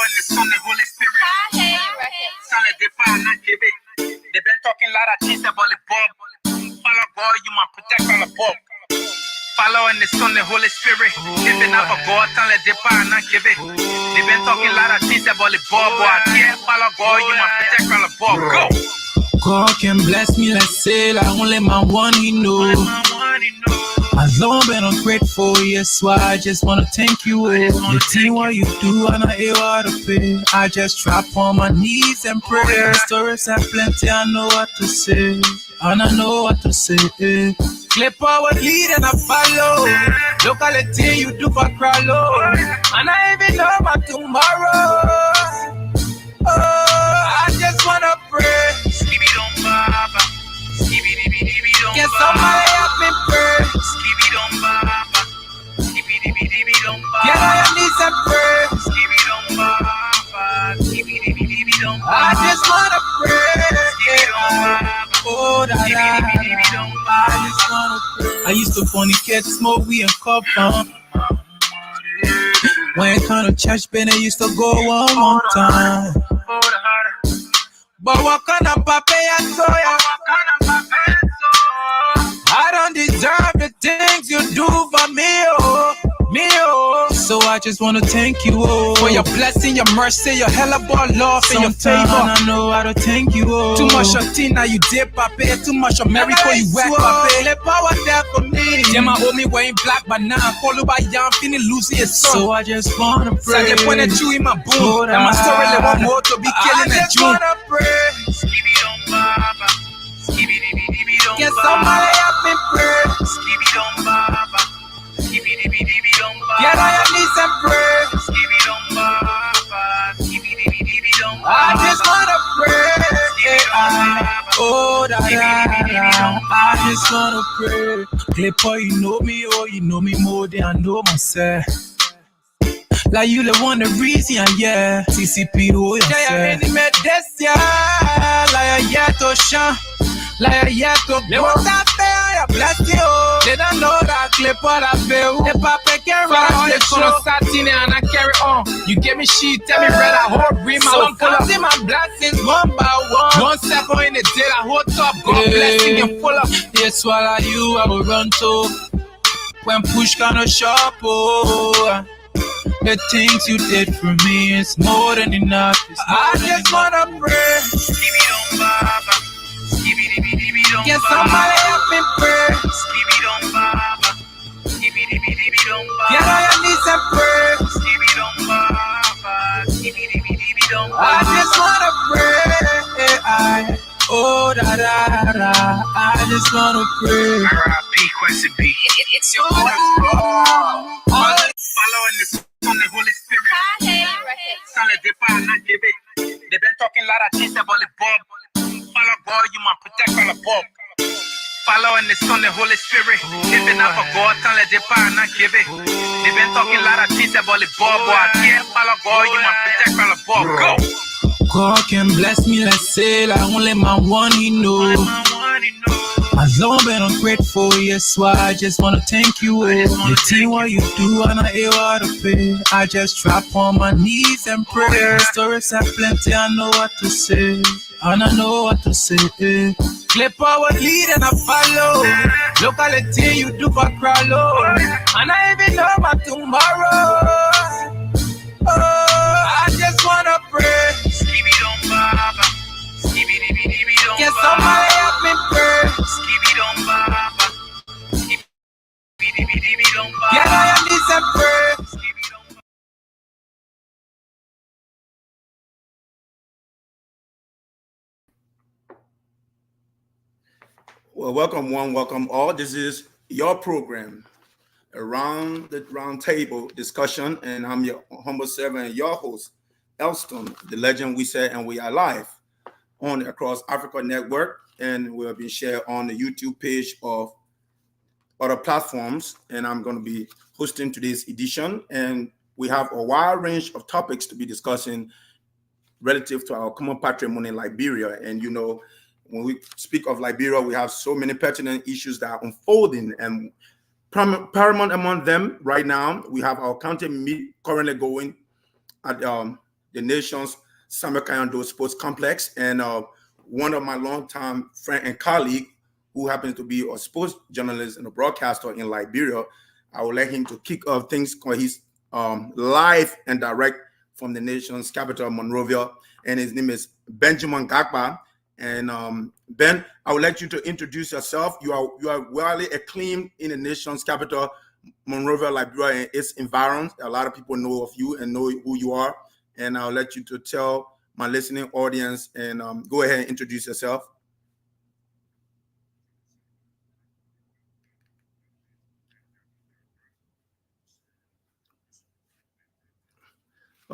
and the Son, the Holy Spirit. They've been talking a lot of things about the Bob. Follow God, you might protect all the Bob. Follow and the Son, the Holy Spirit. They've been up for God, tell the Depa and give it. They've been talking a lot of things about the Bob. But I can't follow God, you might protect all the Bob. Go. God can bless me, let's say, like only my one he knows. I've long been ungrateful, yes, why I just wanna thank you. The thing what you do, and I hear what to pay. I just drop on my knees and pray. Stories are plenty, I know what to say, and I know what to say. Clip our lead and I follow. Look at the thing you do for Crowlow, and I even know my tomorrow. Oh, I just wanna pray. Can somebody help me pray? Get on your knees and pray. I just wanna pray. Oh, I just wanna pray. I used to fornicate, smoke weed and cup on. When kind of church been, I used to go one time. But what kind of papaya soya? I don't deserve the things you do for me, oh, me, oh. So I just wanna thank you, oh, for your blessing, your mercy, your hella ball love, and your favor. I know how to thank you, oh. Too much of Tina you did, papi. Too much of America you wet, papi. Let power there for me. Yeah, my homie wearing black, but now I'm followed by young, feeling losing his soul. So I just wanna pray. So I just wanna chew in my boom. And my story, let one more to be killing a June. I just wanna pray. Can somebody help me pray? Get on your knees and pray. I just wanna pray. Oh, I just wanna pray. Clipper, you know me, oh, you know me more than I know myself. Like you the one, the reason, yeah. TCP, oh, yeah. Yeah, like yeah, to shine. Like yeah, to go. Bless you. They don't know that clip what I feel. If I pick it right, they're gonna start in and I carry on. You give me shit, tell me red, I hold rim. So I'm counting my blessings one by one. 1 second in the day, I hold up. God blessing and full up. Yes, swallow you, I will run to. When push kinda sharp, oh. The things you did for me is more than enough. I just wanna pray. Can somebody help me pray? Get on your knees and pray. I just wanna pray. Oh, I just wanna pray. R.I.P. Quincy B. It's your boy. Following the Son, the Holy Spirit. They've been talking a lot of things about the Bob. Follow God, you might protect all the Bob. Follow and the Son, the Holy Spirit. They've been up for God, tell the Depa and give it. They've been talking a lot of things about the Bob. But I can't follow God, you might protect all the Bob. Go. God can bless me, let's say, like only my one he knows. I've long been ungrateful, yes, why I just wanna thank you, oh. The thing what you do, and I hear what to pay. I just drop on my knees and pray. Stories are plenty, I know what to say, and I know what to say. Clip our lead and I follow. Look at the thing you do for Crowlow, and I even know my tomorrow. Oh, I just wanna pray. Can somebody help me pray? Get on your knees and pray. Well, welcome one, welcome all. This is your program, Around the Round Table Discussion, and I'm your humble servant and your host, Elston, the legend we say, and we are live on across Africa Network, and we'll be shared on the YouTube page of other platforms. And I'm going to be hosting today's edition, and we have a wide range of topics to be discussing relative to our common patrimony in Liberia. And you know, when we speak of Liberia, we have so many pertinent issues that are unfolding, and paramount among them right now, we have our county meet currently going at the the nation's Summer Kayando Sports Complex, and one of my longtime friend and colleague, who happens to be a sports journalist and a broadcaster in Liberia. I will let him to kick off things because he's live and direct from the nation's capital, Monrovia, and his name is Benjamin Gagba. And Ben, I would like you to introduce yourself. You are widely acclaimed in the nation's capital, Monrovia, Liberia, and its environs. A lot of people know of you and know who you are. And I'll let you to tell my listening audience and go ahead and introduce yourself.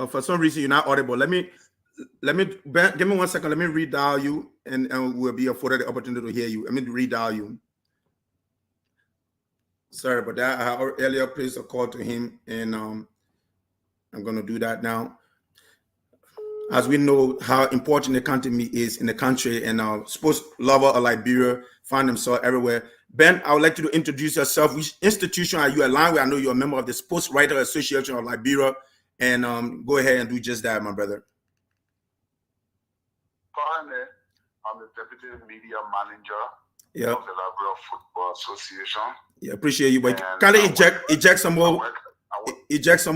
For some reason, you're not audible. Let me, Ben, give me 1 second. Let me redial you, and we'll be afforded the opportunity to hear you. Let me redial you. Sorry about that. I earlier placed a call to him, and I'm going to do that now. As we know how important the country is in the country, and sports lover of Liberia find themselves everywhere. Ben, I would like you to introduce yourself. Which institution are you aligned with? I know you're a member of the Sports Writer Association of Liberia, and go ahead and do just that, my brother. Currently, I'm the Deputy Media Manager of the Liberia Football Association. Yeah, appreciate you, but can you eject some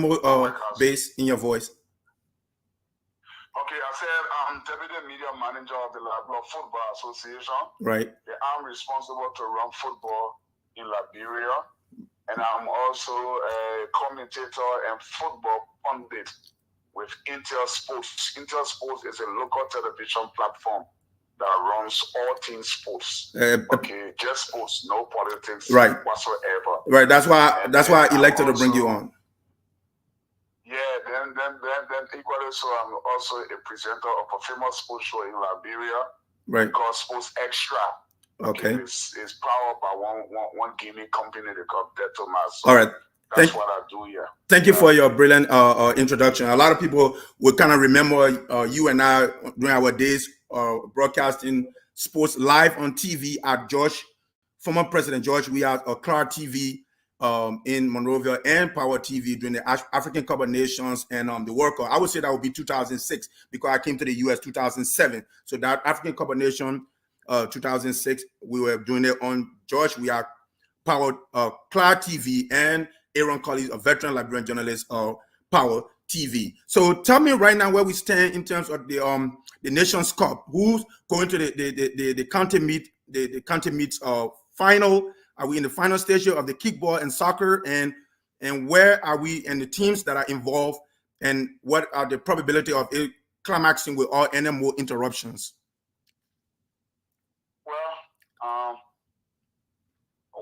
more bass in your voice? Okay, I said I'm Deputy Media Manager of the Liberia Football Association. Right. I'm responsible to run football in Liberia, and I'm also a commentator and football pundit with Intel Sports. Intel Sports is a local television platform that runs all things sports. Okay, just sports, no politics, right, whatsoever. Right. That's why I elected to bring you on. Yeah, then equally so, I'm also a presenter of a famous sports show in Liberia, right, called Sports Extra. Okay. It's powered by one gaming company they call Detomas. So all right. That's what I do here. Thank you for your brilliant introduction. A lot of people will kind of remember you and I during our days broadcasting sports live on TV at George, former President George. We had a Clark TV in Monrovia and Power TV during the African Cup of Nations and the World Cup. I would say that would be 2006 because I came to the US 2007. So that African Cup of Nations 2006, we were doing it on George. We are Power Clark TV and Aaron Collins, a veteran Liberian journalist of Power TV. So tell me right now where we stand in terms of the Nations Cup. Who's going to the county meet, the county meets final? Are we in the final stage of the kickball and soccer? And where are we in the teams that are involved? And what are the probability of it climaxing with all any more interruptions? Well,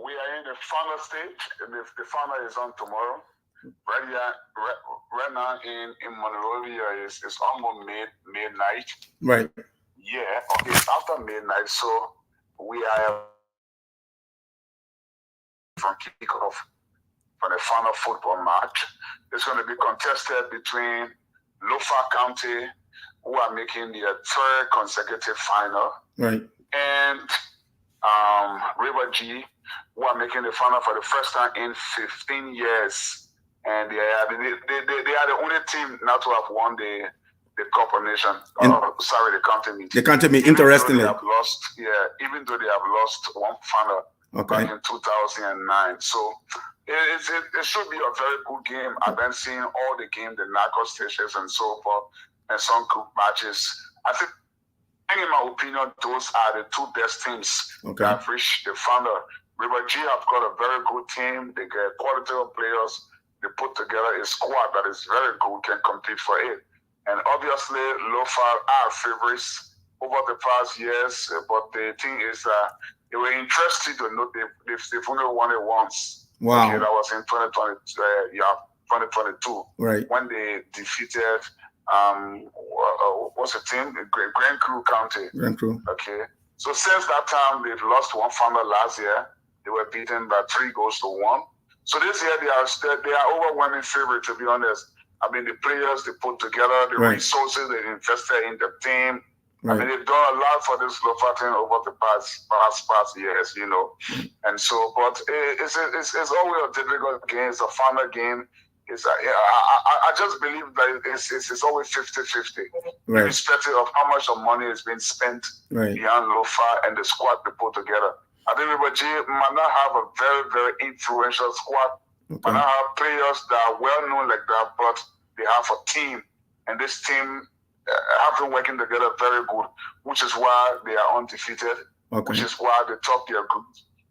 we are in the final stage. The final is on tomorrow. Right now in Monrovia is almost midnight. Right. Yeah. Okay. It's after midnight, so we are from kickoff for the final football match. It's going to be contested between Lofa County, who are making their third consecutive final, right, and River G, who are making the final for the first time in 15 years. And they are the only team not to have won the Cup of Nations. The county meet. The county meet, interestingly. Even though they have lost one final back in 2009. So it should be a very good game. I've been seeing all the games, the knockout stages and so forth, and some group matches. I think, in my opinion, those are the two best teams that have reached the final. River G have got a very good team. They get quality of players. They put together a squad that is very good, can compete for it. And obviously, Lofa are favorites over the past years. But the thing is that they were interested to know they've only won it once. Wow. Okay, that was in 2022. Right. When they defeated, what's the team? Grand Crew County. Grand Crew. Okay. So since that time, they've lost one final last year. They were beaten by 3-1. So this year they are overwhelming favorite, to be honest. I mean, the players they put together, the resources they invested in the team. Right. I mean, they've done a lot for this Lofa team over the past years, you know. And so, but it's always a difficult game. It's a final game. I just believe that it's always 50-50, right, irrespective of how much of money is being spent right, behind Lofa and the squad they put together. I think Liberty might not have a very, very influential squad. okay, Might not have players that are well known like that, but they have a team, and this team have been working together very good, which is why they are undefeated, okay, which is why they top their group,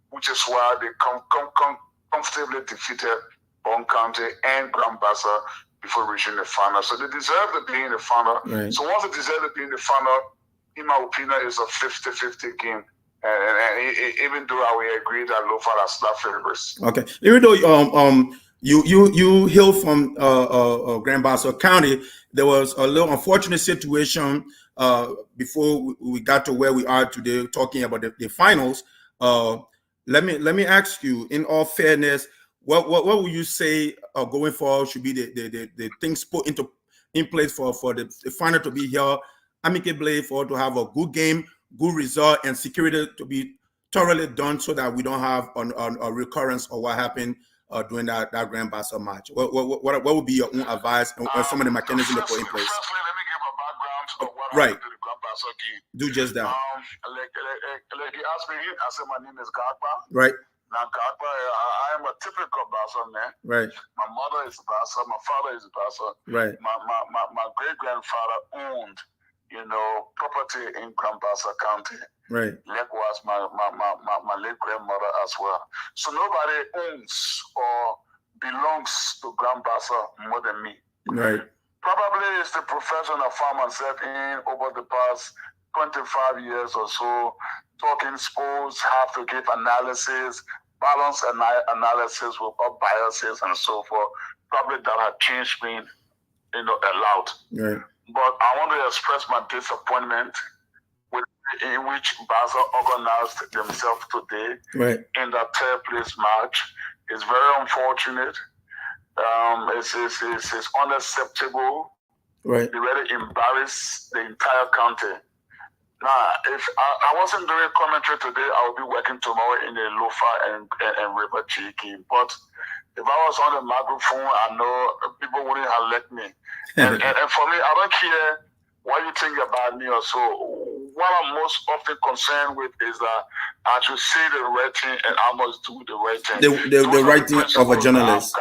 which is why they comfortably defeated Bon County and Grand Bassa before reaching the final. So they deserve to be in the final. right. So once they deserve to be in the final, in my opinion, it's a 50-50 game. And even though I will agree that Lofa are slap favorites. Okay, even though you hail from Grand Bassa County, there was a little unfortunate situation before we got to where we are today, talking about the finals. Let me ask you, in all fairness, what would you say going forward should be the things put in place for the final to be here amicably, for to have a good game, good result, and security to be thoroughly done, so that we don't have a recurrence of what happened during that Grand Bassa match? What would be your own advice and some of the mechanisms to put in place? Firstly, let me give a background of what Right. happened to the Grand Bassa game. Do just that. Like you asked me, I said my name is Gagba. Right. Now Gagba, I am a typical Bassa man. Right. My mother is Bassa, my father is Bassa. Right. My great grandfather owned, property in Grand Bassa County. Right. Likewise, my late grandmother as well. So nobody owns or belongs to Grand Bassa more than me. Right. Probably it's the profession I found myself in over the past 25 years or so, talking sports, have to give analysis, balance analysis without biases and so forth. Probably that had changed me, a lot. Right. But I want to express my disappointment with in which Bassa organized themselves today, right, in that third place match. It's very unfortunate. It's unacceptable. right, They really embarrassed the entire country. Now, if I wasn't doing commentary today, I would be working tomorrow in the Lofa and River Cheeky. But if I was on the microphone, I know people wouldn't have let me. And for me, I don't care what you think about me or so. What I'm most often concerned with is that I should say the right thing and I must do the right thing. The right thing of a journalist.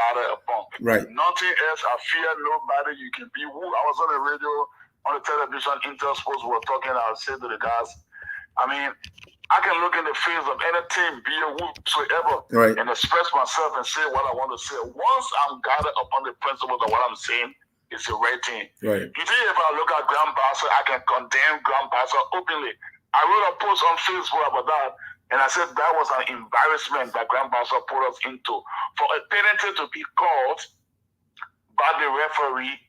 Right. Nothing else. I fear nobody. You can be who. I was on the radio, on the television, Intersports were talking. I said to the guys, I mean, I can look in the face of any team, be it whosoever, right, and express myself and say what I want to say. Once I'm guided upon the principles of what I'm saying, it's the right thing. Right. You think if I look at Grand Bassa, I can condemn Grand Bassa openly. I wrote a post on Facebook about that, and I said that was an embarrassment that Grand Bassa put us into. For a penalty to be called by the referee,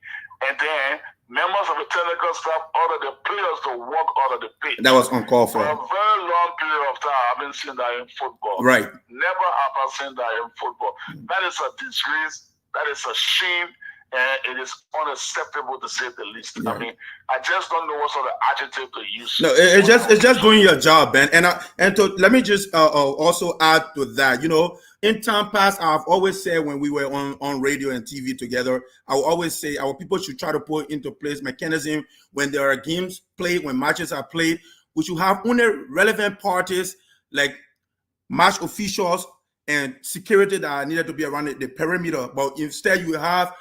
and then members of the technical staff ordered the players to walk out of the pitch. That was uncalled for. For a very long period of time, I haven't seen that in football. Right. Never have I seen that in football. That is a disgrace. That is a shame. And it is unacceptable to say the least. Yeah. I mean, I just don't know what sort of adjective to use. No, it's just doing your job, Ben. And let me just also add to that. In time past, I've always said when we were on radio and TV together, I will always say our people should try to put into place mechanism when there are games played, when matches are played. We should have only relevant parties like match officials and security that are needed to be around the perimeter. But instead, you have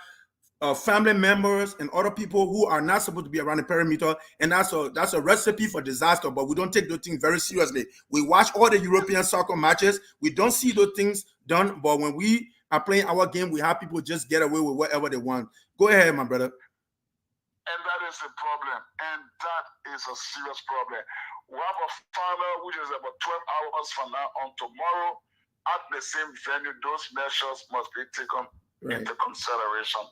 family members and other people who are not supposed to be around the perimeter, and that's a recipe for disaster. But we don't take those things very seriously. We watch all the European soccer matches. We don't see those things done, but when we are playing our game, we have people just get away with whatever they want. Go ahead, my brother. And that is the problem, and that is a serious problem. We have a final which is about 12 hours from now on tomorrow at the same venue. Those measures must be taken into consideration.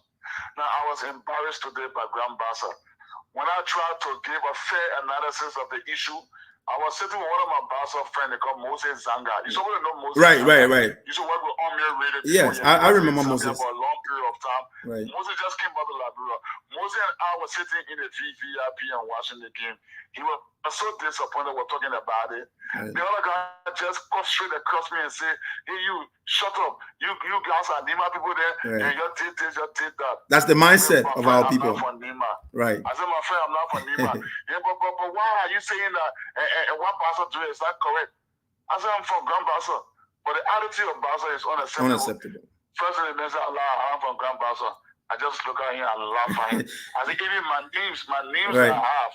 Now, I was embarrassed today by Grand Bassa. When I tried to give a fair analysis of the issue, I was sitting with one of my Bassa friends called Moses Zanga. You should know Moses. Right. You should work with Omir Radio. Yes, I remember Moses. For a long period of time. Right. Moses just came out of Liberia. Jose and I were sitting in the VIP and watching the game. He was so disappointed. We're talking about it. Right. The other guy just got straight across me and said, "Hey, you, shut up! You guys are Nima people there, right. And you did this, you did that." That's the mindset of our people. I'm not for Nima. Right. I said, "My friend, I'm not for Nima." Yeah, but why are you saying that? And what Barca do is that correct? I said, "I'm from Grand Barca, but the attitude of Barca is unacceptable." First thing they said, "Allah, I'm from Grand Barca." I just look at him and laugh at him. I said, even my names right. That I have,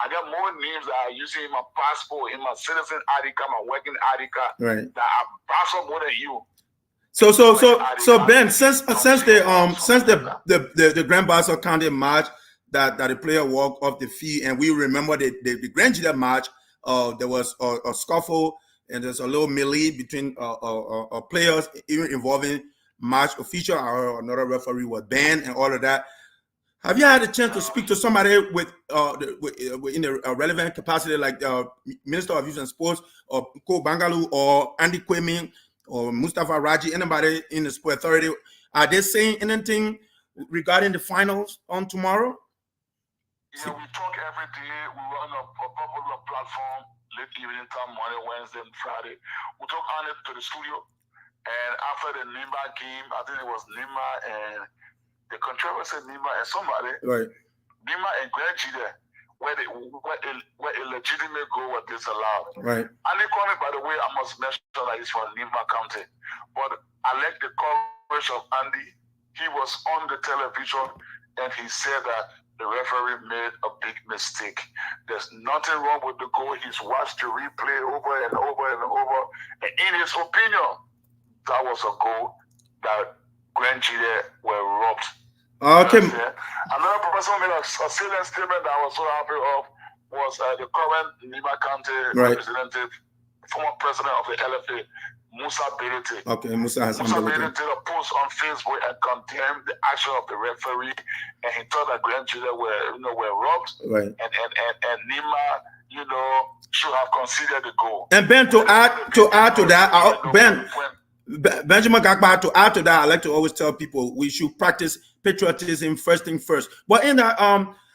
I got more names that I use in my passport, in my citizen ID card, my working ID card, right. That I pass more than you. So Ben, since the Grand Bassa County match that the player walked off the field, and we remember the Grand Judah match, there was a scuffle and there's a little melee between players, even involving match official or another referee was banned and all of that. Have you had a chance to speak to somebody with in a relevant capacity, like Minister of Youth and Sports, or Ko Bangalu, or Andy Kwame, or Mustafa Raji, anybody in the sport authority? Are they saying anything regarding the finals on tomorrow? Yeah, we talk every day. We run a popular platform late evening time, Monday, Wednesday, and Friday. We talk on it to the studio. And after the Nima game, I think it was Nima and the controversy, Nima and somebody, right. Nima and Greg there, where a legitimate goal was disallowed. Right. And they call me, by the way, I must mention that he's from Nima County. But I like the coverage of Andy. He was on the television and he said that the referee made a big mistake. There's nothing wrong with the goal. He's watched the replay over and over and over. And in his opinion, that was a goal that Grand Judah were robbed. Okay. Another person made a salient statement that I was so happy of was the current Nima County representative, former president of the LFA, Musa Berete. Okay, Musa Berete did a post on Facebook and condemned the action of the referee, and he thought that Grand Judah were robbed, right. And Nima, should have considered the goal. And Ben, to add to that, Benjamin Gagba, to add to that, I like to always tell people we should practice patriotism first thing first. But in that,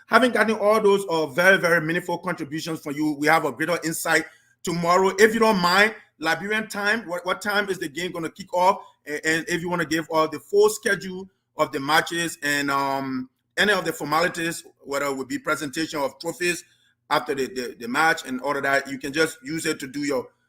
having gotten all those very, very meaningful contributions from you, we have a greater insight tomorrow. If you don't mind, Liberian time, what time is the game going to kick off? And if you want to give all the full schedule of the matches and any of the formalities, whether it would be presentation of trophies after the match and all of that, you can just use it to do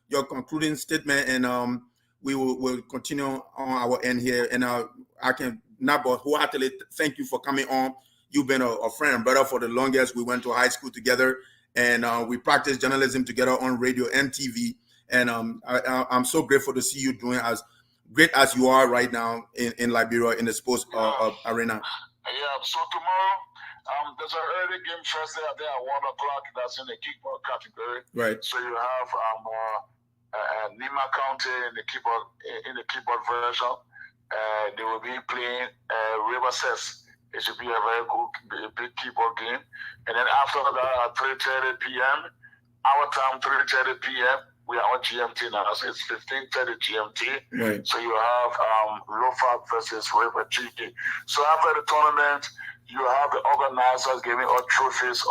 your concluding statement, and we will continue on our end here. And I can not but wholeheartedly thank you for coming on. You've been a friend and brother for the longest. We went to high school together, and we practiced journalism together on radio and TV. And I'm so grateful to see you doing as great as you are right now in Liberia in the sports arena. Yeah, so tomorrow, there's an early game first day there at 1 o'clock. That's in the kickball category. Right. So you have Nima County in the keyboard version. They will be playing River Cess. It should be a very good big keyboard game. And then after that, at 3:30 p.m., our time, 3:30 p.m., we are on GMT now. So it's 15:30 GMT. Right. So you have Lofa versus River Chiki. So after the tournament, you have the organizers giving out trophies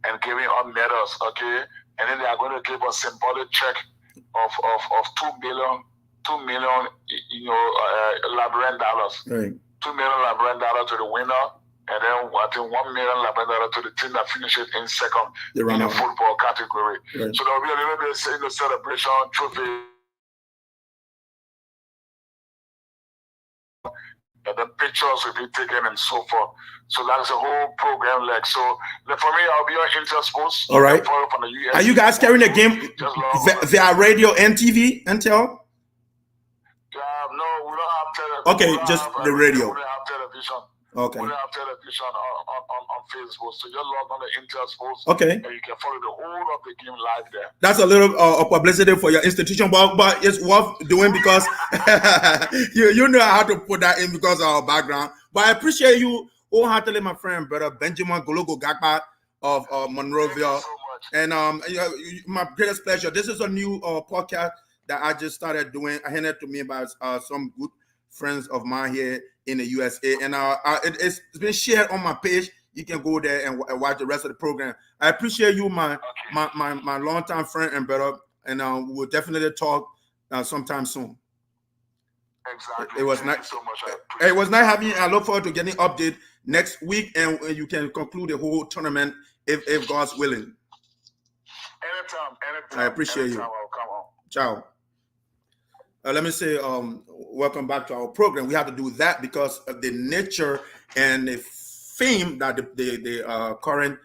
and giving out medals, okay? And then they are going to give a symbolic check of $2 million, Liberian dollars. Right. $2 million Liberian dollars to the winner, and then I think $1 million Liberian dollars to the team that finishes in second in the football category. Right. So there will be a little bit of celebration, trophy, and then pictures will be taken and so forth. So that's a whole program leg. So for me, I'll be on Intersports. All right. From the US. Are you guys carrying the game via radio and TV, Intel? No, we don't have television. Okay, just the radio. We don't have television. Okay. We don't have television on Facebook. So just log on the Intersports. Okay. And you can follow the whole of the game live there. That's a little publicity for your institution, but it's worth doing because you know how to put that in because of our background. But I appreciate you wholeheartedly, my friend, brother Benjamin Gologo Gagba of Monrovia. So and my greatest pleasure. This is a new podcast that I just started doing, handed to me by some good friends of mine here in the USA, and it's been shared on my page. you can go there and watch the rest of the program. I appreciate you, my longtime friend and brother, and we'll definitely talk sometime soon. Exactly. It was Thank nice. You so much. It was nice having you. I look forward to getting update next week, and you can conclude the whole tournament if God's willing. Anytime. I appreciate you. I'll come on. Ciao. Let me say, welcome back to our program. We have to do that because of the nature and the fame that the current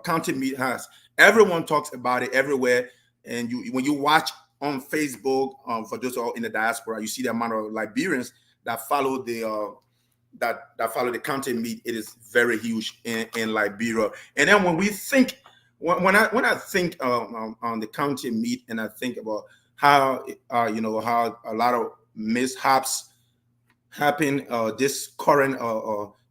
county meet has. Everyone talks about it everywhere, and when you watch on Facebook, for those who are in the diaspora, you see the amount of Liberians that follow the that follow the county meet. It is very huge in Liberia. And then when we think, when I think on the county meet, and I think about how how a lot of mishaps happen this current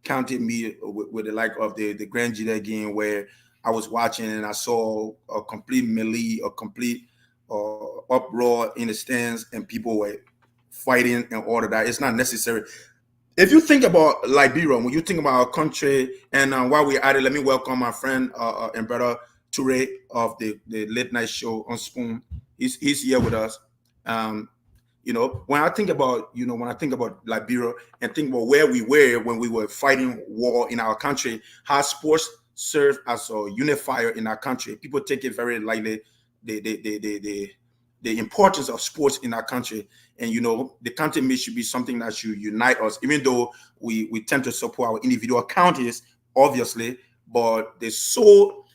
county meet with the like of the Grand Jury game, where I was watching and I saw a complete melee, a complete uproar in the stands, and people were fighting and all of that. It's not necessary. If you think about Liberia, when you think about our country, and while we're at it, let me welcome my friend and brother Toure of the late night show on Spoon. He's here with us. When I think about Liberia and think about where we were when we were fighting war in our country, how sports serve as a unifier in our country. People take it very lightly. The importance of sports in our country, and the county meet should be something that should unite us, even though we tend to support our individual counties, obviously, but the sole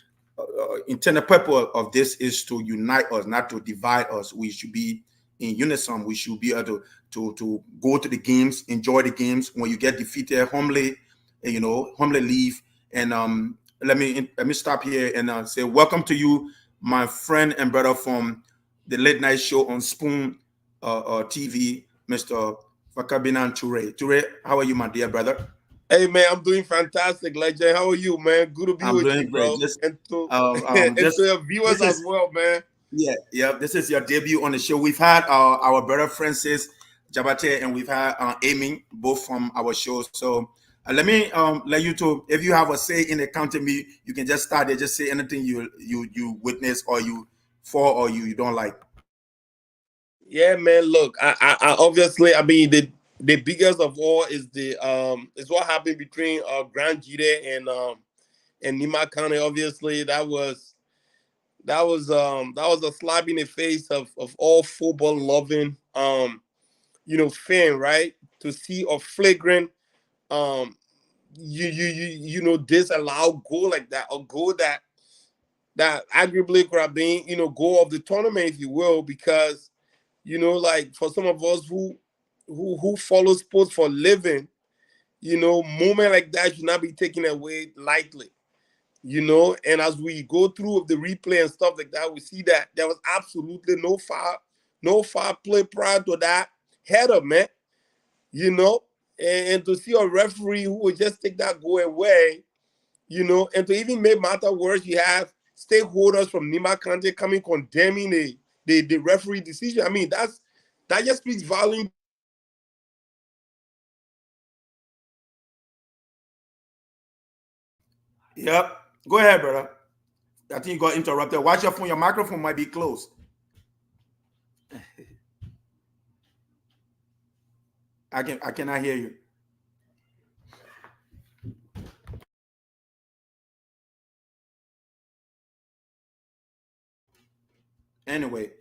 intended purpose of this is to unite us, not to divide us. We should be in unison. We should be able to go to the games, enjoy the games. When you get defeated, humbly leave. And let me stop here and say welcome to you, my friend and brother from the late night show on Spoon TV, Mr. Fakabinan Toure. Toure, how are you, my dear brother? Hey man, I'm doing fantastic, Legend. How are you, man? Good to be with you, bro. Just, and to your viewers as well, man. Yeah. This is your debut on the show. We've had our brother Francis Jabate and we've had Amy, both from our show. So let me let you to, if you have a say in the county meet, you can just start there. Just say anything you witness or you for or you don't like. Yeah, man. Look, I obviously, I mean, the biggest of all is is what happened between Grand Jury and Nima County. Obviously, that was a slap in the face of all football loving fan, right? To see a flagrant disallow goal like that, a goal that arguably could have been goal of the tournament, if you will, because like for some of us who follow sports for a living, moment like that should not be taken away lightly. And as we go through the replay and stuff like that, we see that there was absolutely no foul play prior to that header, man. And to see a referee who would just take that goal away, and to even make matter worse, you have stakeholders from Nima County coming condemning the referee decision. I mean, that just speaks volume. Yep. Go ahead, brother. I think you got interrupted. Watch your phone. Your microphone might be closed. I cannot hear you. Anyway,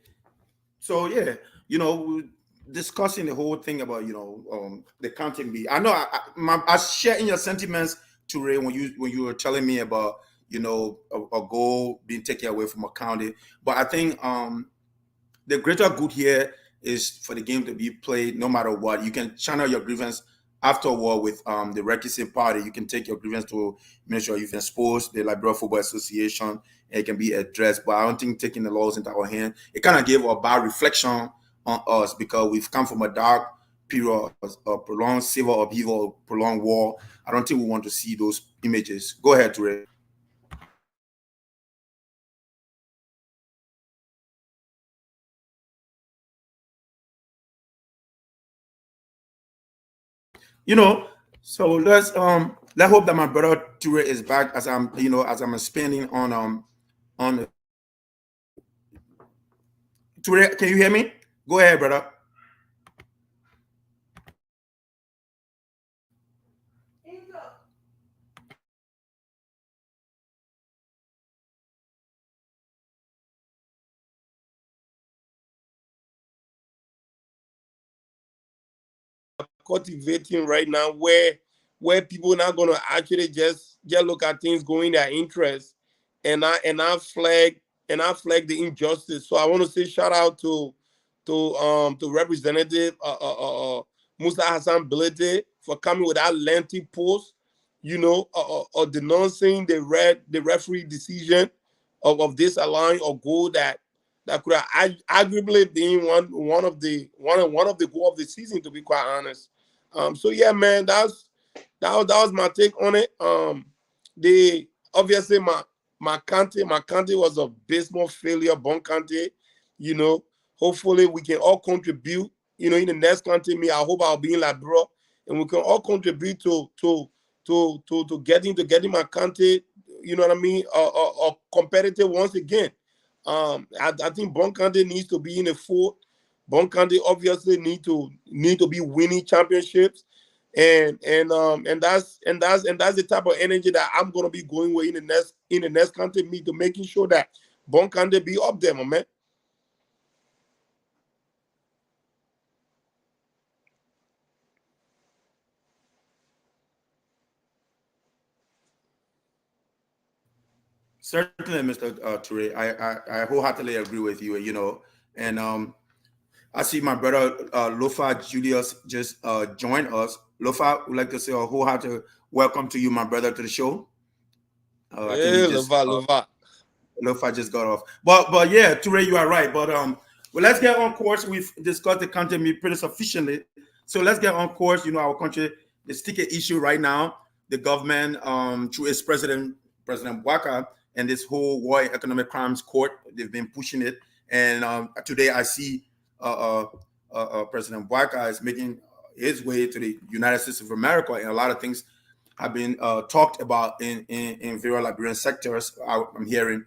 so yeah, discussing the whole thing about the county meet. I know I share in your sentiments, Toure, when you were telling me about a goal being taken away from a county, but I think the greater good here is for the game to be played no matter what. You can channel your grievance afterward with the requisite party. You can take your grievance to Ministry of Youth and Sports, the Liberia Football Association, and it can be addressed. But I don't think taking the laws into our hand, it kind of gave a bad reflection on us because we've come from a dark period, a prolonged civil upheaval, prolonged war. I don't think we want to see those images. Go ahead, Toure. So let's let's hope that my brother Ture is back as I'm, as I'm expanding on the Ture. Can you hear me? Go ahead, brother. Cultivating right now, where people are not gonna actually just look at things going their interest, and I flag the injustice. So I want to say shout out to Representative Musa Hassan Bilete for coming with that lengthy post, denouncing the referee decision of disallowing a goal that could have arguably been one of the goal of the season, to be quite honest. So yeah, man, that was my take on it. The obviously my country was a abysmal failure. Bon country, you know. Hopefully we can all contribute. In the next country, me, I hope I'll be in Liberia, and we can all contribute to getting my country. You know what I mean? Competitive once again. I think Bon country needs to be in the fold. Bon country obviously need to be winning championships, and that's the type of energy that I'm gonna be going with in the next country, me, to making sure that Bon country be up there, my man. Certainly, Mr. Ture. I wholeheartedly agree with you. And I see my brother Lofa Julius just joined us. Lofa, would like to say a wholehearted welcome to you, my brother, to the show. I think he Hey, just Lova. Lofa just got off. But yeah, Ture, you are right. But well, let's get on course. We've discussed the country pretty sufficiently. So let's get on course. Our country, the sticky issue right now, the government, through its President Waka, and this whole war economic crimes court, they've been pushing it. And today I see President Waka is making his way to the United States of America, and a lot of things have been talked about in various Liberian sectors. I'm hearing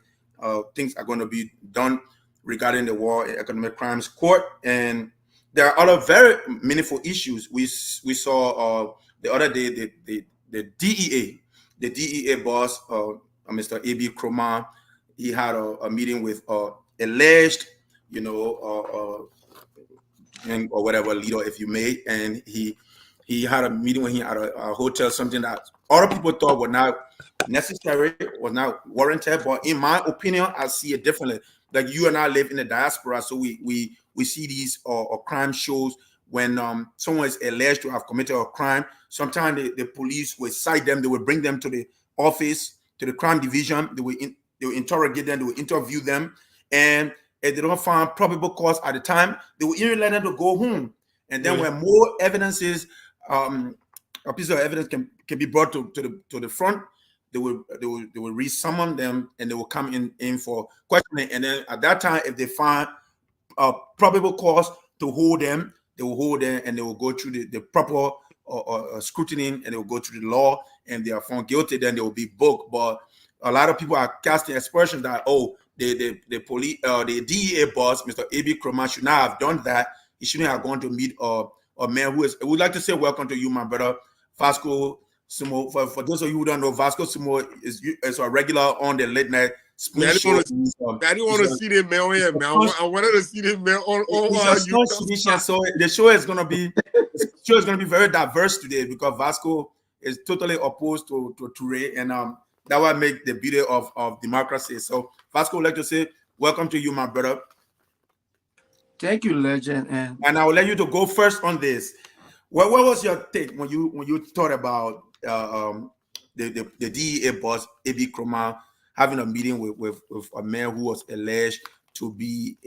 things are going to be done regarding the War Economic Crimes Court, and there are other very meaningful issues. We saw the other day the DEA boss, Mr. A.B. Kroma. He had a meeting with alleged, or whatever leader, if you may, and he had a meeting with him at a hotel, something that other people thought was not necessary, was not warranted. But in my opinion, I see it differently. Like, you and I live in the diaspora, so we see these crime shows when someone is alleged to have committed a crime. Sometimes the police will cite them, they will bring them to the office, to the crime division, they will interrogate them, they will interview them, and if they don't find probable cause at the time, they will even let them to go home. And then when more evidences, a piece of evidence can be brought to the front, they will resummon them, and they will come in for questioning. And then at that time, if they find probable cause to hold them, they will hold them, and they will go through the proper scrutiny, and they will go through the law, and they are found guilty, then they will be booked. But a lot of people are casting aspersions that, the police, the DEA boss, Mr. A.B. Kroma, should not have done that. He shouldn't have gone to meet a man who is. I would like to say welcome to you, my brother Vasco Sumo. For those of you who don't know, Vasco Sumo is a regular on the late night spoon show. I didn't want to see them man on here, man. I wanted to see them man on YouTube. So the show is gonna be very diverse today, because Vasco is totally opposed to Ture, and that will make the beauty of democracy. So Vasco would like to say welcome to you, my brother. Thank you, legend. And I will let you to go first on this. What was your take when you thought about the DEA boss A.B. Kroma having a meeting with a man who was alleged to be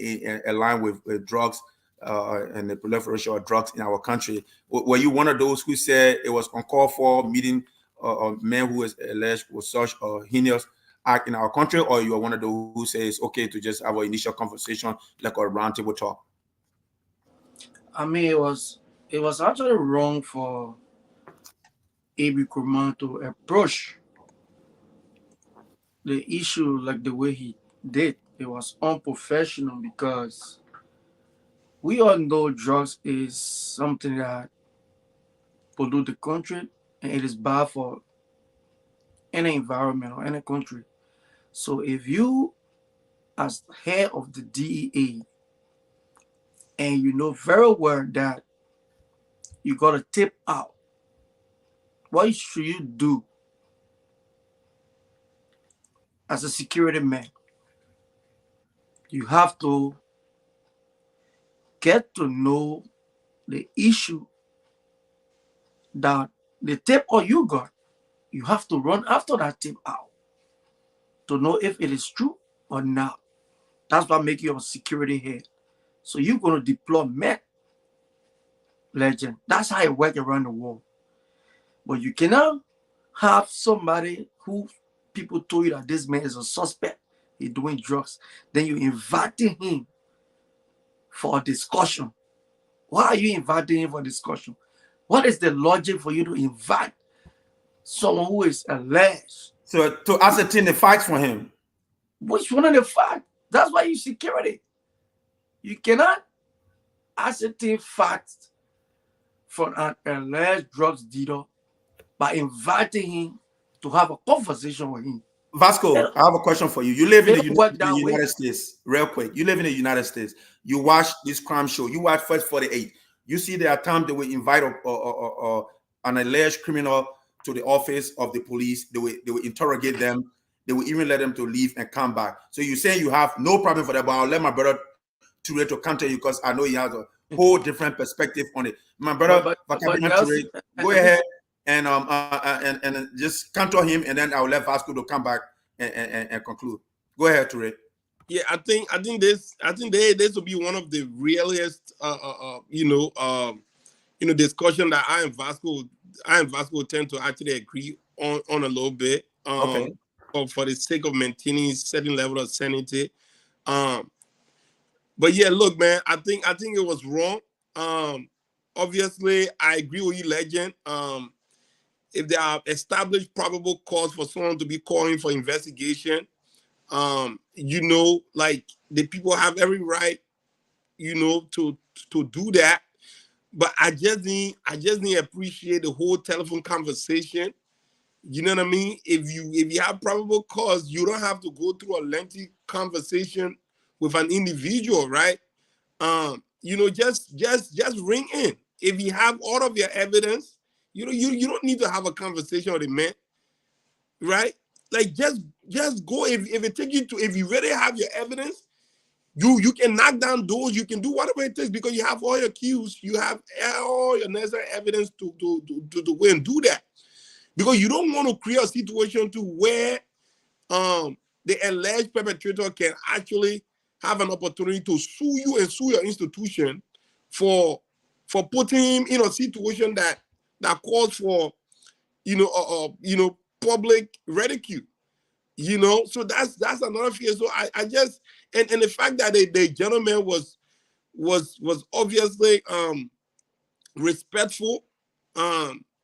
aligned with drugs and the proliferation of drugs in our country? Were you one of those who said it was uncalled for meeting a man who is alleged with such a heinous act in our country, or you are one of those who say it's okay to just have an initial conversation, like a roundtable talk? I mean, it was actually wrong for Abe Kurman to approach the issue like the way he did. It was unprofessional because we all know drugs is something that pollute the country and it is bad for any environment or any country. So if you, as head of the DEA, and you know very well that you got to tip out, what should you do as a security man? You have to get to know the issue that the tip out you got. You have to run after that tip out to know if it is true or not. That's what makes you a security head. So you're going to deploy men, legend. That's how it works around the world. But you cannot have somebody who people told you that this man is a suspect, he's doing drugs, then you inviting him for a discussion. Why are you inviting him for a discussion? What is the logic for you to invite someone who is alleged? So to ascertain the facts for him. Which one of the facts? That's why you security. You cannot ascertain facts from an alleged drugs dealer by inviting him to have a conversation with him. Vasco, I have a question for you. You live in the United way. States, real quick. You live in the United States. You watch this crime show. You watch First 48. You see there are times they will invite an alleged criminal to the office of the police. They will interrogate them. They will even let them to leave and come back. So you say you have no problem for that, but I'll let my brother Ture to counter you because I know he has a whole different perspective on it. My brother, Ture, go ahead and just counter him, and then I'll let Vasco to come back and conclude. Go ahead, Ture. Yeah, I think this will be one of the realest discussion that I and Vasco tend to actually agree on a little bit. Okay. For the sake of maintaining certain level of sanity. But yeah, look, man, I think it was wrong. Obviously, I agree with you, Legend. If there are established probable cause for someone to be calling for investigation, like the people have every right, to do that. But I just need appreciate the whole telephone conversation. You know what I mean? If you have probable cause, you don't have to go through a lengthy conversation with an individual, right? Just ring in. If you have all of your evidence, you don't need to have a conversation with the man, right? Like just go. If it takes you to, if you really have your evidence, you can knock down doors. You can do whatever it takes because you have all your cues. You have all your necessary evidence to go and do that. Because you don't want to create a situation to where the alleged perpetrator can actually have an opportunity to sue you and sue your institution for putting him in a situation that calls for public ridicule. So that's another fear. So I just and the fact that the gentleman was obviously respectful.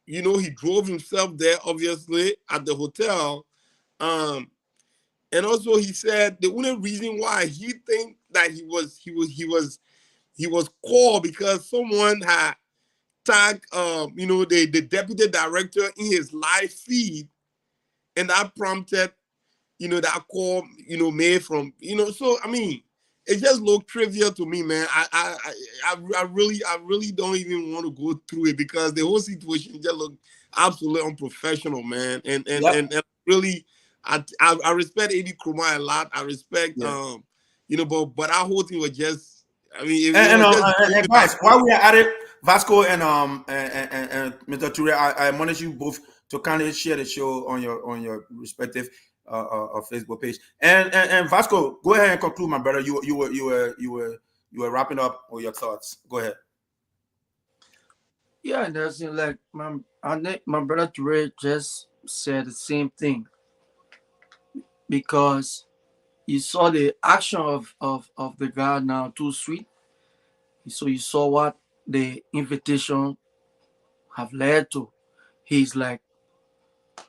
He drove himself there, obviously, at the hotel. And also he said the only reason why he think that he was called because someone had tagged the deputy director in his live feed, and that prompted that call made from so I mean it just looked trivial to me, man. I really don't even want to go through it because the whole situation just looked absolutely unprofessional, man. And really, I respect Eddie Krumah a lot. I respect, but our whole thing was just, I mean, guys, while we are at it, Vasco and Mr. Ture, I admonish you both to kindly share the show on your respective Facebook page. And Vasco, go ahead and conclude, my brother. You were wrapping up with your thoughts. Go ahead. Yeah, that's like my brother Ture just said the same thing because you saw the action of the guy now too sweet. So you saw what the invitation have led to. He's like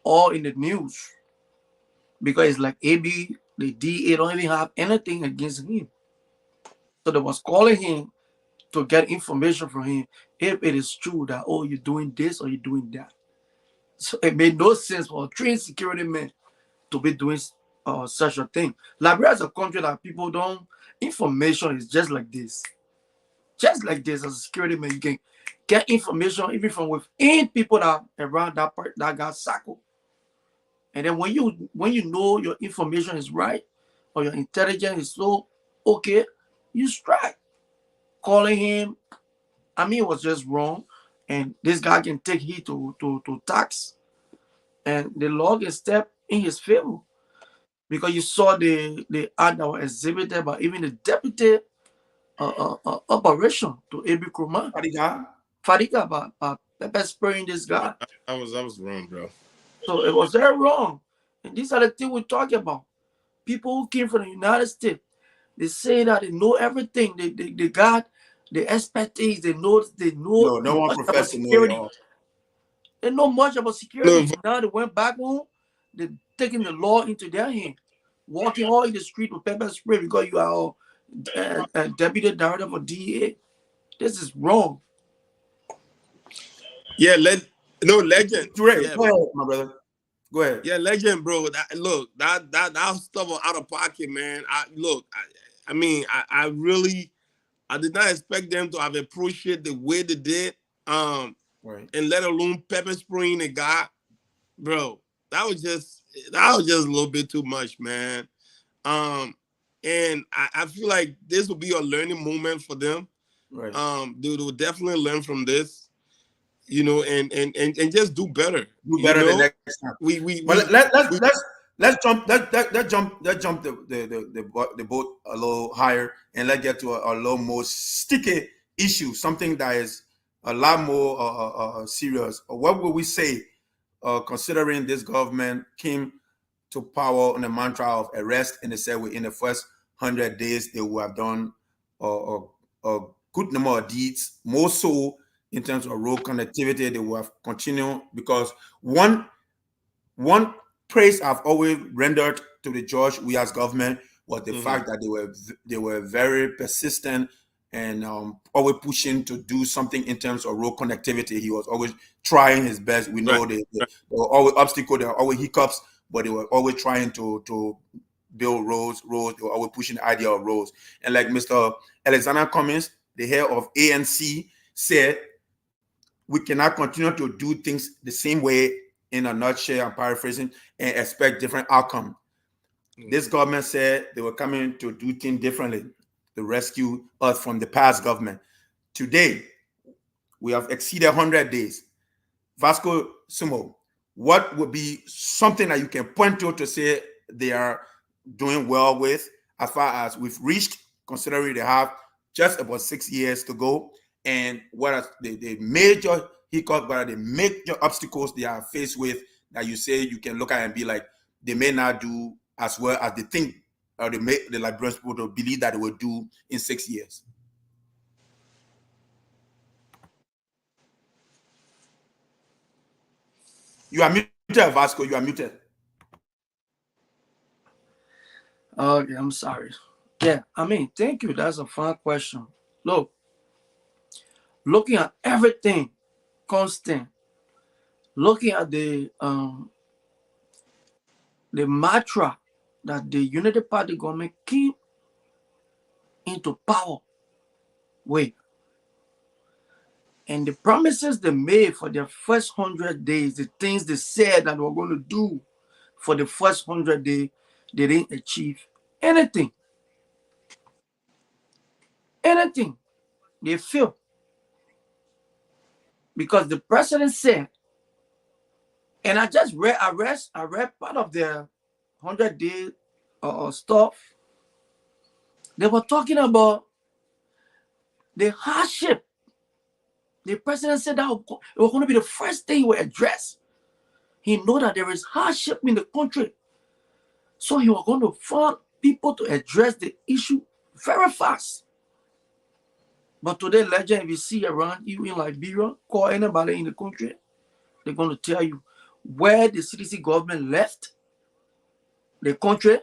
all in the news because it's like AB, the DA don't even have anything against him. So they was calling him to get information from him if it is true that, oh, you're doing this or you're doing that. So it made no sense for a trained security man to be doing such a thing. Liberia is a country that people don't, information is just like this. Just like this, as a security man, you can get information even from within people that around that part that got sackled. And then when you know your information is right or your intelligence is so okay, you strike. Calling him, I mean, it was just wrong. And this guy can take heed to tax. And the law can step in his favor. Because you saw the ad that was exhibited by even the deputy operation to AB Kruma. Fadiga by pepper spraying this guy. I was wrong, bro. So it was very wrong. And these are the things we're talking about. People who came from the United States, they say that they know everything. They got the expertise. They know no one much about professor security. know They know much about security. No. Now they went back home. They're taking the law into their hand, walking all in the street with pepper spray because you are a deputy director for DEA. This is wrong. Yeah, legend. Dre, Yeah, go ahead, my brother. Go ahead. yeah, legend, bro. That stuff was out of pocket, man. I mean, I really, I did not expect them to have approached it the way they did. Right. And let alone pepper spraying the guy, bro. That was just a little bit too much, man. And I feel like this will be a learning moment for them. Right. They will definitely learn from this, you know, and just do better. Do better the next time. Let's jump the boat a little higher and let's get to a little more sticky issue, something that is a lot more serious. What would we say, considering this government came to power on the mantra of arrest, and they said within the first 100 days they will have done a good number of deeds, more so in terms of road connectivity. They will have continued, because one praise I've always rendered to the judge, we as government, was the fact that they were very persistent and always pushing to do something in terms of road connectivity. He was always trying his best. We know there were always obstacles, there were always hiccups, but they were always trying to build roads. They were always pushing the idea of roads. And like Mr. Alexander Cummings, the head of ANC, said, we cannot continue to do things the same way, in a nutshell, I'm paraphrasing, and expect different outcome. This government said they were coming to do things differently to rescue us from the past government. Today, we have exceeded 100 days. Vasco Sumo, what would be something that you can point to say they are doing well with, as far as we've reached, considering they have just about 6 years to go, and what are the major hiccups, what are the major obstacles they are faced with that you say you can look at and be like, they may not do as well as they think, or they make the Liberian people to believe that they will do in 6 years? You are muted, Vasco. You are muted. Okay, I'm sorry. Yeah, I mean, thank you. That's a fun question. Look, looking at everything constant, looking at the mantra that the Unity Party government came into power with, and the promises they made for their first 100 days, the things they said that they were going to do for the first 100 days, they didn't achieve anything. Anything. They failed. Because the president said, and I read part of their 100-day stuff. They were talking about the hardship. The president said that it was going to be the first thing he would address. He knew that there is hardship in the country. So he was going to find people to address the issue very fast. But today, legend, if you see around you in Liberia, call anybody in the country, they're going to tell you, where the CDC government left the country,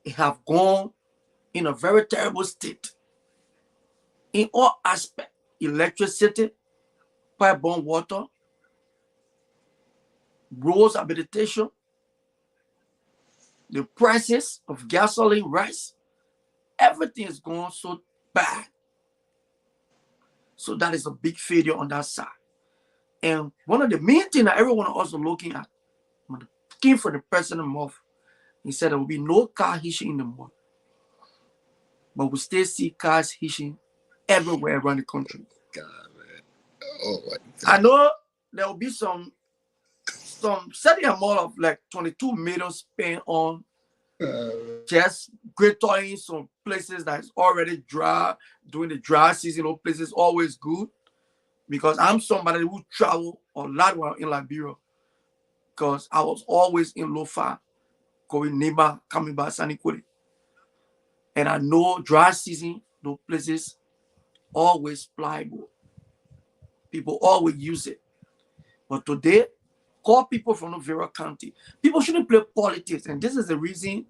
it have gone in a very terrible state in all aspects: electricity, pipe-borne water, roads habilitation, the prices of gasoline, rice, everything is going so bad. So that is a big failure on that side. And one of the main things that everyone is also looking at, when it came from the president mouth, he said there will be no car hitching in the mall. But we still see cars hitching everywhere around the country. God, man. Oh my God. I know there will be some certain amount of like 22 million spent on just greater some places that is already dry during the dry season. Those places always good, because I'm somebody who travel a lot while in Liberia, because I was always in Lofa, going Neba, coming back Sanikweli. And I know dry season, those places always pliable. People always use it. But today, call people from Liberia County. People shouldn't play politics, and this is the reason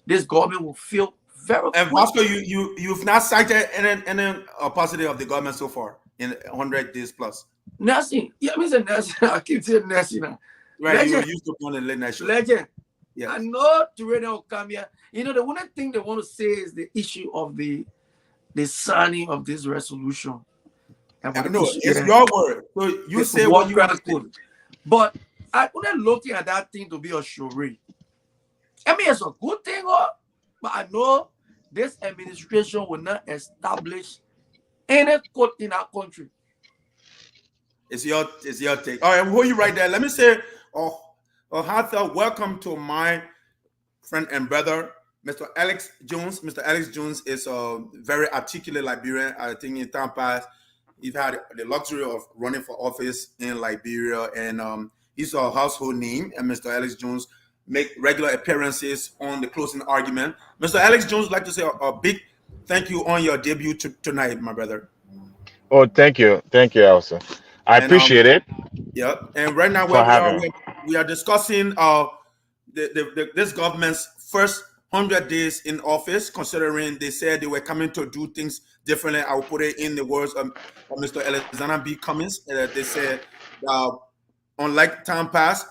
this government will feel very. And Vasco, you've not cited any positive of the government so far in 100 days plus. Nursing. Yeah, I mean, nursing. I keep saying nursing now. Right, Legend. you used to on the late night show. Legend. Yes. I know Turena will come here. You know, the one thing they want to say is the issue of the signing of this resolution. No, it's your word. So you say what you want to say. But I'm not looking at that thing to be a charade. I mean, it's a good thing, but I know this administration will not establish any court in our country. It's your take. All right, who you right there? Let me say, heartfelt welcome to my friend and brother, Mr. Alex Jones. Mr. Alex Jones is a very articulate Liberian. I think in time past, he's had the luxury of running for office in Liberia, and he's a household name. And Mr. Alex Jones make regular appearances on the closing argument. Mr. Alex Jones would like to say a big thank you on your debut tonight, my brother. Oh, thank you, Elsa. I appreciate it. Yeah, and right now where we are discussing this government's first 100 days in office, considering they said they were coming to do things differently. I will put it in the words of Mr. Alexander B. Cummings. They said, unlike time past,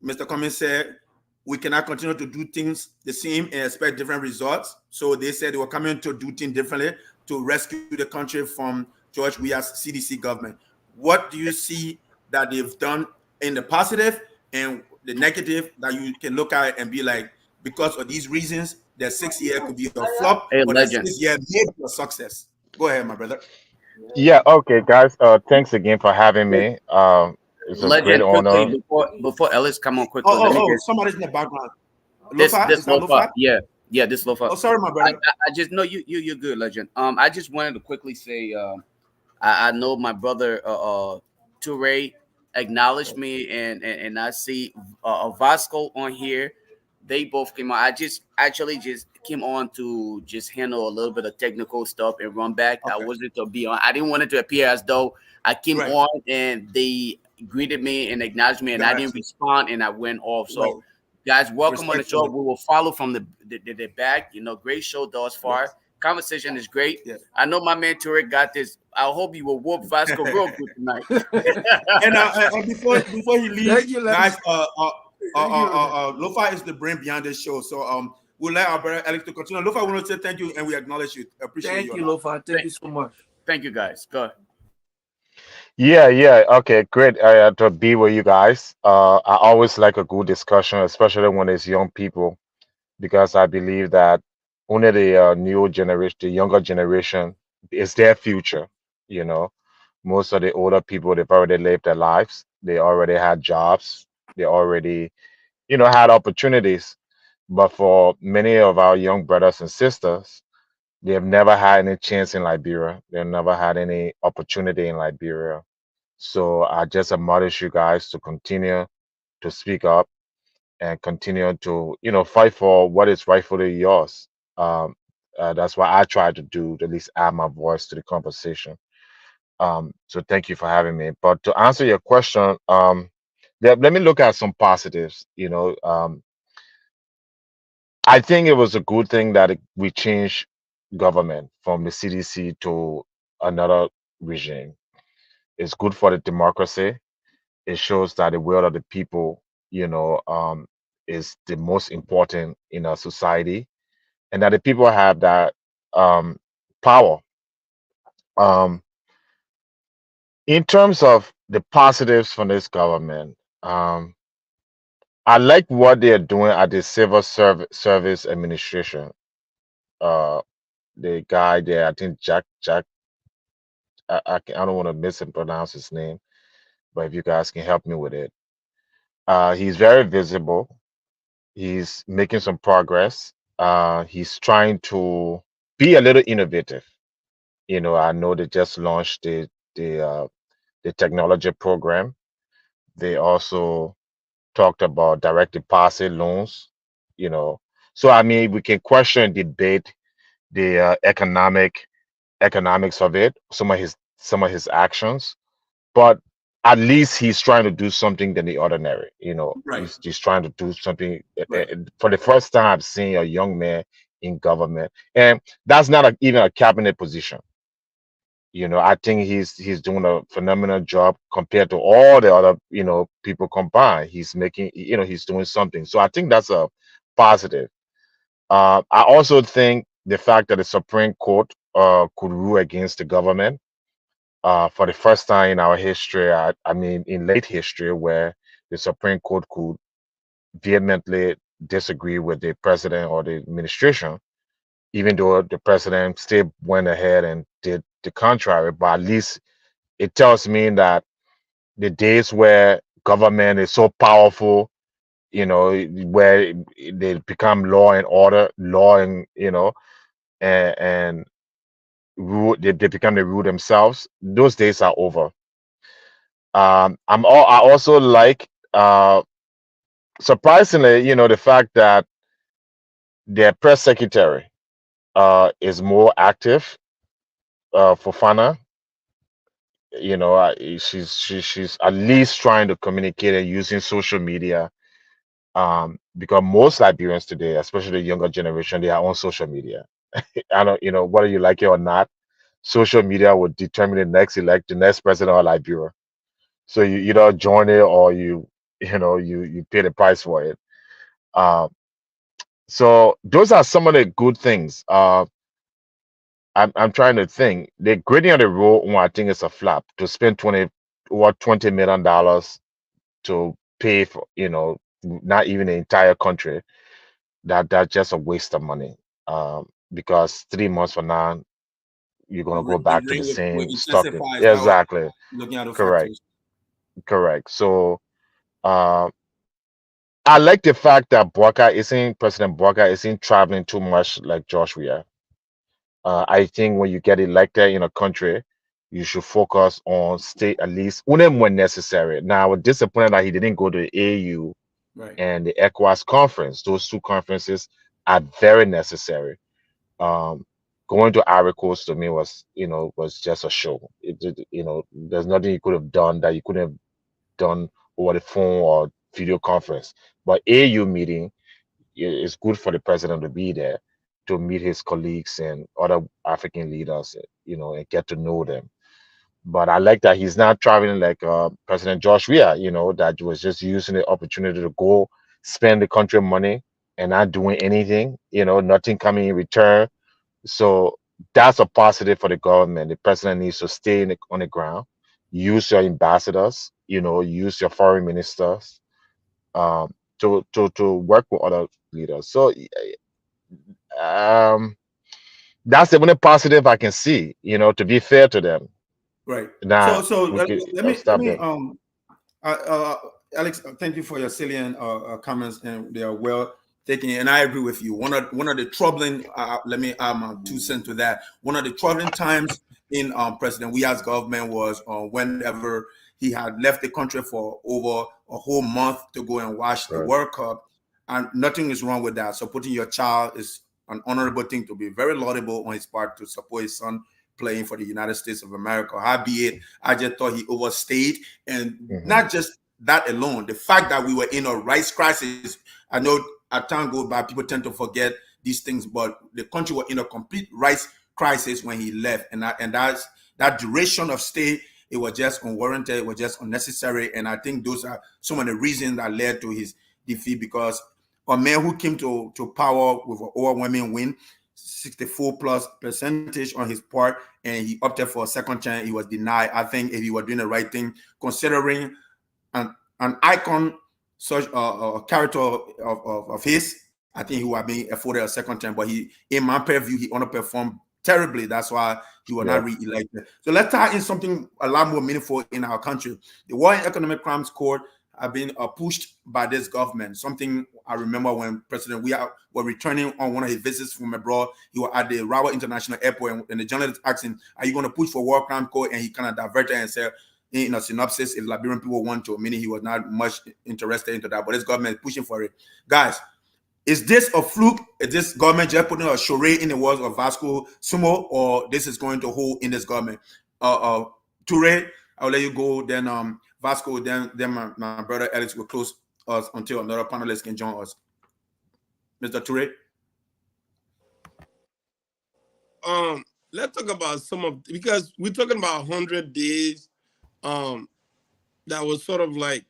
Mr. Cummings said, we cannot continue to do things the same and expect different results. So they said they were coming to do things differently to rescue the country from George Weah's CDC government. What do you see that they've done in the positive and the negative that you can look at and be like, because of these reasons, the 6 year could be a flop, but the 6 year may be a success? Go ahead, my brother. Yeah, okay, guys. Thanks again for having me. It's a great honor. Before Ellis come on quickly. Somebody's in the background. This Lofa? Yeah, this Lofa. Oh, sorry, my brother. I just know you're good, Legend. I just wanted to quickly say, I know my brother Toure acknowledged me, and I see Vasco on here. They both came on. I just came on to just handle a little bit of technical stuff and run back. Okay. I wasn't to be on. I didn't want it to appear as though I came on and they greeted me and acknowledged me, and I didn't respond, and I went off. So, guys, welcome on the show. We will follow from the back. You know, great show thus far. Yes. Conversation is great. Yes. I know my man Turek got this. I hope he will whoop Vasco real good tonight. and before he leaves, guys, Lofa is the brain behind this show. So we'll let our brother Alex to continue. Lofa, we want to say thank you and we acknowledge you. Appreciate you. Thank you, Lofa. Thank you so much. Thank you, guys. Go ahead. Yeah. Okay, great to be with you guys. I always like a good discussion, especially when it's young people, because I believe that only the new generation, the younger generation, is their future. You know, most of the older people, they've already lived their lives. They already had jobs. They already, had opportunities. But for many of our young brothers and sisters, they have never had any chance in Liberia. They've never had any opportunity in Liberia. So I just admonish you guys to continue to speak up and continue to, fight for what is rightfully yours. That's what I try to do, to at least add my voice to the conversation. So thank you for having me. But to answer your question, let me look at some positives. I think it was a good thing that we changed government from the CDC to another regime. It's good for the democracy. It shows that the will of the people, is the most important in our society, and that the people have that power. Um, in terms of the positives from this government, I like what they're doing at the Service Administration. Uh, the guy there, I think Jack. I don't want to mispronounce his name, but if you guys can help me with it, he's very visible. He's making some progress. He's trying to be a little innovative. I know they just launched the technology program. They also talked about direct deposit loans. You know, so I mean, we can question and debate the economics of it, some of his actions, but at least he's trying to do something than the ordinary. Right, He's trying to do something. right, For the first time, I've seen a young man in government, and that's not even a cabinet position. I think he's doing a phenomenal job compared to all the other people combined. He's making he's doing something. So I think that's a positive. I also think the fact that the Supreme Court could rule against the government for the first time in our history. I mean, in late history, where the Supreme Court could vehemently disagree with the president or the administration, even though the president still went ahead and did the contrary. But at least it tells me that the days where government is so powerful, where they become law and order, law and and rule, they become the rule themselves. Those days are over. I also like, surprisingly, the fact that their press secretary is more active, for Fana. She's at least trying to communicate and using social media, because most Liberians today, especially the younger generation, they are on social media. I don't, whether you like it or not, social media will determine the next president of Liberia. So you either join it or you pay the price for it. Um, so those are some of the good things. I'm trying to think. The grading of the road, I think it's a flop to spend $20 million to pay for, not even the entire country. That's just a waste of money. Because 3 months from now, you're gonna go the back to the rain will same stuck in. intensify. Is that what Exactly. looking at the Correct. factors? Correct. So, uh, I like the fact that President Bwaka isn't traveling too much like Joshua. I think when you get elected in a country, you should focus on stay at least when necessary. Now, we're disappointed that he didn't go to the AU Right. and the ECOWAS conference. Those two conferences are very necessary. Um, Going to Ivory Coast to me was just a show. There's nothing you could have done that you couldn't have done over the phone or video conference. But AU meeting, it's good for the president to be there to meet his colleagues and other African leaders, and get to know them. But I like that he's not traveling like President Josh Weah, that was just using the opportunity to go spend the country money and not doing anything, nothing coming in return. So that's a positive for the government. The president needs to stay on the ground, use your ambassadors, use your foreign ministers, to work with other leaders. So um, that's the only positive I can see. To be fair to them. Right. So Now so we could, let I'll me let stop me there. Alex, thank you for your salient comments, and they are well taken. And I agree with you. One of the troubling, let me add my 2 cents to that. One of the troubling times in President Weah's government was whenever he had left the country for over a whole month to go and watch the Right. World Cup, and nothing is wrong with that. Supporting your child is an honorable thing to be very laudable on his part to support his son playing for the United States of America. Howbeit, I just thought he overstayed, and Mhm. not just that alone, the fact that we were in a rice crisis, I know as time goes by, people tend to forget these things, but the country was in a complete rice crisis when he left, and that duration of stay, it was just unwarranted, it was just unnecessary, and I think those are some of the reasons that led to his defeat, because a man who came to power with an overwhelming win, 64+% on his part, and he opted for a second chance, he was denied. I think if he were doing the right thing, considering an icon, such a character of his, I think he would have been afforded a second term. But he, in my purview, he underperformed terribly. That's why he was not re-elected. So let's tie in something a lot more meaningful in our country. The War and Economic Crimes Court have been pushed by this government. Something I remember when President we were returning on one of his visits from abroad. He was at the Rawa International Airport, and the journalist asked him, "Are you going to push for War Crime Court?" And he kind of diverted and said, in a synopsis, if Liberian people want to, meaning he was not much interested into that, but this government is pushing for it. Guys, is this a fluke? Is this government just putting a charade in the words of Vasco Sumo, or this is going to hold in this government? Toure, I'll let you go. Then Vasco, then my brother Alex will close us until another panelist can join us. Mr. Toure. Let's talk about some of, because we're talking about 100 days. That was sort of like,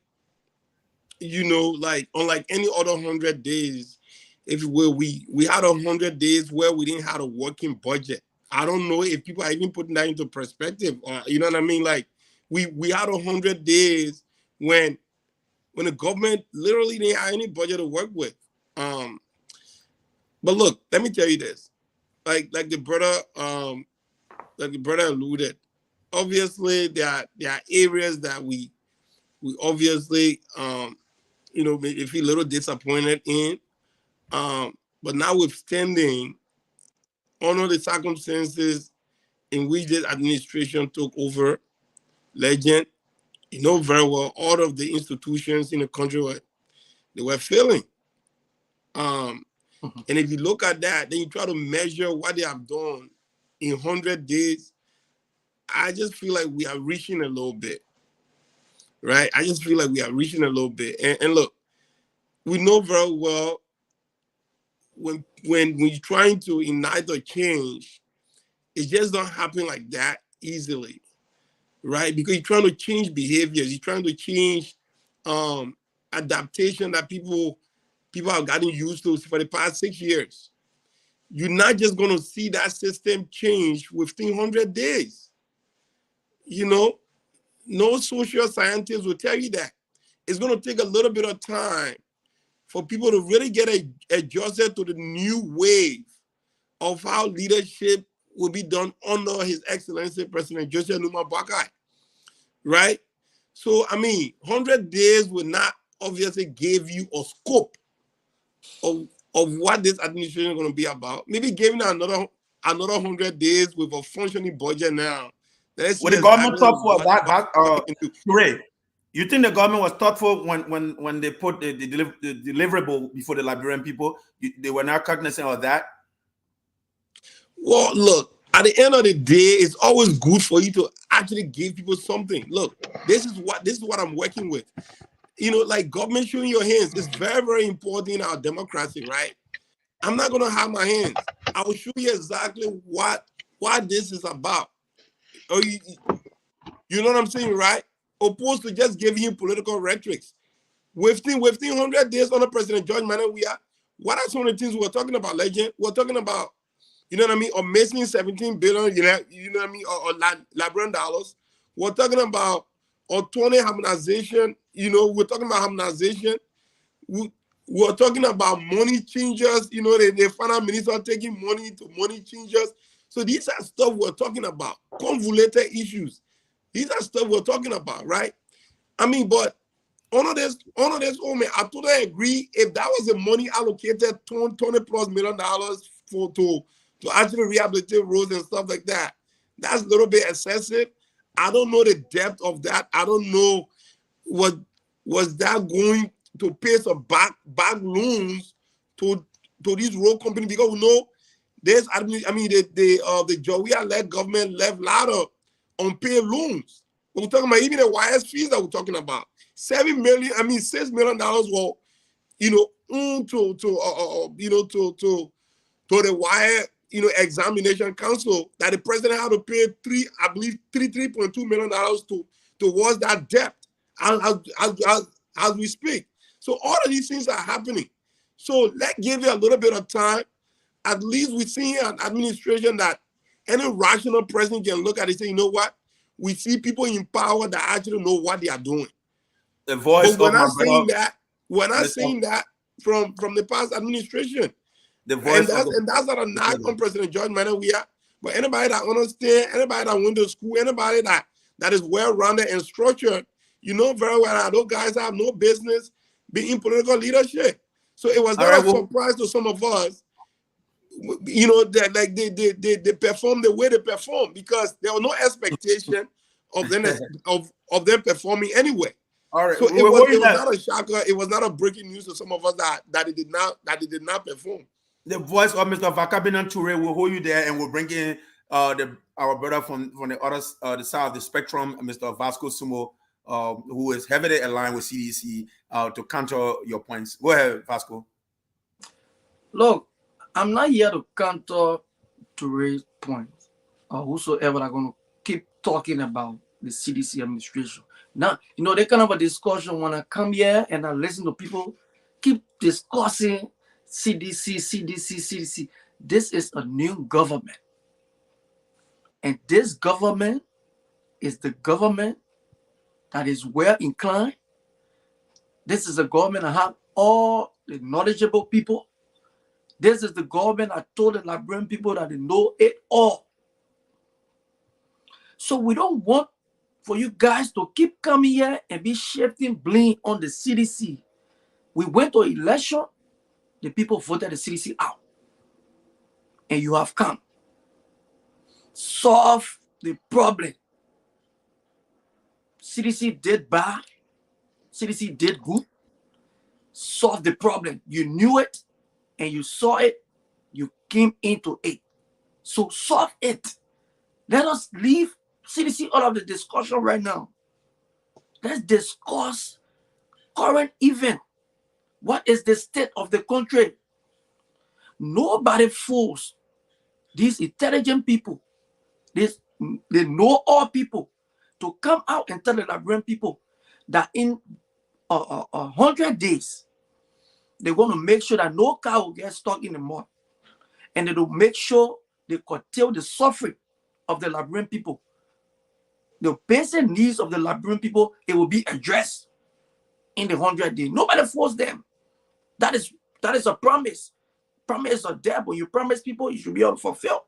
you know, like unlike any other 100 days, if you will, we had 100 days where we didn't have a working budget. I don't know if people are even putting that into perspective, or you know what I mean? Like we had 100 days when the government literally didn't have any budget to work with. But look, let me tell you this, like the brother alluded. Obviously, there are areas that we obviously, you know, may feel a little disappointed in. But notwithstanding, under the circumstances in which this administration took over, Legend, you know very well, all of the institutions in the country were failing. And if you look at that, then you try to measure what they have done in 100 days, I just feel like we are reaching a little bit, right? I just feel like we are reaching a little bit. And look, we know very well when you're trying to enact a change, it just don't happen like that easily, right? Because you're trying to change behaviors, you're trying to change adaptation that people have gotten used to for the past 6 years. You're not just going to see that system change within 100 days. You know, no social scientist will tell you that. It's going to take a little bit of time for people to really get adjusted to the new wave of how leadership will be done under His Excellency President Joseph Numa Boakai, right? So, I mean, 100 days will not obviously give you a scope of what this administration is going to be about. Maybe giving another 100 days with a functioning budget now. What the government thoughtful about Ray, you think the government was thoughtful when they put the deliverable before the Liberian people? They were not cognizant of that? Well, look, at the end of the day, it's always good for you to actually give people something. Look, this is what I'm working with. You know, like government showing your hands is very, very important in our democracy, right? I'm not going to have my hands. I will show you exactly what this is about. Or you know what I'm saying, right? Opposed to just giving you political rhetorics. Within 100 days under President George Manuel, what are some of the things we're talking about, Legend? We're talking about, you know what I mean, or making 17 billion, you know what I mean, or Liberian dollars. We're talking about autonomy harmonization. You know, we're talking about harmonization. We're talking about money changers. You know, the finance minister taking money to money changers. So these are stuff we're talking about, convoluted issues. These are stuff we're talking about, right? I mean, but on this, oh man, I totally agree. If that was the money allocated, $20+ million to actually rehabilitate roads and stuff like that, that's a little bit excessive. I don't know the depth of that. I don't know what was that going to pay some back loans to these road companies, because we know there's, I mean, the Jowea-led government left a lot of unpaid loans, We're talking about even the wires fees that we're talking about. $6 million were, to the wire, examination council, that the president had to pay $3.2 million towards that debt as we speak. So all of these things are happening. So let's give it a little bit of time. At least we see an administration that any rational president can look at it and say, you know what? We see people in power that actually know what they are doing. The voice but of my brother. we're not saying that from the past administration. The voice and that's not a knock on President George Manuel Weah. But anybody that understands, anybody that went to school, anybody that is well-rounded and structured, you know very well that those guys have no business being in political leadership. So it was not a surprise to some of us, that they perform the way they perform, because there was no expectation of them of them performing anyway. All right. So it was not a shocker. It was not a breaking news to some of us that it did not perform. The voice of Mr. Vakabinan Toure will hold you there, and we'll bring in our brother from the other the side of the spectrum, Mr. Vasco Sumo, who is heavily aligned with CDC to counter your points. Go ahead, Vasco. Look, I'm not here to counter Toure's points or whosoever are going to keep talking about the CDC administration. Now, they kind of a discussion when I come here and I listen to people keep discussing CDC. This is a new government. And this government is the government that is well inclined. This is a government that have all the knowledgeable people. This is the government that told the Liberian people that they know it all. So we don't want for you guys to keep coming here and be shifting blame on the CDC. We went to election, the people voted the CDC out. And you have come. Solve the problem. CDC did bad. CDC did good. Solve the problem. You knew it and you saw it. You came into it. So solve it. Let us leave CDC out of the discussion right now. Let's discuss current event. What is the state of the country? Nobody forced these intelligent people, they know all people, to come out and tell the Liberian people that in 100 days, they're going to make sure that no cow will get stuck in the mud. And they will make sure they curtail the suffering of the Liberian people. The basic needs of the Liberian people, it will be addressed in the 100 days. Nobody forced them. That is a promise. Promise are there, but you promise people, you should be able to fulfill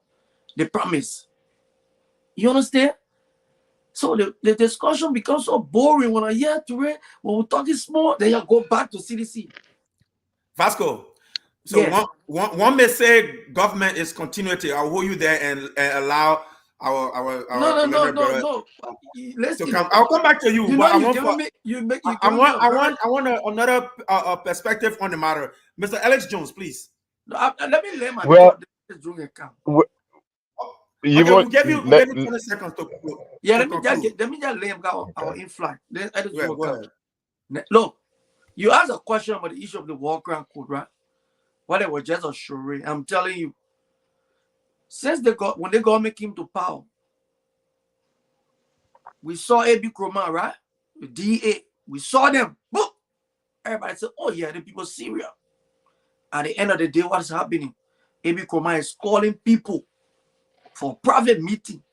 the promise. You understand? So the discussion becomes so boring when I hear Toure, when we're talking small, then you go back to CDC. Vasco, so yes. one may say government is continuity. I'll hold you there and allow our no. Listen, I'll come back to you. You but I want another perspective on the matter. Mr. Alex Jones, please. Let me lay my we'll give you 20 seconds to let me just lay our inflight. Look, you asked a question about the issue of the war crime code, right? Well, it was just a charade. I'm telling you, since when the government came to power, we saw A.B. Kroma, right? The DA, we saw them. Boom! Everybody said, oh yeah, the people serious. At the end of the day, what is happening? A.B. Kroma is calling people for private meeting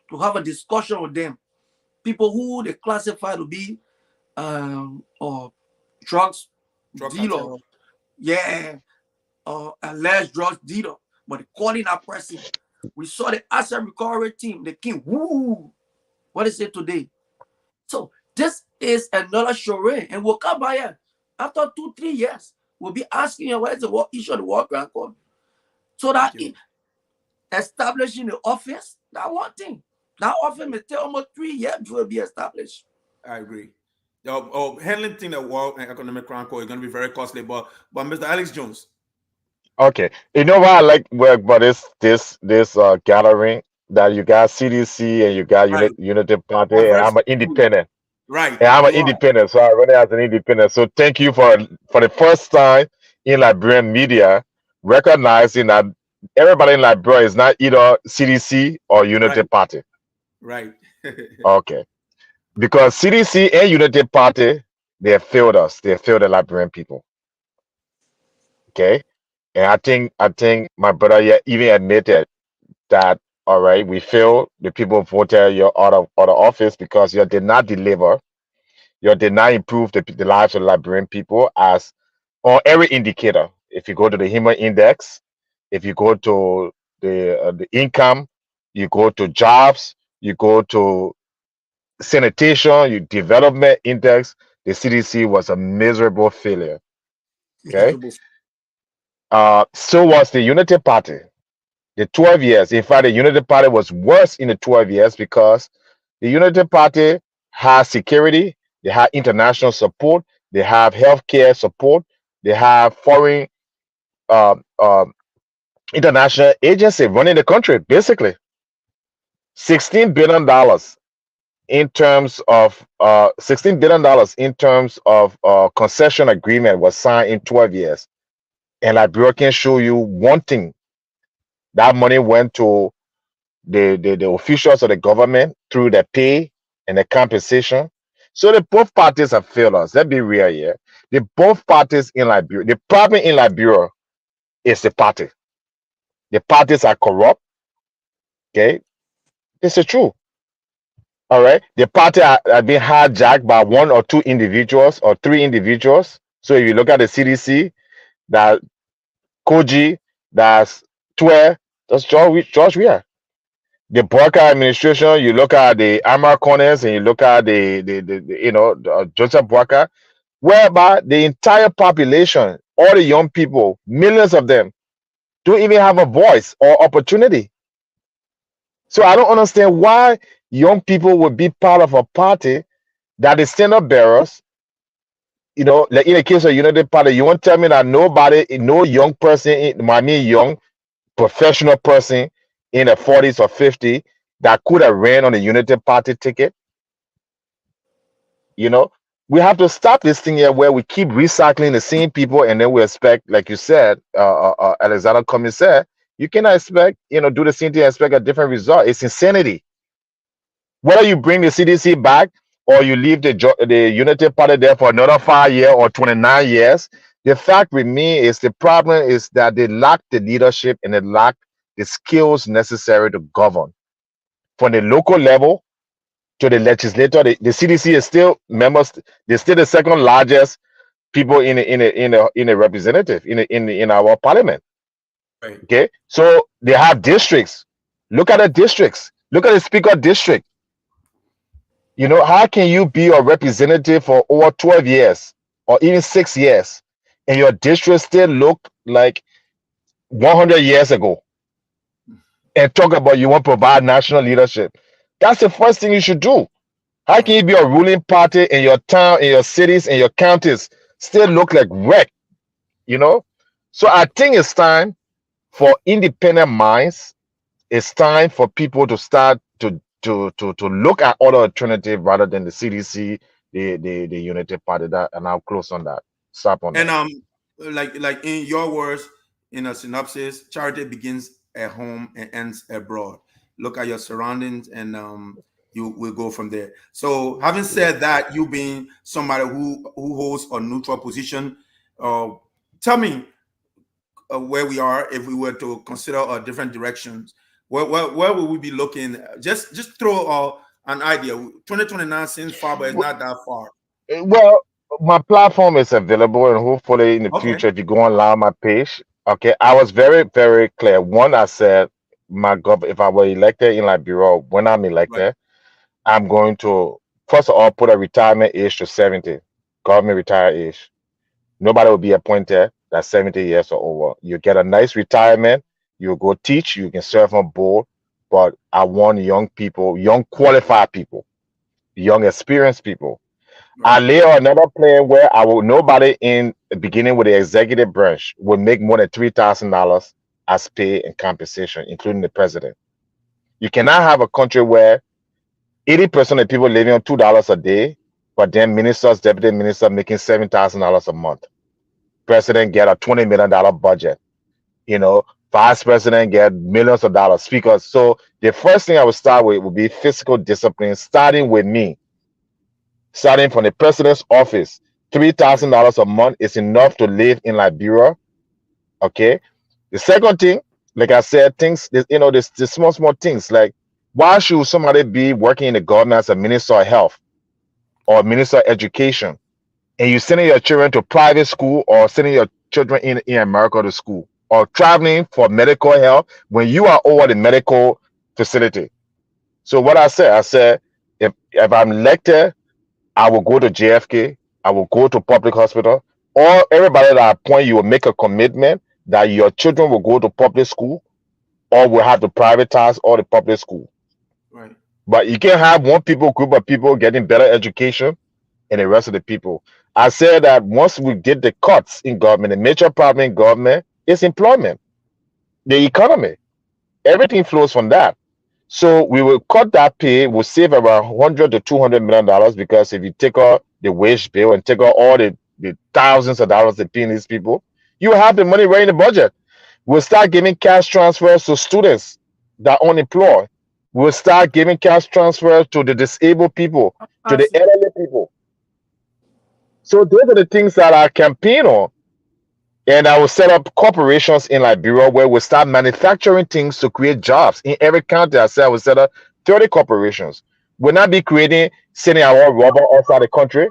to have a discussion with them. People who they classify to be or drug dealer. Yeah. Alleged drug dealer. But calling that person. We saw the asset recovery team. They came. Woo! What is it today? So this is another charade. And we'll come by here. After 2-3 years, we'll be asking you what is the issue of the war crime code. So that establishing the office, that one thing. That office may take almost 3 years before it be established. I agree. Handling thing the war and economic crime code is going to be very costly. But Mr. Alex Jones. Okay, you know what I like about this gathering that you got CDC and you got Right. Unity Party, That's and very I'm an true. independent. Right. And I'm an You are. independent, so I run it as an independent. So thank you for the first time in Liberian media recognizing that everybody in Liberia is not either CDC or Unity Right. Party. Right. Okay, because CDC and Unity Party, they have failed us. They have failed the Liberian people. Okay, and I think my brother even admitted that. All right, we failed. The people voted you out of office because you did not deliver. You did not improve the lives of Liberian people as on every indicator. If you go to the human index, if you go to the income, you go to jobs, you go to sanitation, you development index, the CDC was a miserable failure. Okay. Miserable. So was the Unity Party. The 12 years. In fact, the Unity Party was worse in the 12 years because the Unity Party has security, they have international support, they have healthcare support, they have foreign um, um, international agency running the country, basically. $16 billion in terms of $16 billion in terms of concession agreement was signed in 12 years. And Liberia can show you one thing. That money went to the officials of the government through the pay and the compensation. So the both parties have failed us. Let's be real here. The both parties in Liberia, the problem in Liberia is the party. The parties are corrupt. Okay, this is true. All right, the party are being hijacked by one or two individuals or three individuals. So if you look at the CDC, that Koji, that's Twe, that's George Weah. The Barker administration, you look at the Amar Corners and you look at the Joseph Barker, whereby the entire population, all the young people, millions of them, don't even have a voice or opportunity. So I don't understand why young people would be part of a party that is standard bearers. Like in the case of United Party, you won't tell me that nobody, no young person, I mean young professional person in the 40s or 50 that could have ran on the United Party ticket. You know, we have to stop this thing here where we keep recycling the same people and then we expect, like you said, Alexander Cummings said, you cannot expect, do the same thing and expect a different result. It's insanity. Whether you bring the CDC back or you leave the United Party there for another 5 years or 29 years, the fact with me is the problem is that they lack the leadership and they lack the skills necessary to govern. From the local level to the legislature, the CDC is still members. They're still the second largest people in a representative in our parliament. Right. Okay, so they have districts. Look at the districts. Look at the speaker district. How can you be a representative for over 12 years or even 6 years, and your district still look like 100 years ago? And talk about you want to provide national leadership. That's the first thing you should do. How can you be a ruling party in your town, in your cities, in your counties, still look like wreck? So I think it's time for independent minds. It's time for people to start to look at other alternative rather than the CDC, the Unity Party. And I'll close on that. Stop on And that. like in your words, in a synopsis, charity begins at home and ends abroad. Look at your surroundings, and you will go from there. So, having said that, you being somebody who holds a neutral position, tell me where we are if we were to consider different directions. Where would we be looking? Just throw an idea. 2029 seems far, but it's not that far. Well, my platform is available, and hopefully in the Okay. future, if you go online my page, okay, I was very, very clear. One, I said, if I were elected in Liberia, when I'm Right. elected, I'm going to first of all put a retirement age to 70, government retire age. Nobody will be appointed that's 70 years or over. You get a nice retirement, you go teach, you can serve on board, but I want young people, young qualified people, young experienced people. I Right. lay on another plan where I will nobody in beginning with the executive branch will make more than $3,000 as pay and compensation, including the president. You cannot have a country where 80% of people living on $2 a day, but then ministers, deputy minister making $7,000 a month. President get a $20 million budget. Vice president get millions of dollars. Speakers. So the first thing I would start with would be fiscal discipline, starting with me. Starting from the president's office, $3,000 a month is enough to live in Liberia. Okay. The second thing, like I said, things, the small things like, why should somebody be working in the government as a minister of health or minister of education, and you sending your children to private school or sending your children in America to school or traveling for medical help when you are over the medical facility? So what I said, if I'm elected, I will go to JFK, I will go to public hospital, or everybody that I appoint, you will make a commitment that your children will go to public school or will have to privatize all the public school. Right. But you can't have one group of people getting better education and the rest of the people. I said that once we get the cuts in government, the major problem in government is employment, the economy. Everything flows from that. So we will cut that pay. We'll save around $100 to $200 million, because if you take out the wage bill and take out all the thousands of dollars they pay these people, you have the money right in the budget. We'll start giving cash transfers to students that are unemployed. We'll start giving cash transfers to the disabled people, to the elderly people. So those are the things that I campaign on. And I will set up corporations in Liberia where we'll start manufacturing things to create jobs. In every county, I said I will set up 30 corporations. We'll not be sending our rubber outside the country.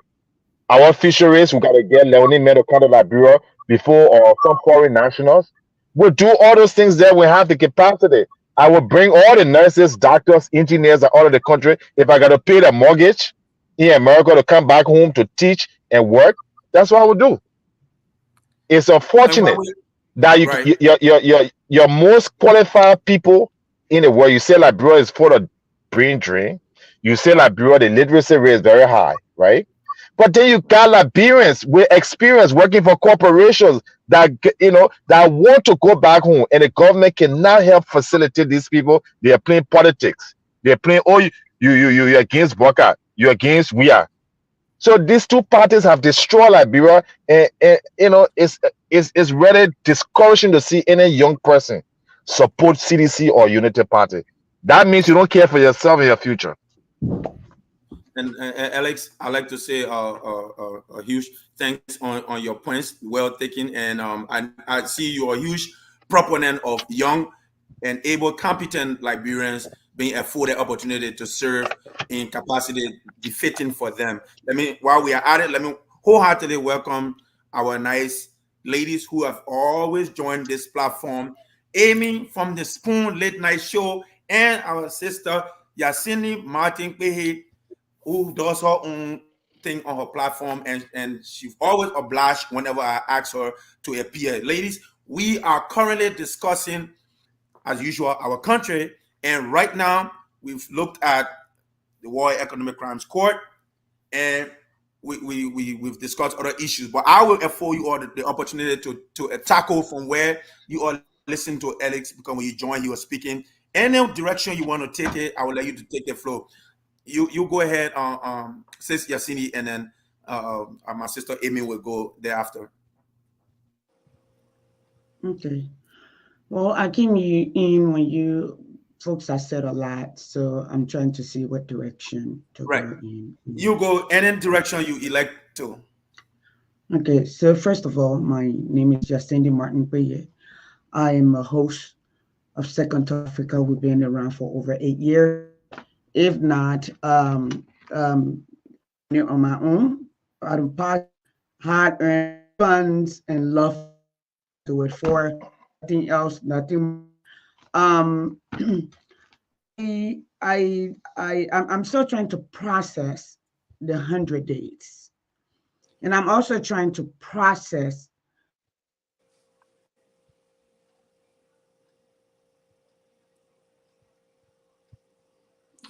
Our fisheries, we got to get Leonie men to come to Liberia before, or some foreign nationals. We'll do all those things there. We have the capacity. I will bring all the nurses, doctors, engineers out of the country. If I got to pay the mortgage in America to come back home to teach and work, that's what I will do. It's unfortunate that your most qualified people in the world, you say Liberia is full of brain drain. You say Liberia, the literacy rate is very high, right? But then you got Liberians with experience working for corporations that that want to go back home, and the government cannot help facilitate these people. They are playing politics. They're playing, you're against Boca, you're against we are. So these two parties have destroyed Liberia, and it's really discouraging to see any young person support CDC or Unity Party. That means you don't care for yourself and your future. And Alex, I'd like to say a huge thanks on your points, well taken. And I see you're a huge proponent of young and able, competent Liberians being afforded opportunity to serve in capacity befitting for them. While we are at it, let me wholeheartedly welcome our nice ladies who have always joined this platform, aiming from the Spoon Late Night Show, and our sister Yasini Martin Pehe, who does her own thing on her platform, and she's always obliged whenever I ask her to appear. Ladies, we are currently discussing, as usual, our country, and right now we've looked at the World Economic Crimes Court, and we've discussed other issues. But I will afford you all the opportunity to tackle from where you all listen to Alex, because when you joined, you were speaking. Any direction you want to take it, I will let you to take the flow. You go ahead, Sis Yasini, and then my sister Amy will go thereafter. Okay. Well, I came in when you folks have said a lot, so I'm trying to see what direction to go in. You go any direction you elect to. Okay, so first of all, my name is Jacindy Martin Peye. I am a host of Second to Africa. We've been around for over 8 years. If not, on my own, out of pocket, hard-earned funds, and love to do it for nothing else, nothing. I'm still trying to process the 100 days, and I'm also trying to process.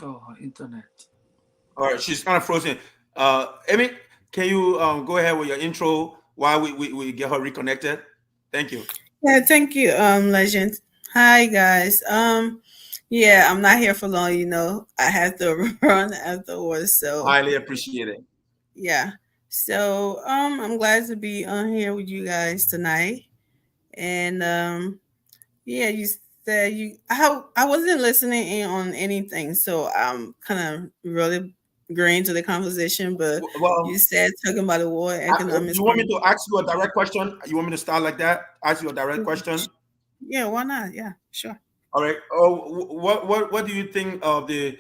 Oh, internet. All right, she's kind of frozen. Amy, can you go ahead with your intro while we get her reconnected? Thank you. Yeah, thank you, Legend. Hi guys. Yeah, I'm not here for long, I have to run afterwards. So Highly appreciate it. yeah. So I'm glad to be on here with you guys tonight. And yeah, you said I wasn't listening in on anything, so I'm kind of really agreeing to the conversation, but you Well, said talking about the war economics. you want me to ask you a direct question? You want me to start like that? Ask you a direct question? Yeah, why not? Yeah, sure. All right. Oh, what do you think of the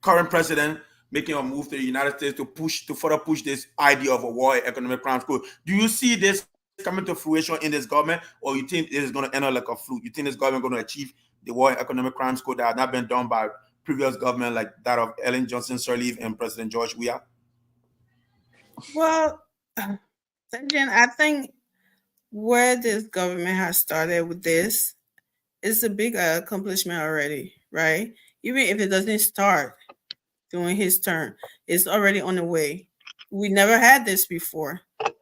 current president making a move to the United States to further push this idea of a war economic crimes code? Do you see this coming to fruition in this government, or you think it is going to end up like a fluke? You think this government going to achieve the war economic crimes code that had not been done by previous government like that of Ellen Johnson Sirleaf and President George Weah? Well, again, I think where this government has started with this is a big accomplishment already, right? Even if it doesn't start during his term, it's already on the way. We never had this before.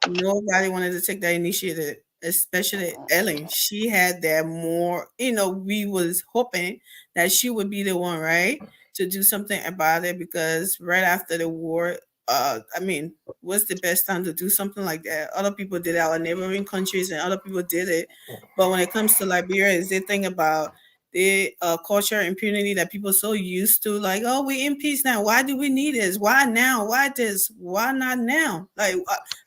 Nobody wanted to take that initiative, especially Ellen. She had that more, we was hoping that she would be the one, right, to do something about it because right after the war, I mean, what's the best time to do something like that? Other people did it, our neighboring countries, and other people did it. But when it comes to Liberia, is they think about the culture impunity that people so used to, like, oh, we in peace now. Why do we need this? Why now? Why this? Why not now? Like,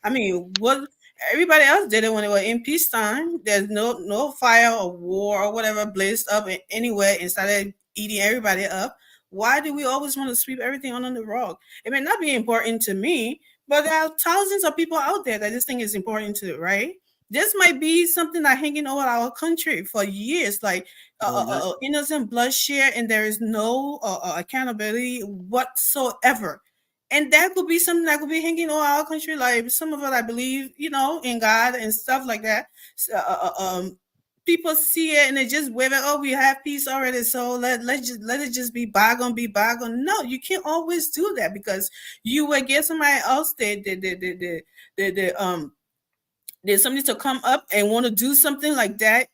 I mean, what everybody else did it when they were in peacetime. There's no fire or war or whatever blazed up anywhere and started eating everybody up. Why do we always want to sweep everything under the rug? It may not be important to me, but there are thousands of people out there that this thing is important to, right? This might be something that hanging over our country for years, like innocent bloodshed, and there is no accountability whatsoever. And that could be something that could be hanging over our country. Like some of us, I believe, in God and stuff like that. People see it and they just wave it. Oh, we have peace already, so let it just be bygone, be bygone. No, you can't always do that because you will get somebody else there's somebody to come up and want to do something like that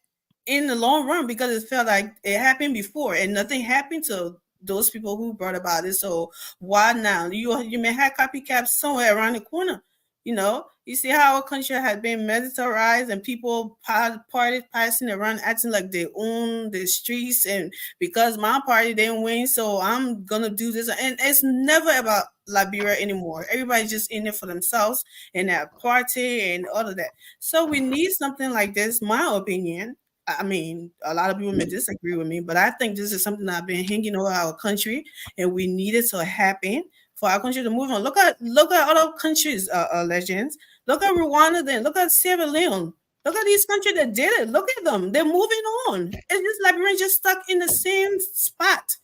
in the long run because it felt like it happened before and nothing happened to those people who brought about it. So why now? You may have copycats somewhere around the corner. You see how our country has been militarized and people party passing around acting like they own the streets, and because my party didn't win, so I'm gonna do this. And it's never about Liberia anymore. Everybody's just in it for themselves and that party and all of that. So we need something like this, my opinion. I mean, a lot of people may disagree with me, but I think this is something that's been hanging over our country, and we need it to happen for our country to move on. Look at other countries, legends. Look at Rwanda, then look at Sierra Leone. Look at these countries that did it. Look at them; they're moving on. It's just Liberians just stuck in the same spot,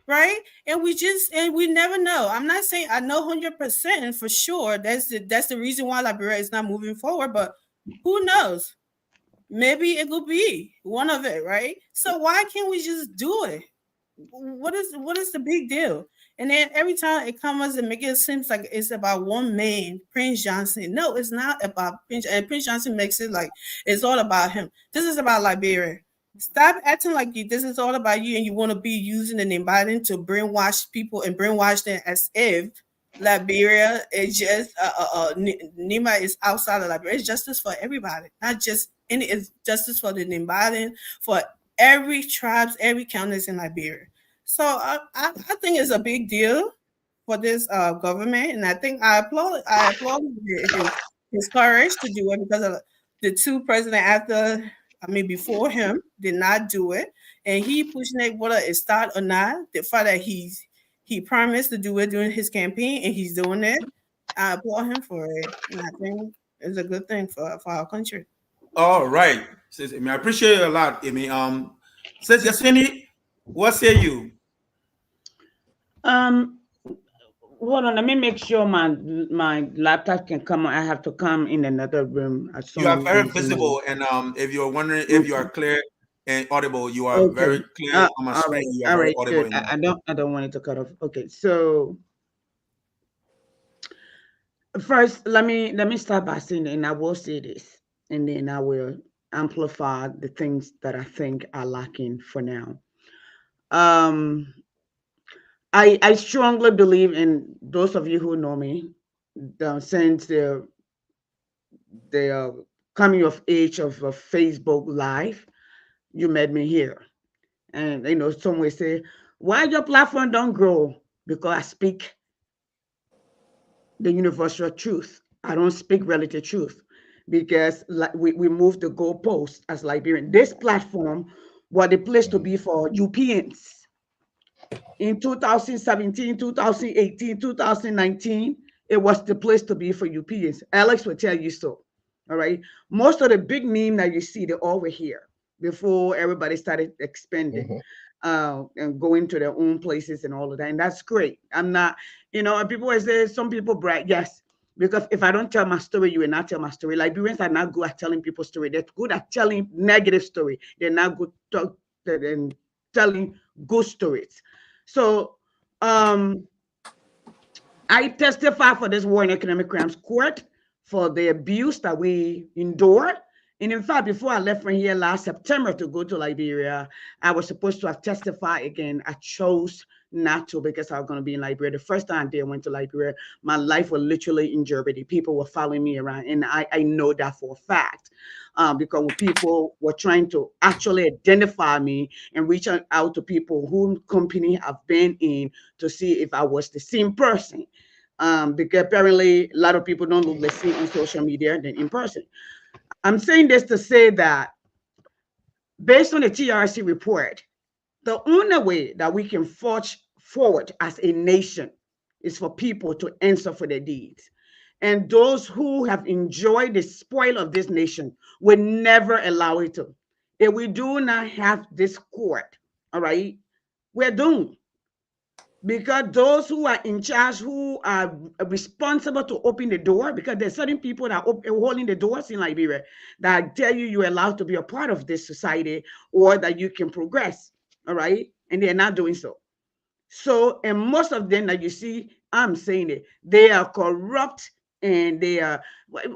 right? And we never know. I'm not saying I know 100% for sure. That's the reason why Liberia is not moving forward, but who knows? Maybe it could be one of it, right? So why can't we just do it? What is the big deal? And then every time it comes and make it seems like it's about one man, Prince Johnson. No, it's not about Prince. And Prince Johnson makes it like it's all about him. This is about Liberia. Stop acting like this is all about you and you want to be using the name Biden to brainwash people and brainwash them as if Liberia is just Nima is outside of Liberia. It's justice for everybody, not just any. It's justice for the Nimbadan, for every tribes, every county in Liberia. So I think it's a big deal for this government, and I think I applaud his courage to do it because of the two president after. I mean, before him did not do it, and he pushing it whether it start or not. The fact that he promised to do it during his campaign, and he's doing it. I applaud him for it, and I think it's a good thing for our country. All right. Says Amy, I appreciate it a lot, Amy. Says Yasini, what say you? Um, Hold on. Let me make sure my laptop can come on. I have to come in another room at You some are very reason. visible, and if you're wondering if you are clear and audible, you are very Okay. clear on my All screen. right. You are All very right. audible. Good. I don't want it to cut off. Okay. So first, let me start by saying, and I will say this, and then I will amplify the things that I think are lacking for now. Um, I strongly believe in those of you who know me, since the coming of age of Facebook Live, you met me here. And some will say, why your platform don't grow? Because I speak the universal truth. I don't speak relative truth because we moved the goalpost as Liberian. This platform was the place to be for UPNs in 2017, 2018, 2019. It was the place to be for UPNs. Alex will tell you so. All right. Most of the big meme that you see, they all were here before everybody started expanding and going to their own places and all of that. And that's great. I'm not, and people always say, some people brag, yes, because if I don't tell my story, you will not tell my story. Liberians are not good at telling people's story. They're good at telling negative story. They're not good at telling good stories. So I testify for this War and Economic Crimes Court for the abuse that we endure. And in fact, before I left from here last September to go to Liberia, I was supposed to have testified again. I chose not to because I was going to be in Liberia. The first time I went to Liberia, my life was literally in jeopardy. People were following me around, and I know that for a fact. Because when people were trying to actually identify me and reach out to people whom company I've been in to see if I was the same person. Because apparently a lot of people don't look the same on social media than in person. I'm saying this to say that based on the TRC report, the only way that we can forge forward as a nation is for people to answer for their deeds. And those who have enjoyed the spoil of this nation will never allow it to. If we do not have this court, all right, we're doomed. Because those who are in charge, who are responsible to open the door, because there's certain people that are holding the doors in Liberia that tell you you're allowed to be a part of this society or that you can progress, all right? And they're not doing so. So, and most of them that you see, I'm saying it, they are corrupt and they are,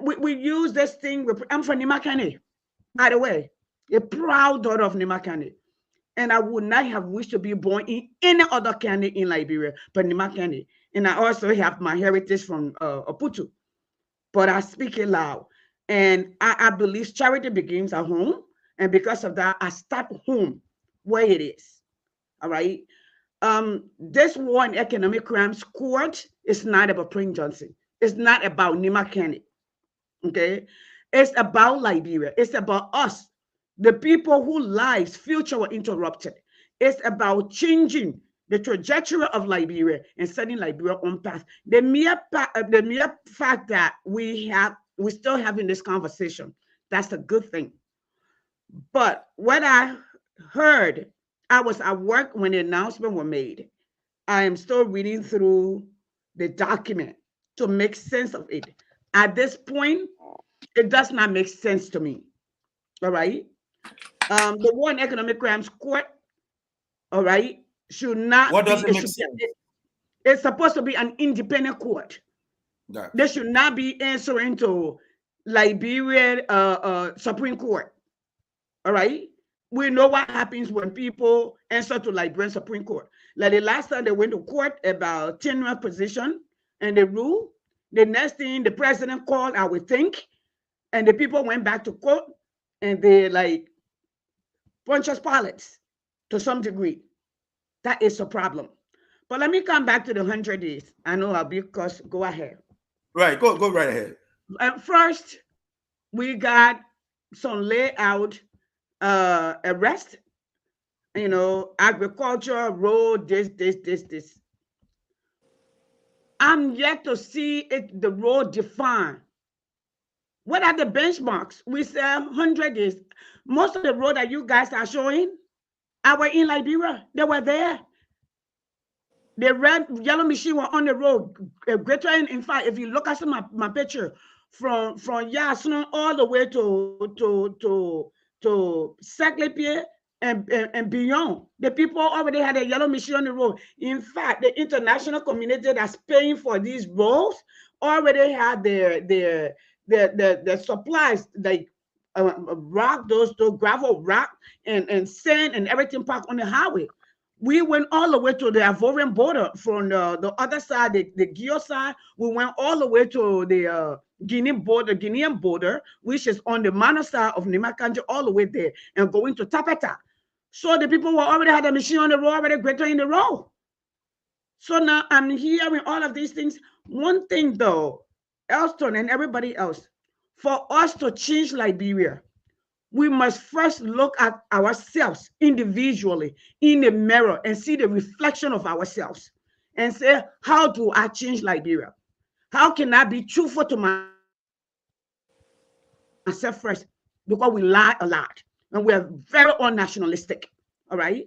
we use this thing, I'm from Nimakane, by the way, a proud daughter of Nimakane. And I would not have wished to be born in any other county in Liberia, but Nima County. And I also have my heritage from Oputu. But I speak it loud. And I believe charity begins at home. And because of that, I start home where it is. All right. This War and Economic Crimes Court is not about Prince Johnson. It's not about Nima County. Okay. It's about Liberia. It's about us, the people whose lives, future were interrupted. It's about changing the trajectory of Liberia and setting Liberia on path. The mere fact that we're still having this conversation, that's a good thing. But what I heard, I was at work when the announcement was made. I am still reading through the document to make sense of it. At this point, it does not make sense to me. All right. The War and Economic Crimes Court, all right, should not What be. doesn't make sense? It's supposed to be an independent court. They should not be answering to Liberian Supreme Court. All right. We know what happens when people answer to Liberian Supreme Court. Like the last time they went to court about tenure position and the rule, the next thing the president called, I would think, and the people went back to court and they like Pontius Pilates to some degree. That is a problem. But let me come back to the 100 days. I know I'll be because go ahead. Right, go right ahead. First, we got some layout arrest, agriculture, road, this. I'm yet to see it, the road defined. What are the benchmarks? We say 100 days. Most of the road that you guys are showing, I were in Liberia. They were there. The red, yellow machine were on the road. Greater, in fact, if you look at my picture from Yasun all the way to Saclay and beyond, the people already had a yellow machine on the road. In fact, the international community that's paying for these roads already had their supplies, like rock, those gravel rock and sand and everything parked on the highway. We went all the way to the Ivorian border from the other side, the Gio side. We went all the way to the Guinean border, which is on the Mano side of Nimakanje, all the way there, and going to Tapeta. So the people were already had a machine on the road, already greater in the road. So now I'm hearing all of these things. One thing though, Elston and everybody else, for us to change Liberia, we must first look at ourselves individually in the mirror and see the reflection of ourselves and say, how do I change Liberia? How can I be truthful to myself first? Because we lie a lot and we are very unnationalistic. All right.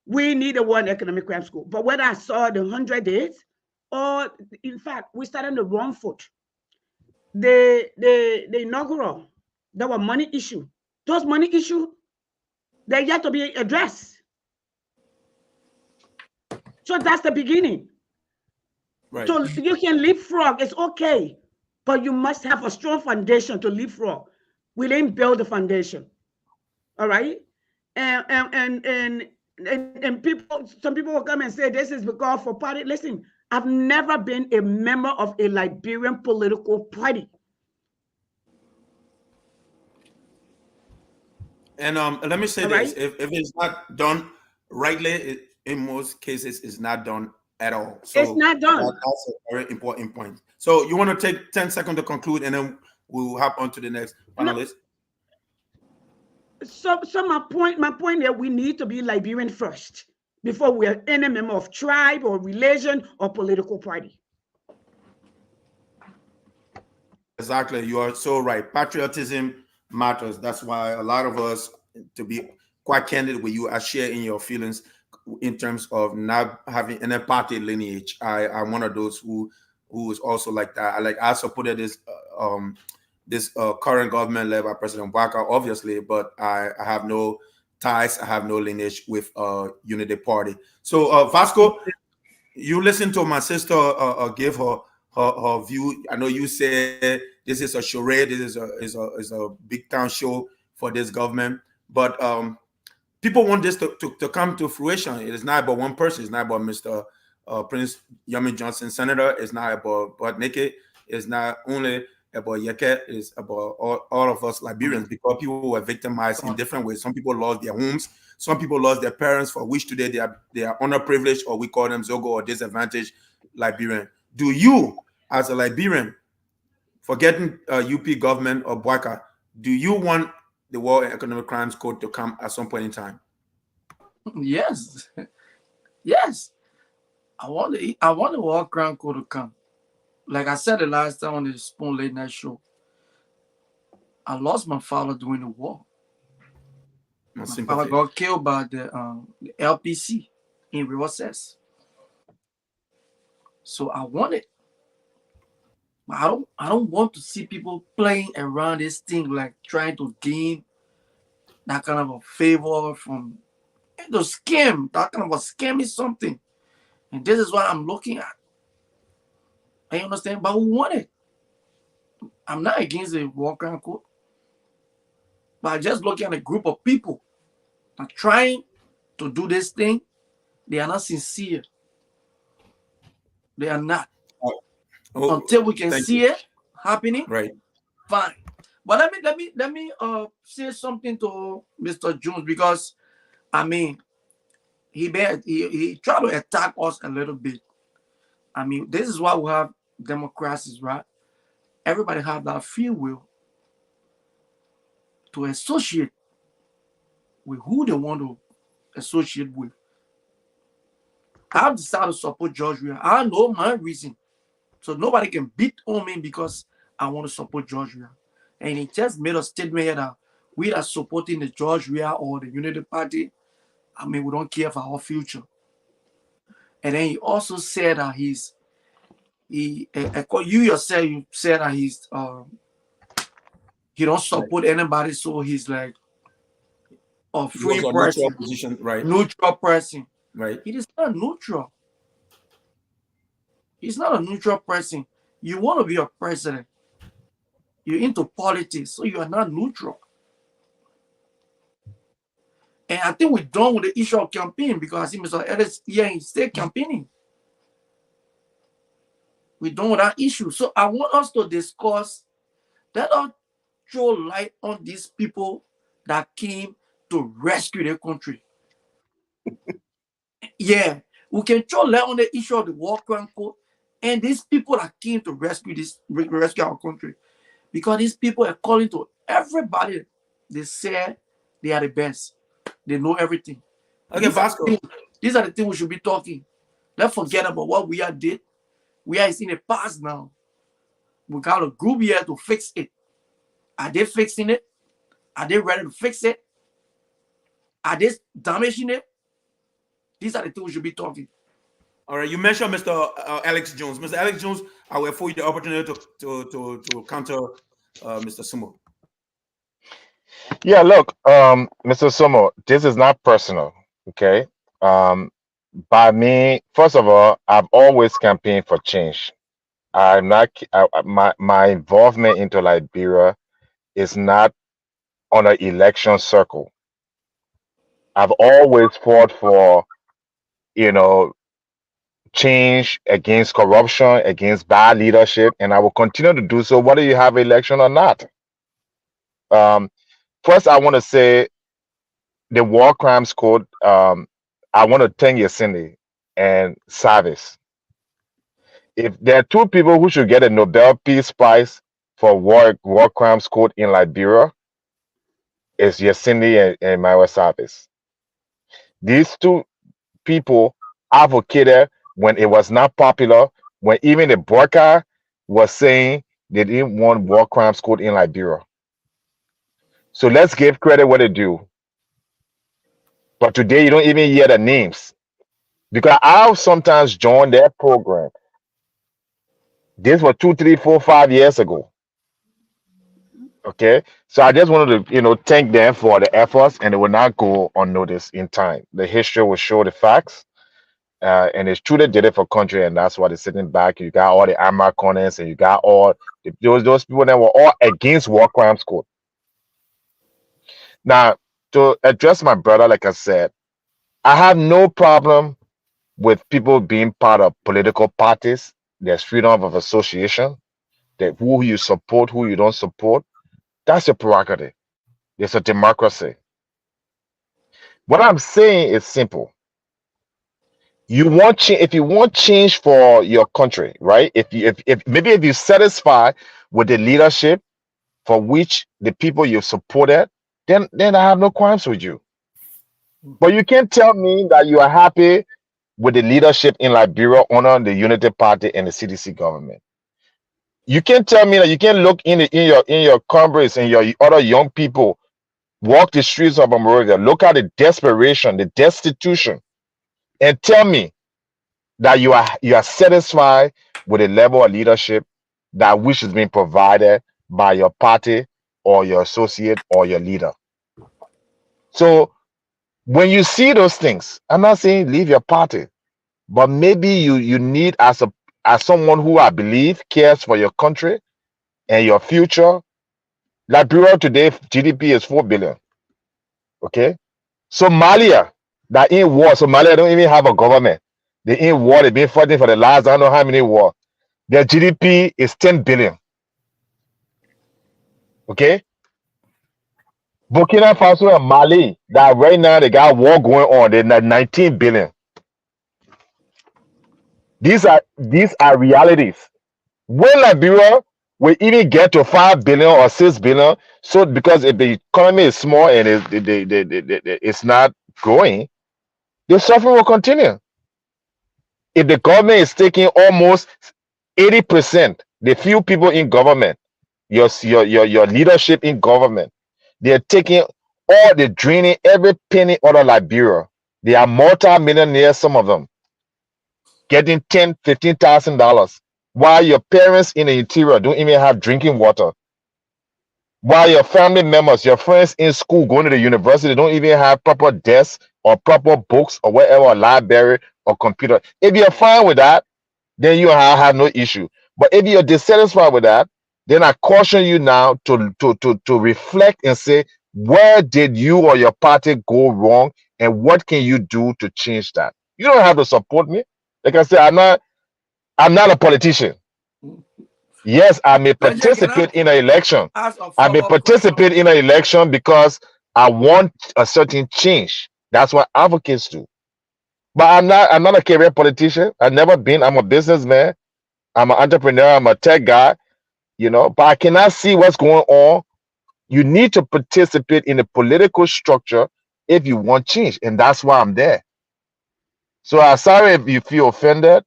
We need a one economic crime school. But whether I saw the 100 days or in fact, we started on the wrong foot. The inaugural, there were money issue. Those money issues, they're yet to be addressed. So that's the beginning. Right. So you can leapfrog, it's okay, but you must have a strong foundation to leapfrog. We didn't build the foundation. All right. And people, some people will come and say this is because for party. Listen, I've never been a member of a Liberian political party. And let me say All this: right? if it's not done rightly, in most cases, it's not done at all. So It's not done. that's a very important point. So you want to take 10 seconds to conclude, and then we'll hop on to the next panelist. So my point is we need to be Liberian first before we are any member of tribe or religion or political party. Exactly, you are so right. Patriotism matters. That's why a lot of us, to be quite candid with you, I share in your feelings in terms of not having an party lineage. I'm one of those who is also like that. I supported this current government led by President Waka, obviously, but I have no ties. I have no lineage with Unity Party. So Vasco, you listen to my sister give her view. I know you said this is a charade. This is a big town show for this government, but people want this to come to fruition. It is not about one person. It's not about Mr. Prince Yami Johnson, Senator. It's not about Nikki. It's not only about Yeke. It's about all of us Liberians, because people were victimized in different ways. Some people lost their homes. Some people lost their parents, for which today they are underprivileged, or we call them Zogo or disadvantaged Liberian. Do you, as a Liberian, forgetting UP government or Bwaka, do you want the War and Economic Crimes Code to come at some point in time? Yes. Yes. I want the War Crime Code to come. Like I said the last time on the Spoon Late Night Show, I lost my father during the war. My father got killed by the LPC in Riverside. So I want it. But I don't want to see people playing around this thing, like trying to gain that kind of a favor from the scam. That kind of a scam is something. And this is what I'm looking at. I understand, but we want it. I'm not against the War Crime Code, but I just looking at a group of people that are trying to do this thing. They are not sincere. They are not. Until we can see it happening, right? Fine. But let me say something to Mr. Jones, because I mean he tried to attack us a little bit. I mean, this is why we have democracies, right? Everybody have that free will to associate with who they want to associate with. I've decided to support George Weah. I know my reason. So nobody can beat on me because I want to support George Weah. And he just made a statement here that we are supporting the George Weah or the Unity Party. I mean, we don't care for our future. And then he also said that you yourself, you said that he don't support anybody, so he's like a free person, neutral position, right? Neutral person, right? He is not neutral. He's not a neutral person. You want to be a president. You're into politics, so you are not neutral. And I think we're done with the issue of campaign because I see Mr. Ellis here, he's still campaigning. We're done with that issue. So I want us to discuss, let us throw light on these people that came to rescue their country. Yeah, we can throw light on the issue of the war crime code and these people that came to rescue our country. Because these people are calling to everybody. They say they are the best. They know everything. Okay, Vasco. These are the things we should be talking. Let's forget about what we have did. We are in the past now. We got a group here to fix it. Are they fixing it? Are they ready to fix it? Are they damaging it? These are the things we should be talking. All right, you mentioned Mr. Alex Jones. Mr. Alex Jones, I will afford you the opportunity to counter Mr. Sumo. Yeah, look, Mr. Sumo, this is not personal, okay? By me, first of all, I've always campaigned for change. I'm not my involvement into Liberia is not on an election circle. I've always fought for, change against corruption, against bad leadership, and I will continue to do so whether you have an election or not. First, I want to say the War Crimes Code. I want to thank Yesini and Savas. If there are two people who should get a Nobel Peace Prize for war crimes code in Liberia, it's Yesini and Maiwa Savas. These two people advocated when it was not popular, when even the Burqa was saying they didn't want war crimes code in Liberia. So let's give credit what they do. But today you don't even hear the names. Because I've sometimes joined their program. This was 2, 3, 4, 5 years ago. Okay, so I just wanted to, thank them for the efforts, and it will not go unnoticed in time. The history will show the facts, and it's true they did it for country, and that's why they're sitting back. You got all the Amakonans, and you got all those people that were all against war crimes code. Now, to address my brother, like I said, I have no problem with people being part of political parties. There's freedom of association. That who you support, who you don't support, that's your prerogative. It's a democracy. What I'm saying is simple. If you want change for your country, right? If you're satisfied with the leadership for which the people you've supported, then I have no crimes with you. But you can't tell me that you are happy with the leadership in Liberia under the Unity Party and the CDC government. You can't tell me that you can't look in your Congress and your other young people walk the streets of Monrovia, look at the desperation, the destitution, and tell me that you are satisfied with the level of leadership that which is being provided by your party or your associate or your leader. So when you see those things, I'm not saying leave your party, but maybe you need as someone who I believe cares for your country and your future. Liberia today GDP is 4 billion. Okay, Somalia that in war. Somalia don't even have a government. They in war. They've been fighting for the last I don't know how many war. Their GDP is 10 billion. Okay, Burkina Faso and Mali that right now they got war going on. They're at 19 billion. These are realities. When Liberia will even get to 5 billion or 6 billion, so because if the economy is small and it's not growing, the suffering will continue. If the government is taking almost 80%, the few people in government, your leadership in government, they're taking they're draining every penny out of Liberia. They are multi-millionaires, some of them, getting $10,000, $15,000, while your parents in the interior don't even have drinking water. While your family members, your friends in school going to the university, don't even have proper desks or proper books or whatever, or library or computer. If you're fine with that, then you have no issue. But if you're dissatisfied with that, then I caution you now to reflect and say, Where did you or your party go wrong, and what can you do to change that? You don't have to support me. Like I said, I'm not a politician. Yes, I may Legend, can I participate in an election. ask a I may follow-up question? participate in an election because I want a certain change. That's what advocates do. But I'm not a career politician. I've never been. I'm a businessman. I'm an entrepreneur. I'm a tech guy, but I cannot see what's going on. You need to participate in the political structure if you want change. And that's why I'm there. So I'm sorry if you feel offended,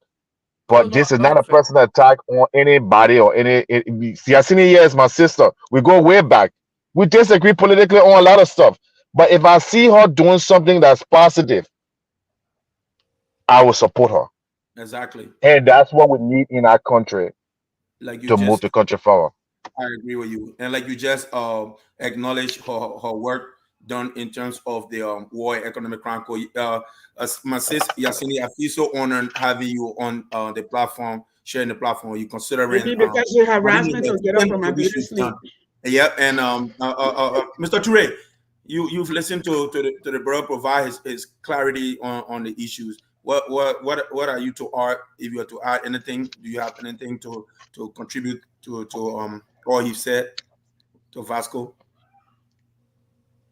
Oh, but no, this is I'm not not a offended. personal attack on anybody or any. Yasini here is my sister. We go way back. We disagree politically on a lot of stuff. But if I see her doing something that's positive, I will support her. Exactly. And that's what we need in our country Like you to move just, the country forward. I agree with you. And like you just acknowledge her work done in terms of the War and Economic Chronicle. As my sis Yasini, I feel so honored having you on the platform, sharing the platform. You considering Maybe because you having harassed me to get up from my the beauty issues sleep. done. Yeah, and Mr. Toure, you've listened to the brother provide his clarity on the issues. What are you to add? If you are to add anything, do you have anything to contribute to all he said to Vasco?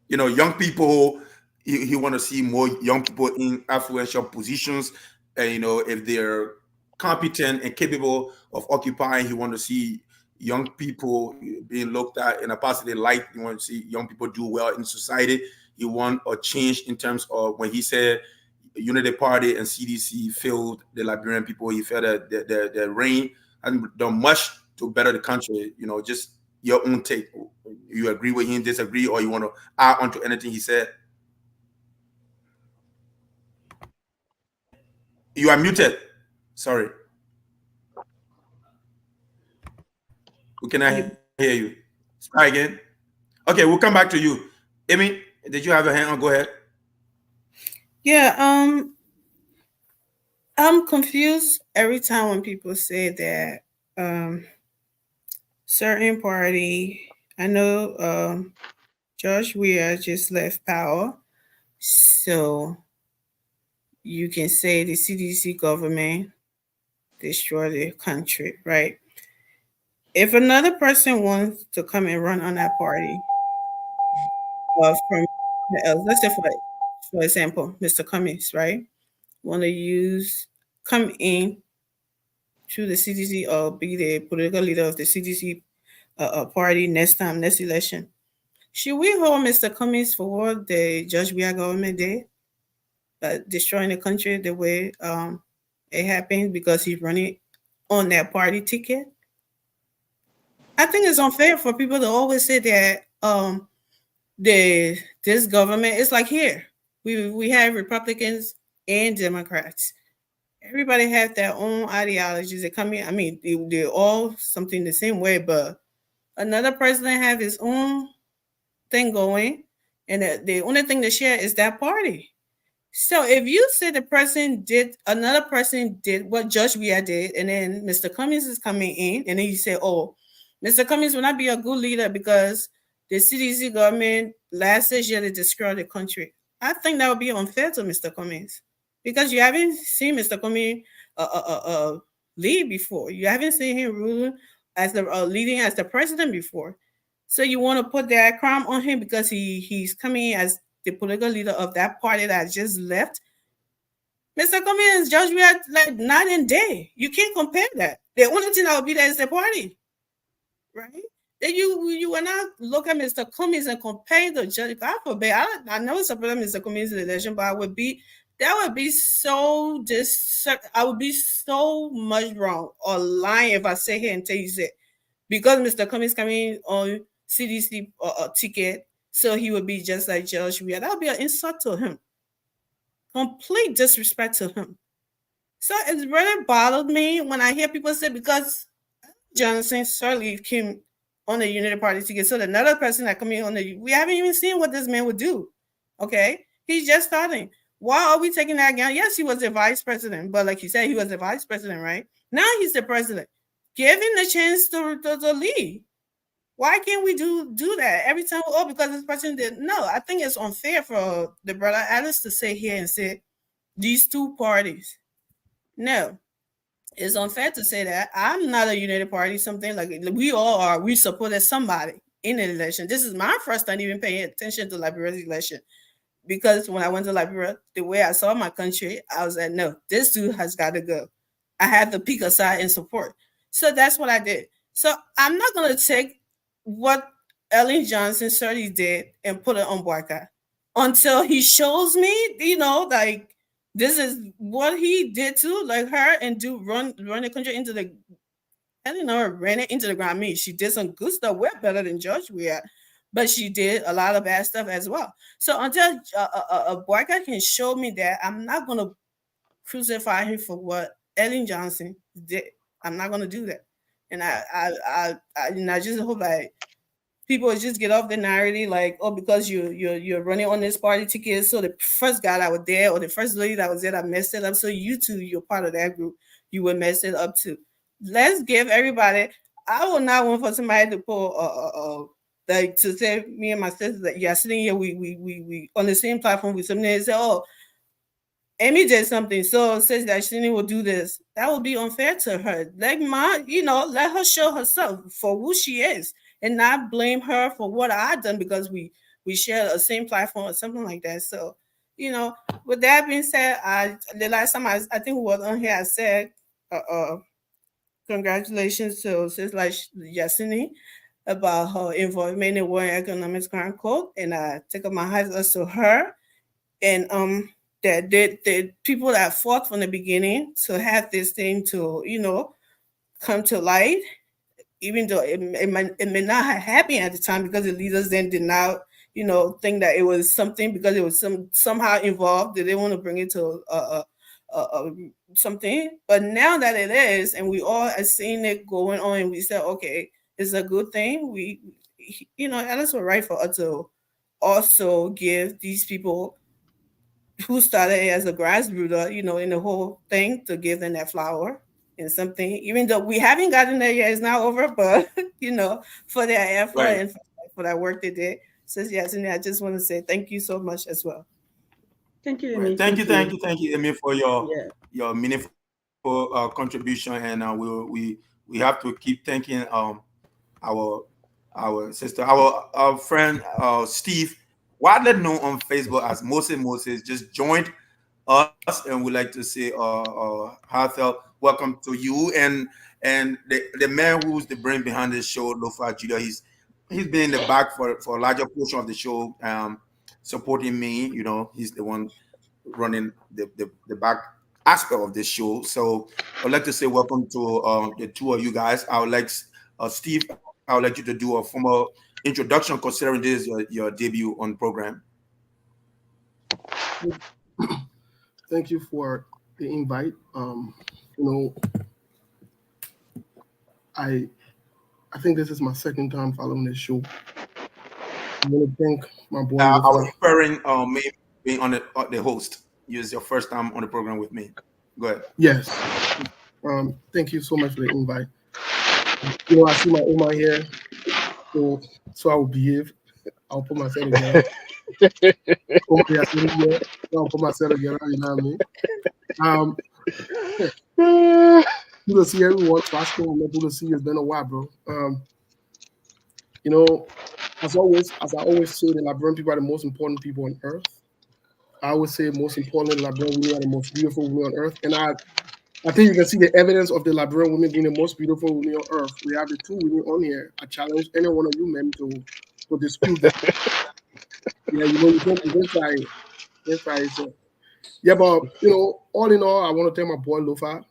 Young people, he want to see more young people in influential positions, and if they're competent and capable of occupying, he want to see young people being looked at in a positive light. You want to see young people do well in society. He want a change in terms of when he said Unity Party and CDC failed the Liberian people. He felt that the reign hasn't done much to better the country. Just your own take. You agree with him, disagree, or you want to add on to anything he said? You are muted. Sorry. We cannot hear you. Try again. Okay, we'll come back to you. Amy, did you have a hand on? Go ahead. Yeah, I'm confused every time when people say that certain party. I know Josh Weir just left power, so you can say the CDC government destroyed the country, right? If another person wants to come and run on that party, from let's say for example, Mr. Cummings, right, want to come in to the CDC or be the political leader of the CDC party next election. Should we hold Mr. Cummings for what the Judge Weir government did, destroying the country the way it happened because he's running on that party ticket? I think it's unfair for people to always say that this government is like here. We have Republicans and Democrats. Everybody have their own ideologies. They come in. I mean, they're all something the same way, but another president have his own thing going, and the only thing to share is that party. So if you say another person did what Judge Weir did, and then Mr. Cummings is coming in, and then you say, oh, Mr. Cummings will not be a good leader because the CDC government last year they destroyed the country. I think that would be unfair to Mr. Cummings because you haven't seen Mr. Cummings lead before. You haven't seen him ruling as leading as the president before. So you want to put that crime on him because he's coming as the political leader of that party that just left. Mr. Cummings, Judge Weir, like night and day. You can't compare that. The only thing that will be there is the party, right? Then you will not look at Mr. Cummings and compare the judge. God forbid. I never support Mr. Cummings in the election, but I would be so I would be so much wrong or lying if I sit here and tell you that because Mr. Cummings coming on CDC ticket, so he would be just like Judge Weir. That would be an insult to him. Complete disrespect to him. So it's really bothered me when I hear people say because Johnson certainly came on the Unity Party ticket, so another person that coming on we haven't even seen what this man would do. Okay, he's just starting. Why are we taking that down? Yes, he was the vice president, but like you said, he was the vice president, right? Now he's the president. Give him the chance to lead. Why can't we do that every time? Oh, because this person did. No, I think it's unfair for the brother Alice to sit here and say these two parties. No, it's unfair to say that. I'm not a united party. Something like we all are. We supported somebody in the election. This is my first time even paying attention to Liberia's election, because when I went to Liberia, the way I saw my country, I was like, no, this dude has got to go. I had to peek aside and support. So that's what I did. So I'm not going to take what Ellen Johnson certainly did and put it on boycott until he shows me, like this is what he did to like her and run the country into the. I didn't know her ran it into the ground. I mean, she did some good stuff. We're better than George we are, but she did a lot of bad stuff as well. So until a boycott can show me that, I'm not going to crucify him for what Ellen Johnson did. I'm not going to do that. And I just hope like people just get off the narrative like, oh, because you're running on this party ticket, so the first guy that was there or the first lady that was there that messed it up, so you too, you're part of that group, you would mess it up too. Let's give everybody. I will not want for somebody to pull like to say me and my sister that yeah, sitting here we on the same platform with something and say, oh, Amy did something, so says that she will do this. That would be unfair to her. Let her show herself for who she is, and not blame her for what I done because we share the same platform or something like that. So, with that being said, the last time I think we was on here, I said, congratulations to Sis like Yasini about her involvement in World Economic Crime Code, and I take up my hats to her and that the people that fought from the beginning to have this thing to come to light, even though it may not have happened at the time because the leaders then did not think that it was something because it was somehow involved. They didn't want to bring it to something, but now that it is, and we all are seeing it going on, and we said, okay, it's a good thing. We Alice was right for us to also give these people who started as a grassrooter, in the whole thing, to give them that flower and something, even though we haven't gotten there yet, it's not over, but for their effort Right. and for that work they did. So yes, and I just want to say thank you so much as well. Thank you, Right. Amy. Thank you, Amy, for your meaningful contribution, and we have to keep thanking our sister, our friend Steve, widely known on Facebook as Moses, just joined us, and we'd like to say heartfelt welcome to you and the man who's the brain behind this show, Lofa Judah. He's been in the back for a larger portion of the show, supporting me. He's the one running the back aspect of this show. So I'd like to say welcome to the two of you guys. I would like Steve, I would like you to do a formal introduction, considering this is your debut on program. Thank you for the invite. I think this is my second time following this show. I want to thank my boy. I was referring me being on the host. It's your first time on the program with me. Go ahead. Yes. Thank you so much for the invite. I see my Oma here, so I will behave. I'll put myself together. I'll put myself together. You know what I mean? Good to see everyone. Good to see you. It's been a while, bro. As I always say, the Liberian people are the most important people on earth. I would say most importantly, the Liberian women are the most beautiful women on earth. And I think you can see the evidence of the Liberian women being the most beautiful women on earth. We have the two women on here. I challenge any one of you men to dispute that. You can try it. So, yeah, but all in all, I want to tell my boy Lofa.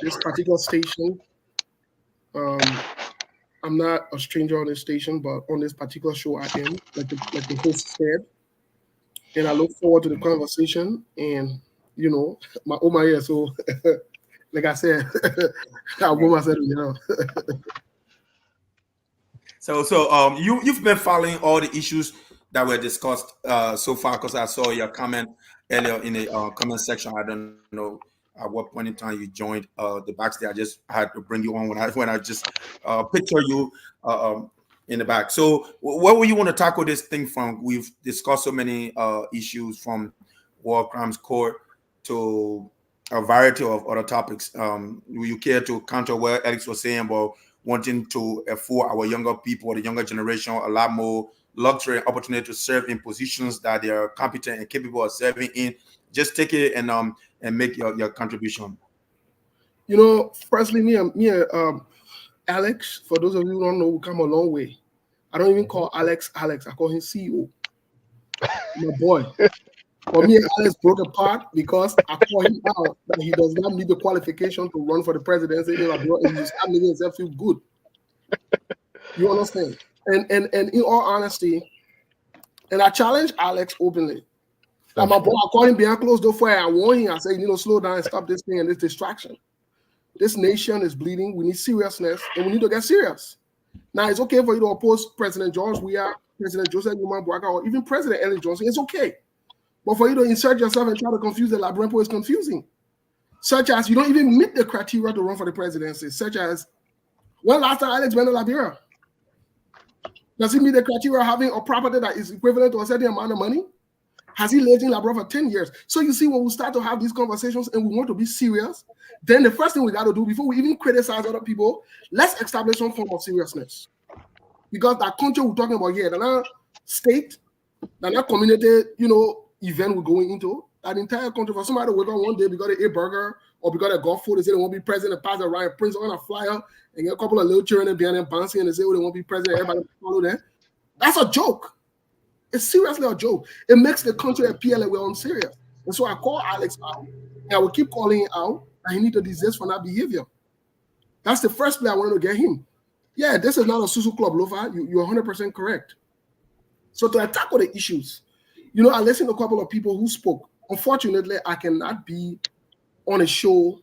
This particular station, I'm not a stranger on this station, but on this particular show I am, like the host said. And I look forward to the conversation and, my Oma here. So, like I said, I'll put myself, So you've been following all the issues that were discussed so far, because I saw your comment earlier in the comment section. I don't know at what point in time you joined the backstage. I just had to bring you on when I just picture you in the back. So where would you want to tackle this thing from? We've discussed so many issues, from war crimes court to a variety of other topics. Will you care to counter what Alex was saying about wanting to afford our younger people, the younger generation, a lot more luxury and opportunity to serve in positions that they are competent and capable of serving in? Just take it and make your contribution. You know, firstly, me and Alex, for those of you who don't know, we come a long way. I don't even call Alex. I call him CEO. My boy. For me and Alex broke apart because I call him out that he does not meet the qualification to run for the presidency in Liberia, and he start making himself feel good. You understand? And in all honesty, and I challenge Alex openly. And my boy, I call him behind closed door fire. I warn him. I say, slow down and stop this thing and this distraction. This nation is bleeding. We need seriousness, and we need to get serious. Now, it's okay for you to oppose President George Weah, President Joseph Numa Boakai, or even President Ellen Johnson. It's okay. But for you to insert yourself and try to confuse the Liberian people is confusing. Such as you don't even meet the criteria to run for the presidency. Such as, when last time Alex went to Liberia? Does he meet the criteria of having a property that is equivalent to a certain amount of money? Has he lived in Liberia for 10 years? So you see, when we start to have these conversations and we want to be serious, then the first thing we got to do before we even criticize other people, let's establish some form of seriousness. Because that country we're talking about here, they're not state, they're not community, event we're going into. That entire country, for somebody to wake up one day because they ate burger or because they got food, they say they won't be president, pass around and print on a flyer and get a couple of little children behind them bouncing and they say, oh, they won't be president, everybody follow them. That's a joke. It's seriously a joke. It makes the country appear like we're unserious. And so I call Alex out, and I will keep calling him out, and he need to desist from that behavior. That's the first play I wanted to get him. Yeah, this is not a Susu Club, Lofa. You're 100% correct. So to tackle the issues, I listened to a couple of people who spoke. Unfortunately, I cannot be on a show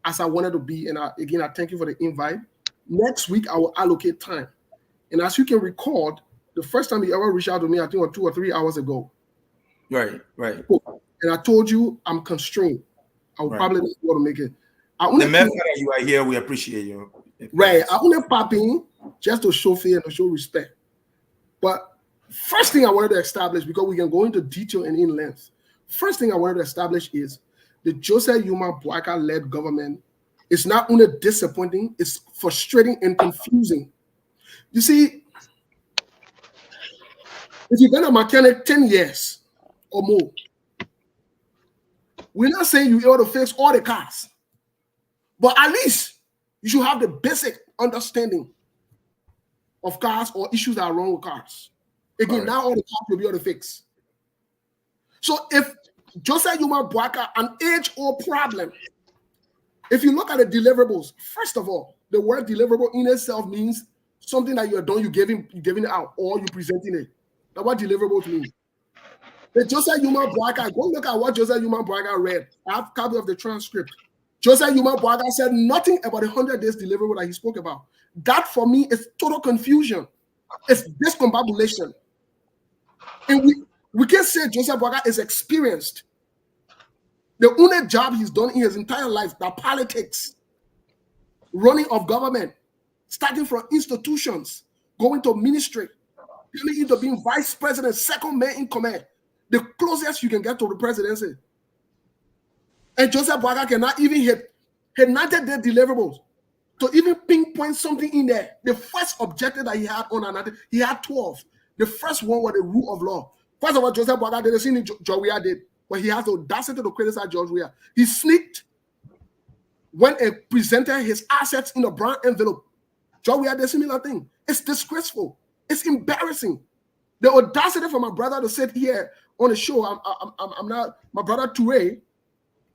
as I wanted to be. And I thank you for the invite. Next week, I will allocate time. And as you can record, the first time you ever reached out to me, I think it was 2 or 3 hours ago. Right. And I told you I'm constrained. I will probably not be able to make it. The method that you are here, we appreciate you. Right. I only pop in just to show fear and to show respect. But first thing I wanted to establish, because we can go into detail and in length, first thing I wanted to establish is the Joseph Numa Boakai-led government is not only disappointing, it's frustrating and confusing. You see, if you've been a mechanic 10 years or more, we're not saying you ought to fix all the cars, but at least you should have the basic understanding of cars or issues that are wrong with cars. Again, now all the cars will be able to fix. So if Joseph Numa Boakai, an age-old problem, if you look at the deliverables, first of all, the word deliverable in itself means something that you're done, you're giving it out, or you're presenting it. That's what deliverables mean. The Joseph Numa Boakai, go look at what Joseph Numa Boakai read. I have a copy of the transcript. Joseph Numa Boakai said nothing about the 100 days deliverable that he spoke about. That for me is total confusion. It's discombobulation. And we can say Joseph Boakai is experienced. The only job he's done in his entire life, that politics, running of government, starting from institutions, going to ministry, turning into being vice president, second man in command, the closest you can get to the presidency. And Joseph Boakai cannot even hit 90-day deliverables to even pinpoint something in there. The first objective that he had on another, he had 12. The first one was the rule of law. First of all, Joseph Boakai did the same thing George Weah did, but he has the audacity to criticize George Weah. He sneaked when he presented his assets in a brown envelope. George Weah did a similar thing. It's disgraceful. It's embarrassing. The audacity for my brother to sit here on the show. I'm not my brother Toure.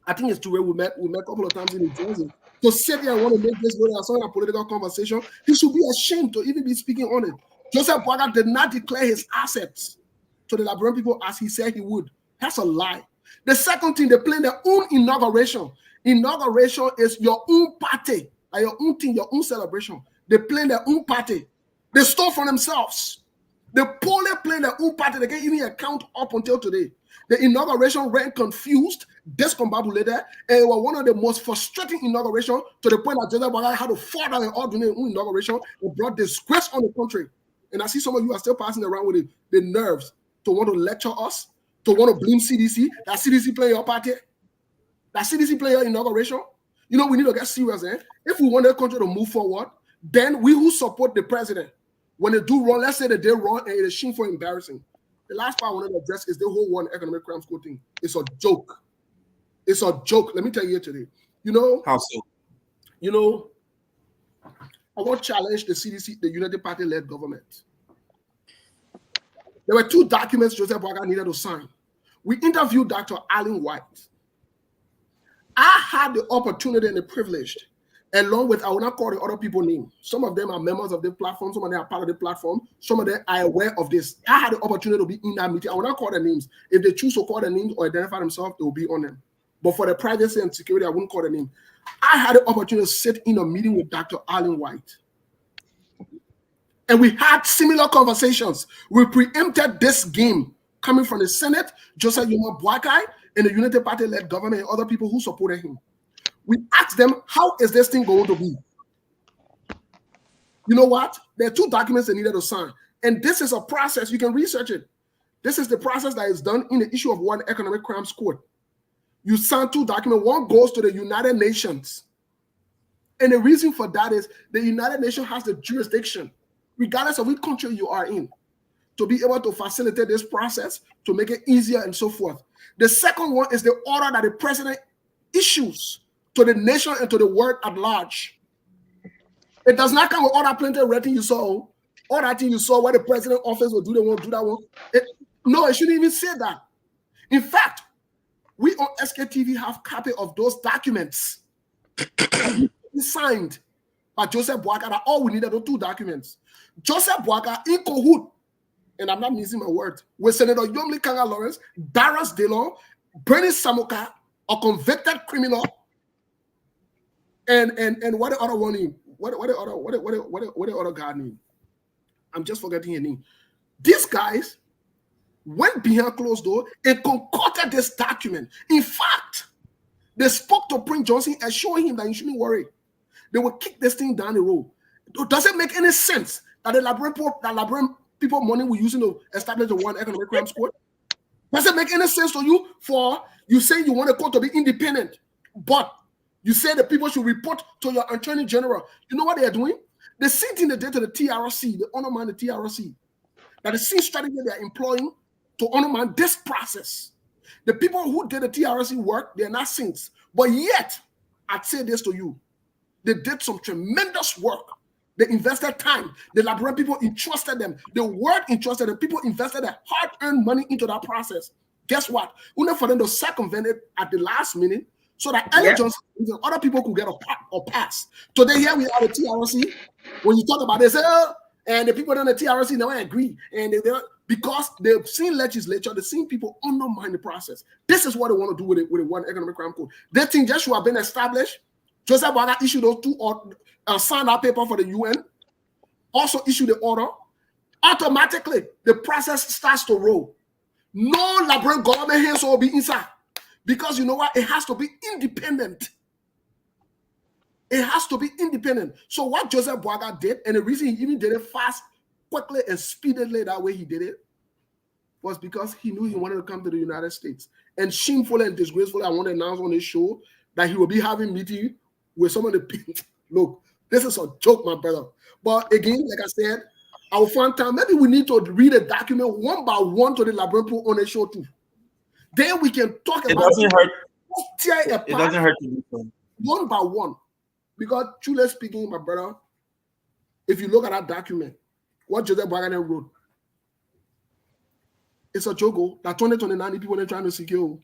I think it's Toure. We met a couple of times in New Jersey. To sit here and want to make this go as a political conversation, he should be ashamed to even be speaking on it. Joseph Boakai did not declare his assets to the Liberian people as he said he would. That's a lie. The second thing, they plan their own inauguration. Inauguration is your own party, your own thing, your own celebration. They plan their own party. They stole from themselves. They poorly plan their own party. They can't even account up until today. The inauguration ran confused, discombobulated, and it was one of the most frustrating inaugurations to the point that Joseph Boakai had to fall down and all do an inauguration and brought disgrace on the country. And I see some of you are still passing around with the nerves to want to lecture us, to want to blame CDC. That CDC play your party. That CDC play your inauguration. You know, we need to get serious, eh? If we want the country to move forward, then we who support the president, when they do wrong, let's say that they're wrong and it is shameful, embarrassing. The last part I want to address is the whole one economic crimes code thing. It's a joke. It's a joke. Let me tell you today. You know, how so? You know, I want to challenge the CDC, the United Party-led government. There were 2 documents Joseph Boakai needed to sign. We interviewed Dr. Alan White. I had the opportunity and the privilege, along with, I will not call the other people names. Some of them are members of the platform. Some of them are part of the platform. Some of them are aware of this. I had the opportunity to be in that meeting. I will not call their names. If they choose to call their names or identify themselves, it will be on them. But for the privacy and security, I wouldn't call their name. I had the opportunity to sit in a meeting with Dr. Alan White. And we had similar conversations. We preempted this game coming from the Senate, Joseph Boakai, and the United Party-led government and other people who supported him. We asked them, how is this thing going to be? You know what? There are 2 documents they needed to sign. And this is a process. You can research it. This is the process that is done in the issue of one economic crimes court. You sign 2 documents. One goes to the United Nations. And the reason for that is the United Nations has the jurisdiction, regardless of which country you are in, to be able to facilitate this process, to make it easier and so forth. The second one is the order that the president issues to the nation and to the world at large. It does not come with all that plenty of red thing you saw, all that thing you saw where the president office will do the one, do that one. No, it shouldn't even say that. In fact, we on SKTV have copy of those documents signed by Joseph Boakai. That all we needed were 2 documents. Joseph Boakai in cahoot, and I'm not missing my word, with Senator Yomli Kanga Lawrence, Darius Delon, Bernie Samoka, a convicted criminal, and what the other one name? What the other guy name? I'm just forgetting his name. These guys went behind closed door and concocted this document. In fact, they spoke to Prince Johnson and showed him that you shouldn't worry. They will kick this thing down the road. Does it make any sense that the Liberian people money we're using to establish the one economic crimes court? Does it make any sense to you for you saying you want the court to be independent, but you say the people should report to your attorney general? You know what they are doing? The same thing they did to the TRC, the undermine the TRC. That the same strategy they are employing to undermine this process. The people who did the TRC work, they are not saints. But yet, I'd say this to you. They did some tremendous work. They invested time. The Liberian people entrusted them. The world entrusted them. People invested their hard-earned money into that process. Guess what? Only for them to circumvent it at the last minute so that Elliot Johnson and other people could get a pass. Today, here we are at the TRC. When you talk about this, and the people in the TRC now agree. And because they've seen legislature, they've seen people undermine the process. This is what they want to do with the one economic crime code. They think just should have been established. Joseph Boakai issued those 2 signed that paper for the UN, also issued the order. Automatically, the process starts to roll. No Liberian government hands will be inside. Because you know what? It has to be independent. It has to be independent. So what Joseph Boakai did, and the reason he even did it fast, quickly, and speedily that way he did it, was because he knew he wanted to come to the United States. And shamefully and disgracefully, I want to announce on this show that he will be having meeting with some of the people. Look, this is a joke, my brother. But again, like I said, I will find time. Maybe we need to read a document one by one to the Liberian people on the show too. Then we can talk about it. Doesn't hurt. It doesn't hurt to do so. One by one. Because truly speaking, my brother, if you look at that document, what Joseph Boakai wrote, it's a joke that 2029 people are trying to secure.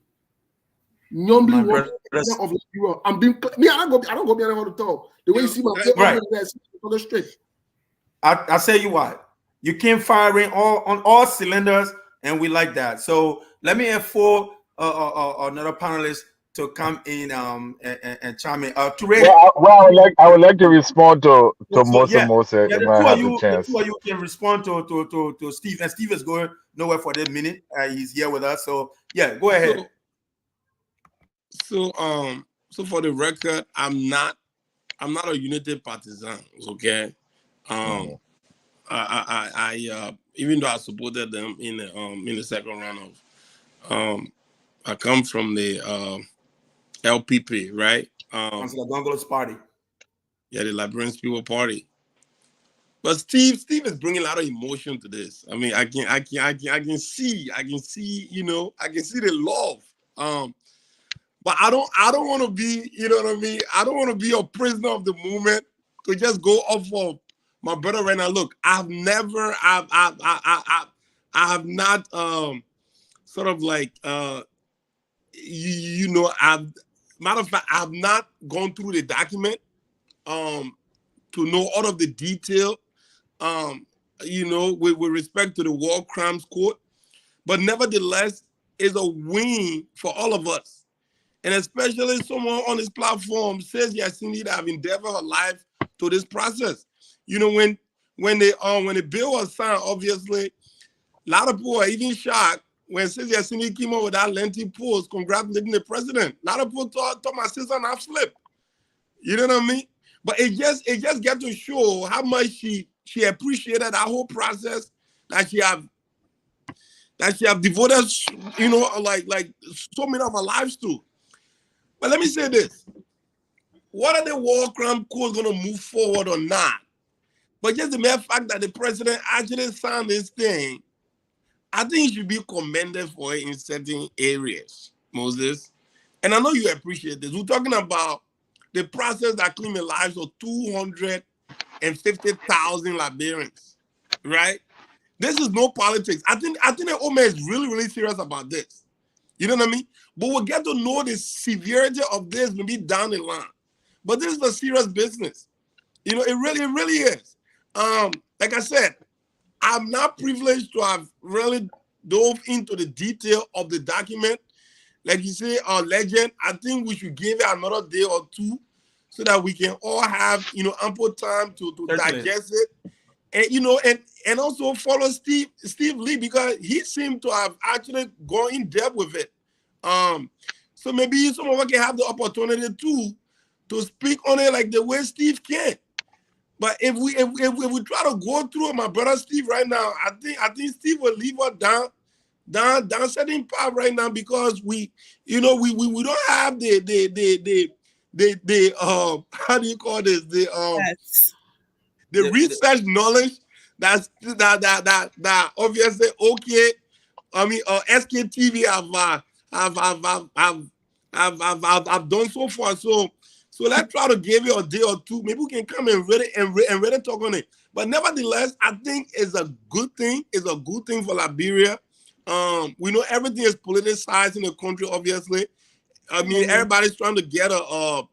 Normally, of Liberia. I'm being me. I don't go behind to talk. The way you see my right. Straight. I say you what. You came firing on all cylinders, and we like that. So let me inform another panelist to come in and chime in. I would like to respond to Mose. The two of you can respond to Steve, and Steve is going nowhere for this minute. He's here with us, so Yeah, go ahead. So for the record, I'm not a United partisan. Okay. I even though I supported them in the second round of I come from the LPP, right? Councilor Gongolo's party. Yeah, the Liberian People Party. But Steve is bringing a lot of emotion to this. I mean, I can see, you know, I can see the love. But I don't want to be, you know what I mean? I don't want to be a prisoner of the movement to just go off of my brother right now. Look, I have not sort of like you know, matter of fact, I have not gone through the document to know all of the detail, you know, with respect to the War Crimes Court. But nevertheless, it's a win for all of us. And especially someone on this platform says Yasini that have endeavored her life to this process. You know, when the bill was signed, obviously, a lot of people are even shocked when Sis Yasini came up with that lengthy post congratulating the president. A lot of people thought my sister not flip. You know what I mean? But it just get to show how much she appreciated that whole process, that she have devoted, you know, like so many of her lives to. But let me say this. Whether the war crime court is going to move forward or not, but just the mere fact that the president actually signed this thing, I think he should be commended for it in certain areas, Moses. And I know you appreciate this. We're talking about the process that claimed the lives of 250,000 Liberians, right? This is no politics. I think the Omer is really, really serious about this. You know what I mean? But we'll get to know the severity of this maybe down the line. But this is a serious business. You know, it really is. Like I said, I'm not privileged to have really dove into the detail of the document. Like you say, our legend, I think we should give it another day or two so that we can all have, you know, ample time to digest it. And, you know, and also follow Steve Lee, because he seemed to have actually gone in depth with it. So maybe some of us can have the opportunity to speak on it like the way Steve can. But if we try to go through my brother Steve right now, I think Steve will leave us down certain path right now, because we don't have the how do you call this, the research knowledge that obviously okay. I mean, SKTV I've done so far. So let's try to give it a day or two. Maybe we can come and really talk on it. But nevertheless, I think it's a good thing. It's a good thing for Liberia. We know everything is politicized in the country, obviously. I mean, everybody's trying to get a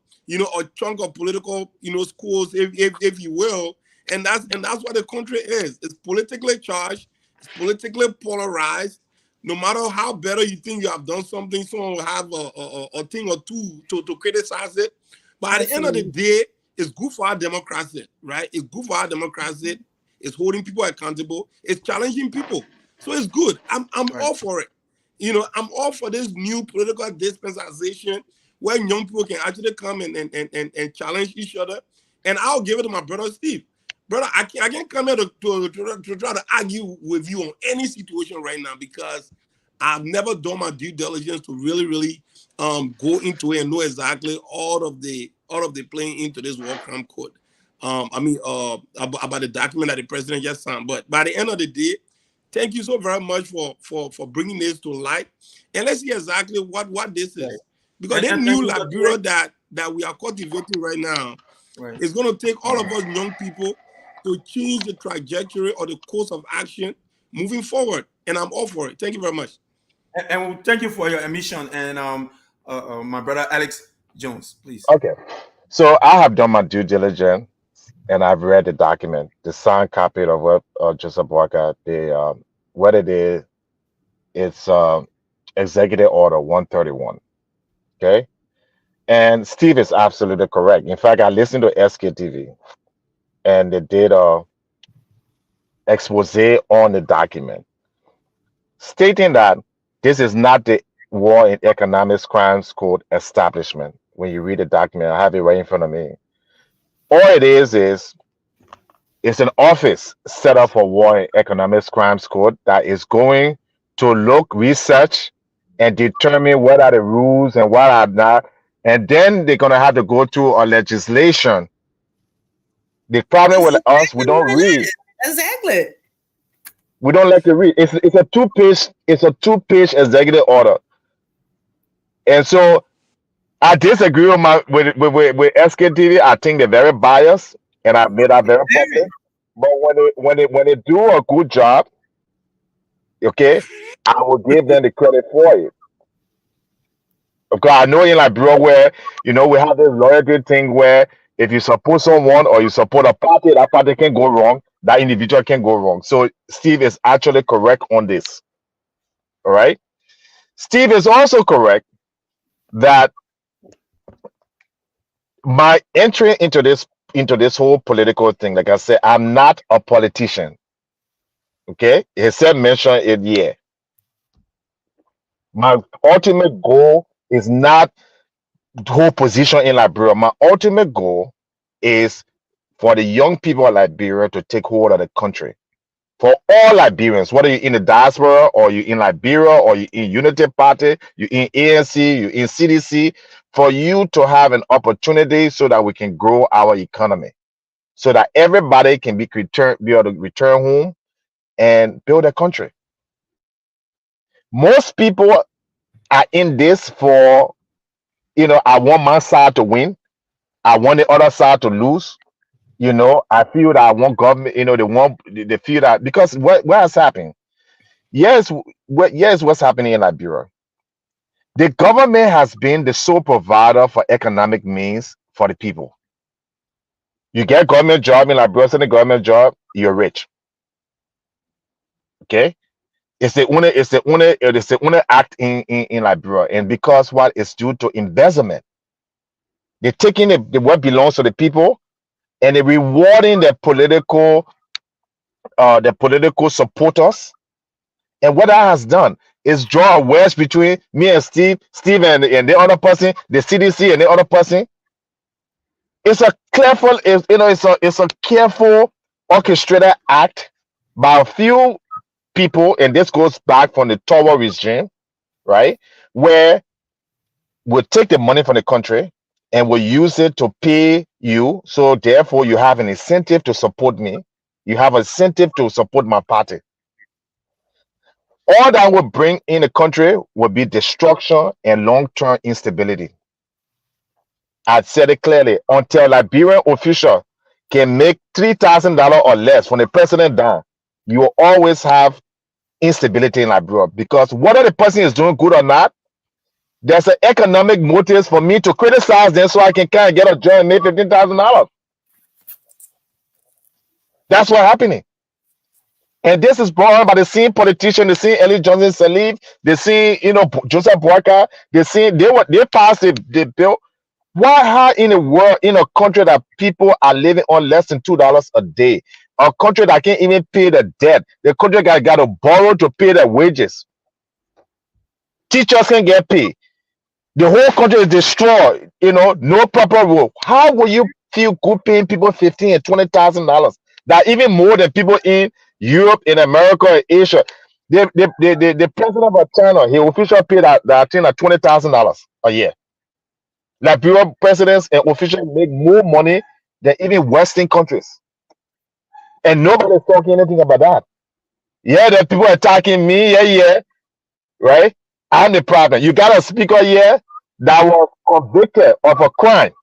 chunk of political, schools, if you will. And that's what the country is. It's politically charged. It's politically polarized. No matter how better you think you have done something, someone will have a thing or two to criticize it. But at the end of the day, it's good for our democracy, right? It's good for our democracy. It's holding people accountable. It's challenging people. So it's good. I'm all for it. I'm all for this new political dispensation where young people can actually come and challenge each other. And I'll give it to my brother Steve. Brother, I can't come here to try to argue with you on any situation right now, because I've never done my due diligence to really go into it and know exactly all of the playing into this war crime code. About the document that the president just signed. But by the end of the day, thank you so very much for bringing this to light. And let's see exactly what this is. Because the new Liberia that we are cultivating right now is going to take all of us young people to change the trajectory or the course of action moving forward. And I'm all for it. Thank you very much. And thank you for your admission. And my brother Alex Jones, please. Okay. So I have done my due diligence and I've read the document, the signed copy of what Joseph Walker, what it is. It's Executive Order 131. Okay. And Steve is absolutely correct. In fact, I listened to SKTV and they did a expose on the document, stating that This is not the War in Economics Crimes Code establishment. When you read the document, I have it right in front of me. All it is it's an office set up for War in Economics Crimes Code that is going to look, research, and determine what are the rules and what are not. And then they're gonna have to go through a legislation. The problem with us, we don't read. Exactly. We don't like to read. It's a two-page executive order. And so I disagree with with SKTV. I think they're very biased, and I made that very public. But when they do a good job, okay, I will give them the credit for it. Okay, I know in Liberia where we have this loyalty thing where if you support someone or you support a party, that party can go wrong, that individual can go wrong. So Steve is actually correct on this. All right. Steve is also correct that my entry into this whole political thing, like I said, I'm not a politician. Okay, he said mention it here. My ultimate goal is not the whole position in Liberia. My ultimate goal is for the young people of Liberia to take hold of the country. For all Liberians, whether you're in the diaspora or you're in Liberia or you're in Unity Party, you're in ANC, you're in CDC, for you to have an opportunity so that we can grow our economy, so that everybody can be able to return home and build a country. Most people are in this for, I want my side to win. I want the other side to lose. I feel that I want government, they feel that because what has happened? Yes, what's happening in Liberia. The government has been the sole provider for economic means for the people. You get government job in Liberia, the government job, you're rich. Okay? It's the only act in Liberia. And because what is due to investment. They're taking the what belongs to the people and they're rewarding the political supporters. And what that has done is draw a wedge between me and Steve and the other person, the CDC and the other person. It's a careful, it's a careful orchestrated act by a few people, and this goes back from the Tower regime, right? Where we'll take the money from the country and we'll use it to pay you. So therefore, you have an incentive to support me. You have an incentive to support my party. All that will bring in the country will be destruction and long-term instability. I said it clearly. Until Liberian official can make $3,000 or less from the president down, you will always have instability in Liberia, because whether the person is doing good or not, there's an economic motive for me to criticize them so I can kind of get a job and make $15,000. That's what's happening. And this is brought on by the same politician, the same Ellie Johnson Sirleaf, the same, Joseph Boyka, they passed the bill. How in the world, in a country that people are living on less than $2 a day, a country that can't even pay the debt, the country got to borrow to pay their wages, teachers can get paid, the whole country is destroyed, no proper rule. How will you feel good paying people $15,000 and $20,000? That even more than people in Europe, in America, and Asia. The president of China, he officially paid that thing at $20,000 a year. Liberia presidents and officials make more money than even Western countries, and nobody's talking anything about that. Yeah, the people attacking me. Yeah, right. I'm the problem. You got a speaker here that was convicted of a crime,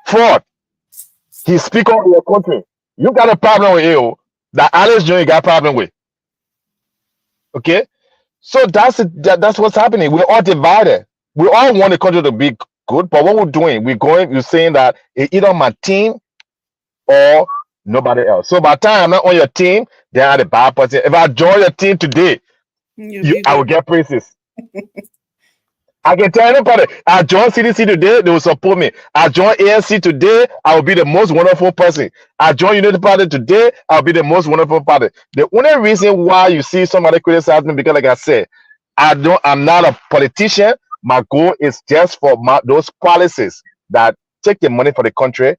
fraud. He's speaker of your country. You got a problem with you that Alice Jones got a problem with. Okay, so that's what's happening. We're all divided. We all want the country to be good, but what we're doing, we're saying that it's either my team or nobody else. So by the time I'm not on your team, then I'm the bad person. If I join your team today, I will get praises. I can tell anybody. I join CDC today, they will support me. I join ANC today, I will be the most wonderful person. I join Unity Party today, I'll be the most wonderful party. The only reason why you see somebody criticize me, because like I said, I'm not a politician. My goal is just for those policies that take the money for the country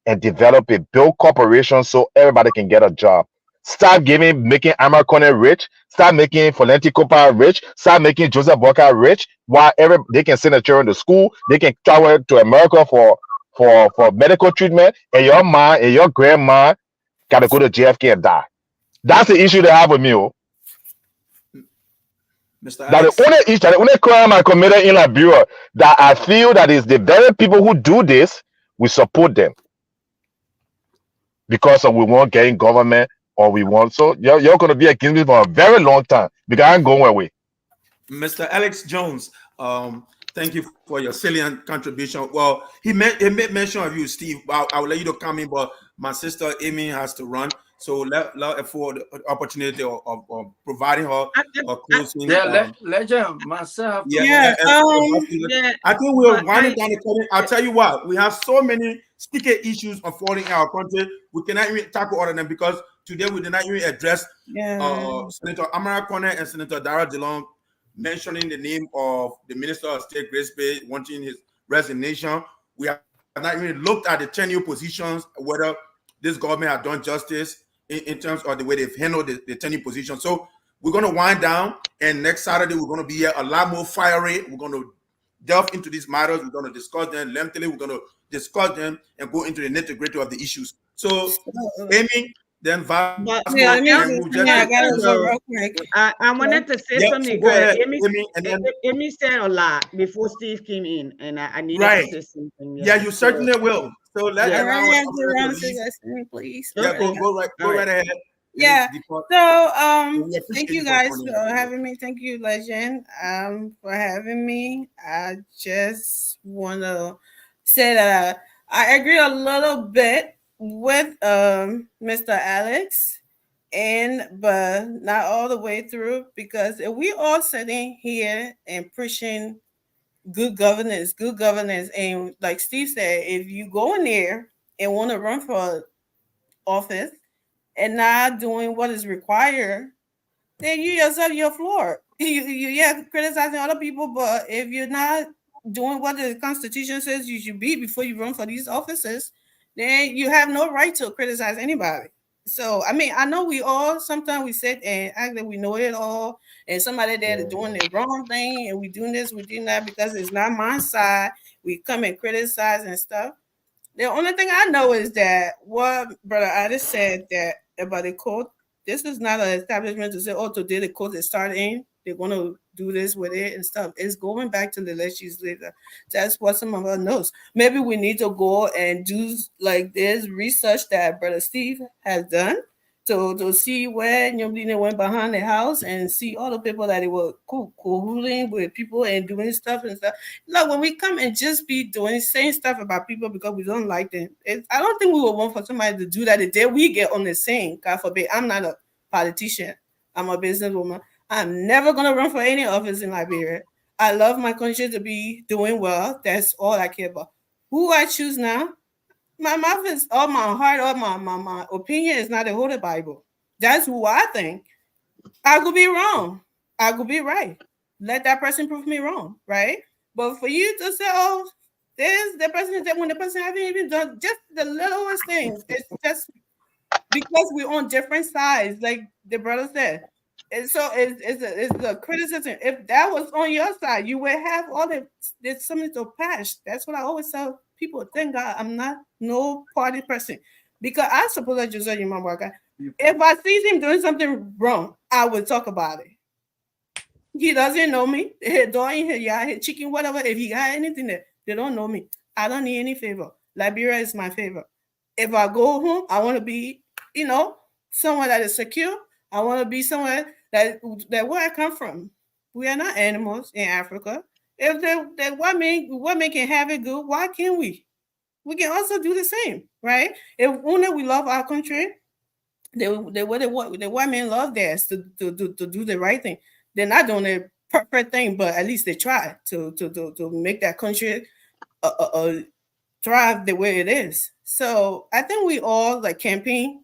and develop it, build corporations so everybody can get a job. Start making Amarcone rich. Start making Valenti Copa rich. Start making Joseph Boca rich. While they can send their children to school, they can travel to America for medical treatment, and your mom and your grandma gotta go to JFK and die. That's the issue they have with me. Mr. That Alex. the only crime I committed in Liberia that I feel that is the very people who do this, we support them because we want getting government or we want. So you're going to be against me for a very long time because I ain't going away. Mr. Alex Jones, thank you for your salient contribution. Well, he made mention of you, Steve. I will let you to come in, but my sister Amy has to run. So let for the opportunity of providing her a closing. Legend, myself. Yeah. I think we're winding down the curtain. I'll tell you what, we have so many sticky issues unfolding in our country. We cannot even tackle all of them because today we did not even address Senator Amarcone and Senator Dara DeLong mentioning the name of the Minister of State, Grace Bay, wanting his resignation. We have not even looked at the tenure positions, whether this government has done justice in terms of the way they've handled the tenure position. So we're going to wind down, and next Saturday we're going to be here a lot more fiery. We're going to delve into these matters. We're going to discuss them lengthily. We're going to discuss them and go into the nitty-gritty of the issues. So, Amy, then Vasco, I wanted to say something. Go ahead, Amy said a lot before Steve came in, and I needed to say something. Yeah, you certainly will. So let please. Yeah, go right ahead. Yeah. So thank you guys for having me. Thank you, Legend, for having me. I just want to say that I agree a little bit with Mr. Alex, but not all the way through, because if we all sitting here and pushing good governance, and like Steve said, if you go in there and want to run for office and not doing what is required, then you yourself, you're floored. Yeah, criticizing other people, but if you're not doing what the Constitution says you should be before you run for these offices, then you have no right to criticize anybody. So, I mean, I know we all, sometimes we sit and act like we know it all, and somebody there is doing the wrong thing, and we doing this, we doing that, because it's not my side. We come and criticize and stuff. The only thing I know is that what Brother Addis said that about the court, this is not an establishment to say, oh, today the court is starting, they're going to do this with it and stuff. It's going back to the legislature. That's what some of us knows. Maybe we need to go and do like this research that Brother Steve has done to see where Nyomdine went behind the house and see all the people that they were cahooting with people and doing stuff and stuff. Look, when we come and just be saying stuff about people because we don't like them, I don't think we would want for somebody to do that the day we get on the scene. God forbid. I'm not a politician. I'm a businesswoman. I'm never going to run for any office in Liberia. I love my country to be doing well. That's all I care about. Who I choose now, my mouth is, all my heart, all my opinion is not the Holy Bible. That's who I think. I could be wrong. I could be right. Let that person prove me wrong, right? But for you to say, oh, there's the person that when the person hasn't even done just the littlest things, it's just because we're on different sides, like the brother said. And so it's a criticism. If that was on your side, you would have all there's something to patch. That's what I always tell people. Thank God I'm not no party person, because I suppose that Joseph Yumambwaka, if I see him doing something wrong, I would talk about it. He doesn't know me. His dog in here, yeah, his chicken, whatever. If he got anything there, they don't know me. I don't need any favor. Liberia is my favor. If I go home, I want to be, somewhere that is secure. I want to be somewhere that where I come from. We are not animals in Africa. If the women can have it good, why can't we? We can also do the same, right? If only we love our country, the white men love theirs to do the right thing. They're not doing it perfect thing, but at least they try to make that country thrive the way it is. So I think we all, like, campaign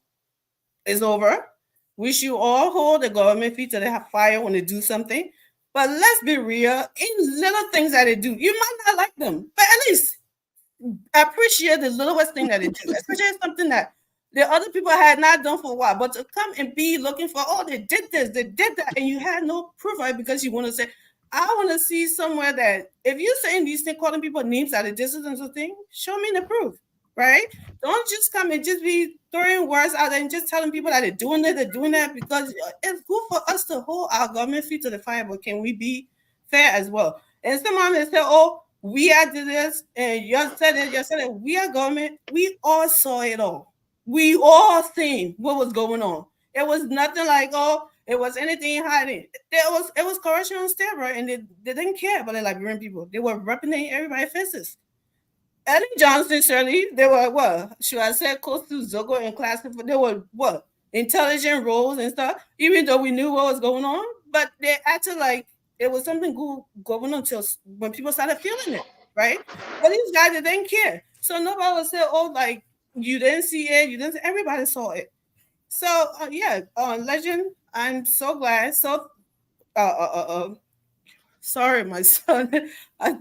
is over. We should all hold the government feet to the fire when they do something. But let's be real, in little things that they do, you might not like them, but at least appreciate the littlest thing that they do, especially something that the other people had not done for a while. But to come and be looking for, oh, they did this, they did that, and you had no proof of it because you want to say, I want to see somewhere that if you're saying these things, calling people names at a distance or thing, show me the proof, right? Don't just come and just be throwing words out there and just telling people that they're doing that, because it's good for us to hold our government feet to the fire, but can we be fair as well? And someone may say, oh, we are doing this, and you said it, we are government. We all saw it all. We all seen what was going on. It was nothing like, oh, it was anything hiding. It was corruption on steroids, and they didn't care about the Liberian people. They were representing everybody's faces. Eddie Johnson, Shirley, they were what? Should I say close to Zogo and class? They were what? Intelligent roles and stuff, even though we knew what was going on, but they acted like it was something good going on until when people started feeling it, right? But these guys, they didn't care. So nobody would say, oh, like, you didn't see it, everybody saw it. So Legend, I'm so glad. So sorry, my son.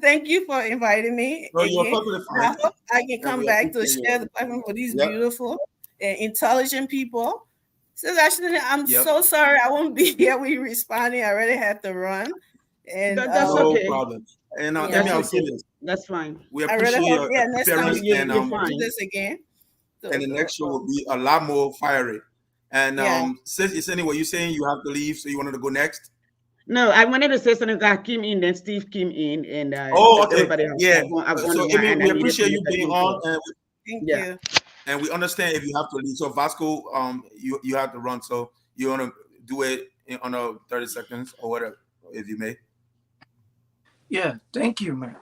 Thank you for inviting me. No, you're perfectly fine. I hope I can come back to share the platform with these beautiful and intelligent people. So actually, I'm so sorry I won't be here with you responding. I already had to run. And that's no okay. problem. And let me say this. That's fine. We appreciate your next time appearance, you and do this again. So, and the next show will be a lot more fiery. And since Yesenia, you're saying you have to leave, so you wanted to go next? No, I wanted to say something. Got Kim in, then Steve came in, and okay. everybody else. So Amy, we appreciate you being on, and thank you. And we understand if you have to leave. So Vasco, you have to run. So you want to do it in under 30 seconds or whatever, if you may. Yeah, thank you, man.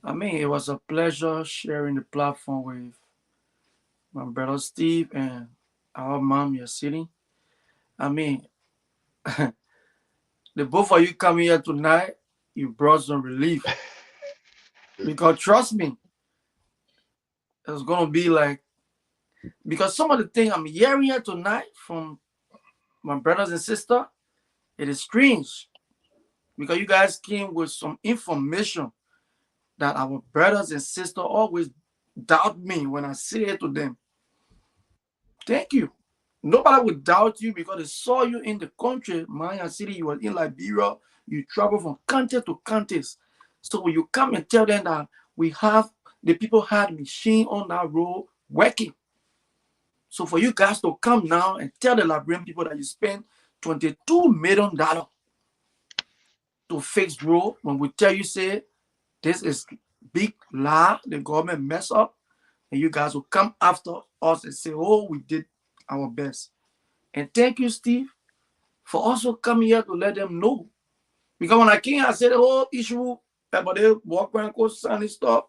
I mean, it was a pleasure sharing the platform with my brother Steve and our mom, Yesenia. I mean, the both of you coming here tonight, you brought some relief. Because trust me, it's gonna be like, because some of the things I'm hearing here tonight from my brothers and sisters, it is strange. Because you guys came with some information that our brothers and sisters always doubt me when I say it to them. Thank you. Nobody would doubt you because they saw you in the country, Maya City. You were in Liberia. You travel from country to countries. So when you come and tell them that the people had machine on that road working. So for you guys to come now and tell the Liberian people that you spent $22 million to fix road, when we tell you, say, this is big lie, the government mess up, and you guys will come after us and say, oh, we did our best. And thank you, Steve, for also coming here to let them know. Because when I came, I said the whole issue about the walk around and stuff,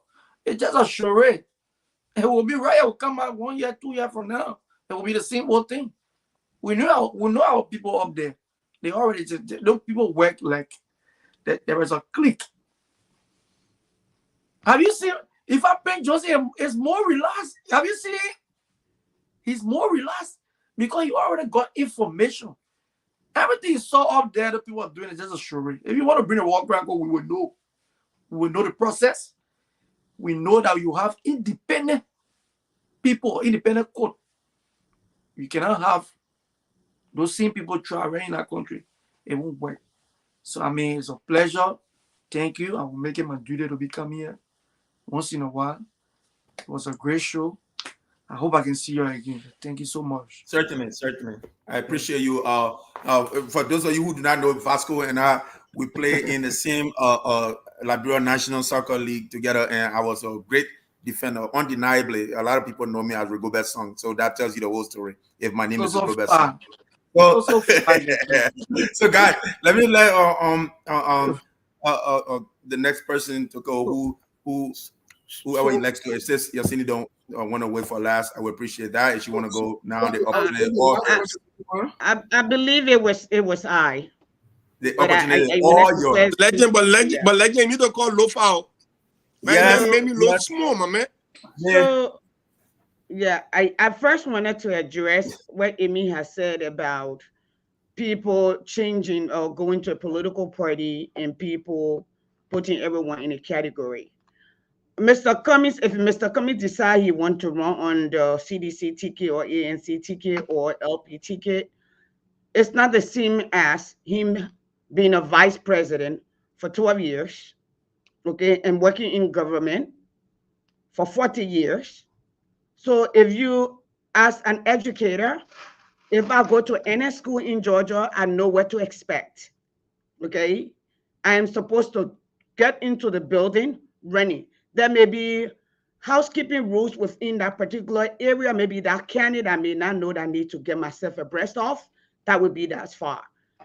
it's just a charade. It will be right. It will come out 1 year, 2 years from now. It will be the same old thing. We know our people up there. They already, those people work like that. There is a clique. Have you seen? If I think Joseph is more relaxed, have you seen it? He's more relaxed because he already got information. Everything he saw up there, the people are doing is just a charade. If you want to bring a walk around, we will know. We will know the process. We know that you have independent people, independent court. You cannot have those same people traveling in that country. It won't work. So, I mean, it's a pleasure. Thank you. I will make it my duty to be coming here once in a while. It was a great show. I hope I can see you again. Thank you so much. Certainly. I appreciate you. For those of you who do not know, Vasco and I, we play in the same Liberia National Soccer League together, and I was a great defender, undeniably. A lot of people know me as Rigobert Song, so that tells you the whole story. If my name is Rigobert Song. So guys, let me let the next person to go. Whoever elects to assist. Yesenia don't want to wait for last. I would appreciate that. If you want to go now, the opportunity. I believe it was I. The But opportunity I is wanted all to yours. first Legend, but yeah. legend, you need to call low foul. Man, Yes, that made me look yes, small, my man. yeah. So yeah, I first wanted to address what Amy has said about people changing or going to a political party and people putting everyone in a category. Mr. Cummings, if Mr. Cummings decide he want to run on the CDC ticket or ANC ticket or LP ticket, it's not the same as him being a vice president for 12 years, okay, and working in government for 40 years. So if you, as an educator, if I go to any school in Georgia, I know what to expect. Okay. I am supposed to get into the building running. There may be housekeeping rules within that particular area. Maybe that candidate I may not know that I need to get myself abreast of. That would be that far.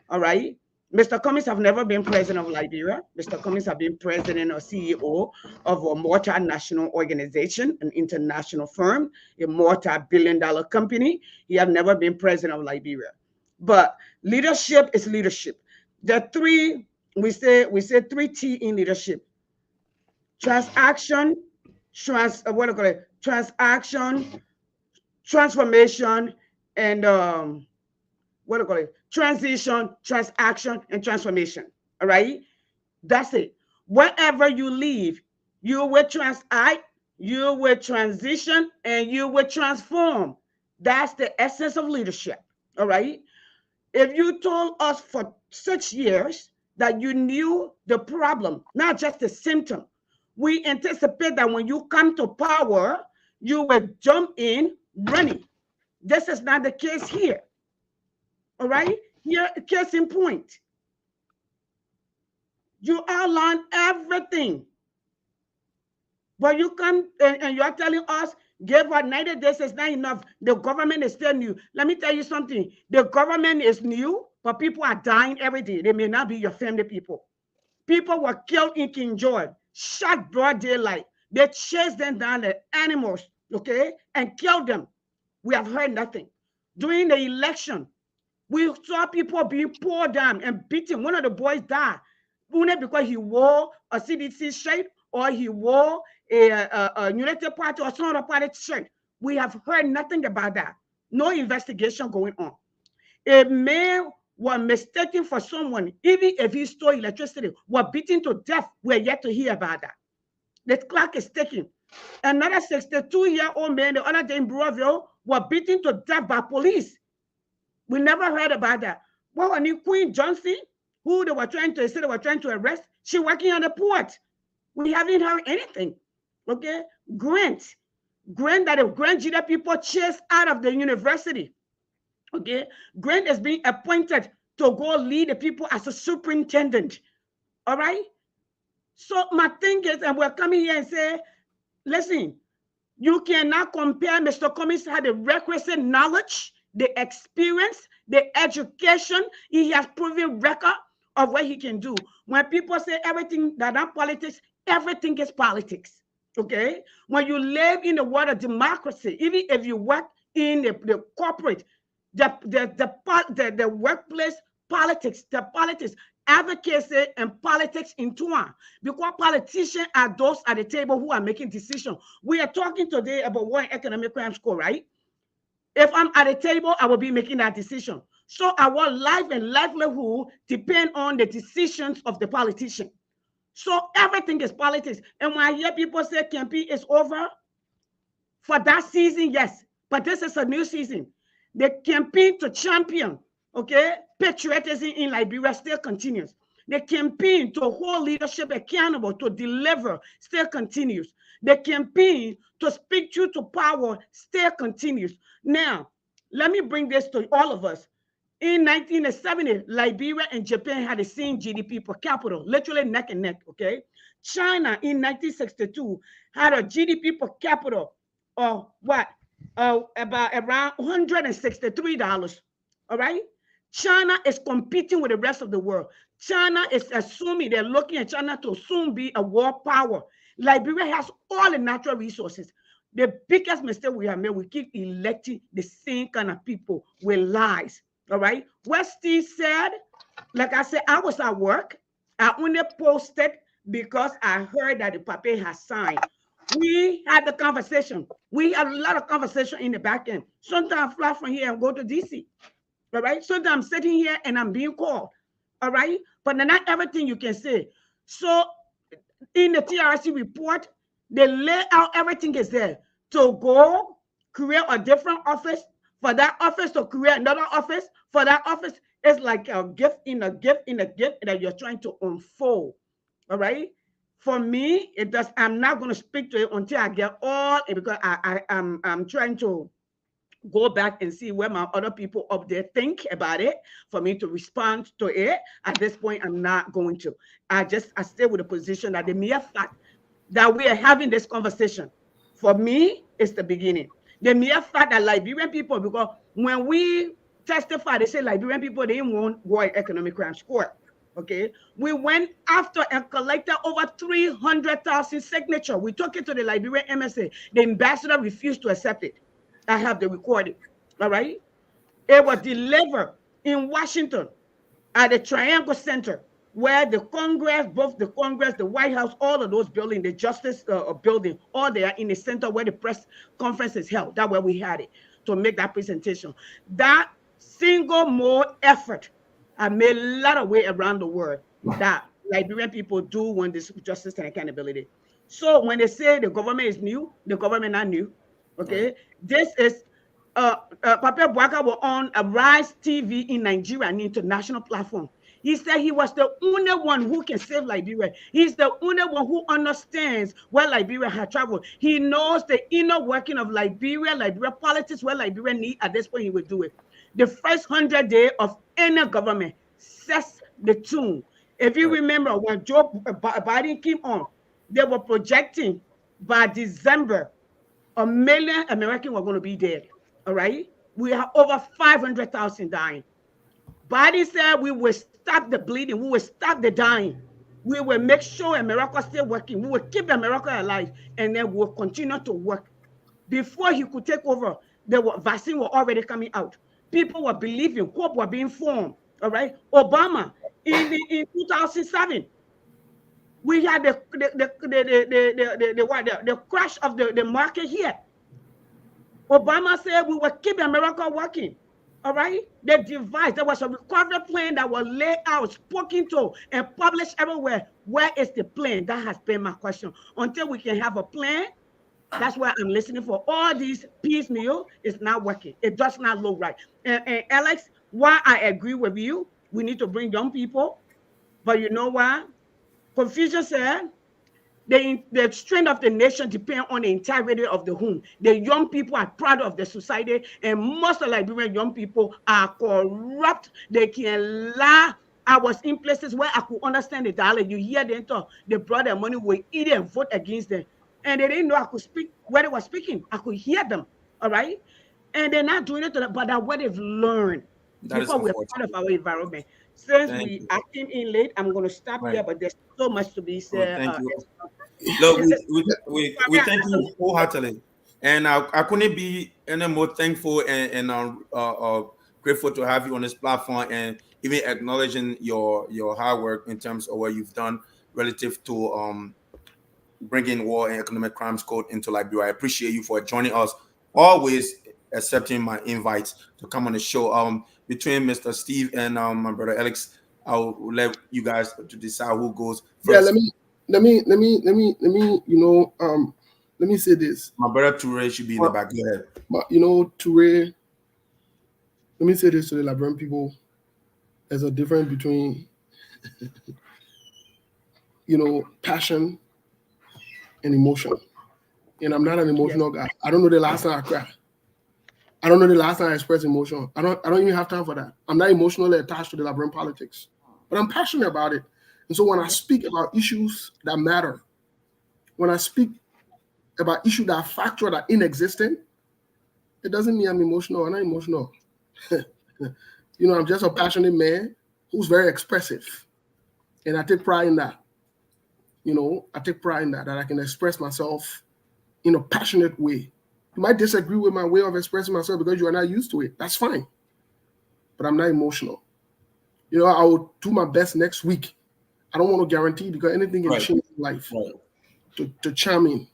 All right. Mr. Cummings have never been president of Liberia. Mr. Cummings have been president or CEO of a multinational organization, an international firm, a multi-billion-dollar company. He have never been president of Liberia. But leadership is leadership. The three, we say 3T in leadership: transaction, what do you call it? Transaction, transformation, and what do you call it? Transition, transaction, and transformation. All right, that's it. Wherever you leave, you will transact, you will transition, and you will transform. That's the essence of leadership. All right. If you told us for 6 years that you knew the problem, not just the symptom, we anticipate that when you come to power, you will jump in running. This is not the case here. All right? Here, case in point. You outline everything, but you come and you're telling us, give us 90 days is not enough. The government is still new. Let me tell you something. The government is new, but people are dying every day. They may not be your family people. People were killed in King George, shot broad daylight. They chased them down, the animals, okay, and killed them. We have heard nothing. During the election, we saw people being pulled down and beaten. One of the boys died only because he wore a CDC shirt or he wore a United Party or some other party shirt. We have heard nothing about that. No investigation going on. A man was mistaken for someone, even if he stole electricity, was beaten to death. We're yet to hear about that. The clock is ticking. Another 62-year-old man the other day in Breville was beaten to death by police. We never heard about that. Well, when Queen Johnson, who they were trying to arrest, she working on the port. We haven't heard anything. Okay, Grant that the Grand Judah people chased out of the university. Okay, Grant is being appointed to go lead the people as a superintendent. All right. So my thing is, and we're coming here and say, listen, you cannot compare. Mr. Cummings had the requisite knowledge, the experience, the education. He has proven record of what he can do. When people say everything that not politics, everything is politics. Okay. When you live in the world of democracy, even if you work in the corporate, the workplace politics, advocacy and politics entwine, because politicians are those at the table who are making decisions. We are talking today about what economic crime score, right? If I'm at the table, I will be making that decision. So our life and livelihood depend on the decisions of the politician. So everything is politics. And when I hear people say campaign is over, for that season, yes, but this is a new season. The campaign to champion, okay, patriotism in Liberia still continues. The campaign to hold leadership accountable, to deliver, still continues. The campaign to speak truth to power still continues. Now, let me bring this to all of us. In 1970, Liberia and Japan had the same GDP per capita, literally neck and neck, okay? China in 1962 had a GDP per capita of what? About around $163. All right. China is competing with the rest of the world. China is assuming, they're looking at China to soon be a world power. Liberia has all the natural resources. The biggest mistake we have made, we keep electing the same kind of people with lies. All right. What Steve said, Like I said, I was at work. I only posted because I heard that the paper has signed. We had the conversation. We had a lot of conversation in the back end. Sometimes I fly from here and go to DC. All right. Sometimes I'm sitting here and I'm being called. All right. But not everything you can say. So in the TRC report, they lay out everything is there to go create a different office, for that office to create another office, for that office. It's like a gift in a gift in a gift that you're trying to unfold. All right. For me, it does. I'm not going to speak to it until I get all it, because I'm trying to go back and see where my other people up there think about it for me to respond to it. At this point, I'm not going to. I stay with the position that the mere fact that we are having this conversation, for me, is the beginning. The mere fact that Liberian people, because when we testify, they say Liberian people, they didn't want war economic crimes court. Okay, we went after and collected over 300,000 signatures. We took it to the Liberian MSA. The ambassador refused to accept it. I have the recording. All right, it was delivered in Washington at the Triangle Center, where the Congress, both the Congress, the White House, all of those buildings, the Justice building, all they are in the center where the press conference is held. That's where we had it to make that presentation. That single mode effort, I made a lot of way around the world that Liberian people do want this justice and accountability. So when they say the government is new, the government not new. Okay, right. This is Papa Bwaka was on a Rise TV in Nigeria, an international platform. He said he was the only one who can save Liberia. He's the only one who understands where Liberia had traveled. He knows the inner working of Liberia politics, where Liberia need at this point. He will do it. The first 100 days of any government sets the tune. If you remember when Joe Biden came on, they were projecting by December 1 million Americans were going to be dead. All right. We have over 500,000 dying. Biden said we will stop the bleeding. We will stop the dying. We will make sure America still working. We will keep America alive. And then we'll continue to work. Before he could take over, the vaccine were already coming out. People were believing, hope were being formed. All right. Obama in 2007. We had the crash of the market here. Obama said we will keep America working. All right. The device, there was a recovery plan that was laid out, spoken to, and published everywhere. Where is the plan? That has been my question. Until we can have a plan, that's why I'm listening for all these piecemeal. It's not working. It does not look right. And Alex, why I agree with you, we need to bring young people. But you know why? Confucius said, the strength of the nation depends on the integrity of the home. The young people are proud of the society, and most of Liberian young people are corrupt. They can lie. I was in places where I could understand the dialect. You hear them talk, they brought their money, we eat and vote against them. And they didn't know I could speak where they were speaking. I could hear them. All right. And they're not doing it, but that's what they've learned. Because we're part of our environment. Since I came in late, I'm going to stop here, but there's so much to be said. Thank you. Look, we thank you wholeheartedly. And I couldn't be any more thankful and grateful to have you on this platform, and even acknowledging your hard work in terms of what you've done relative to bringing war and economic crimes code into Liberia. I appreciate you for joining us, always accepting my invites to come on the show. Between Mr. Steve and my brother Alex, I'll let you guys to decide who goes first. Yeah, let me let me say this. My brother Toure should be in the back. Go ahead. But Toure, let me say this to the Liberian people. There's a difference between passion and emotion. And I'm not an emotional guy. I don't know the last time I cried. I don't know the last time I expressed emotion. I don't even have time for that. I'm not emotionally attached to the Liberian politics, but I'm passionate about it. And so when I speak about issues that matter, when I speak about issues that are factual, that are inexistent, it doesn't mean I'm emotional. I'm not emotional. I'm just a passionate man who's very expressive. And I take pride in that. I take pride in that I can express myself in a passionate way. You might disagree with my way of expressing myself because you are not used to it. That's fine. But I'm not emotional. You know, I will do my best next week. I don't want to guarantee because anything can change in life. To chime in.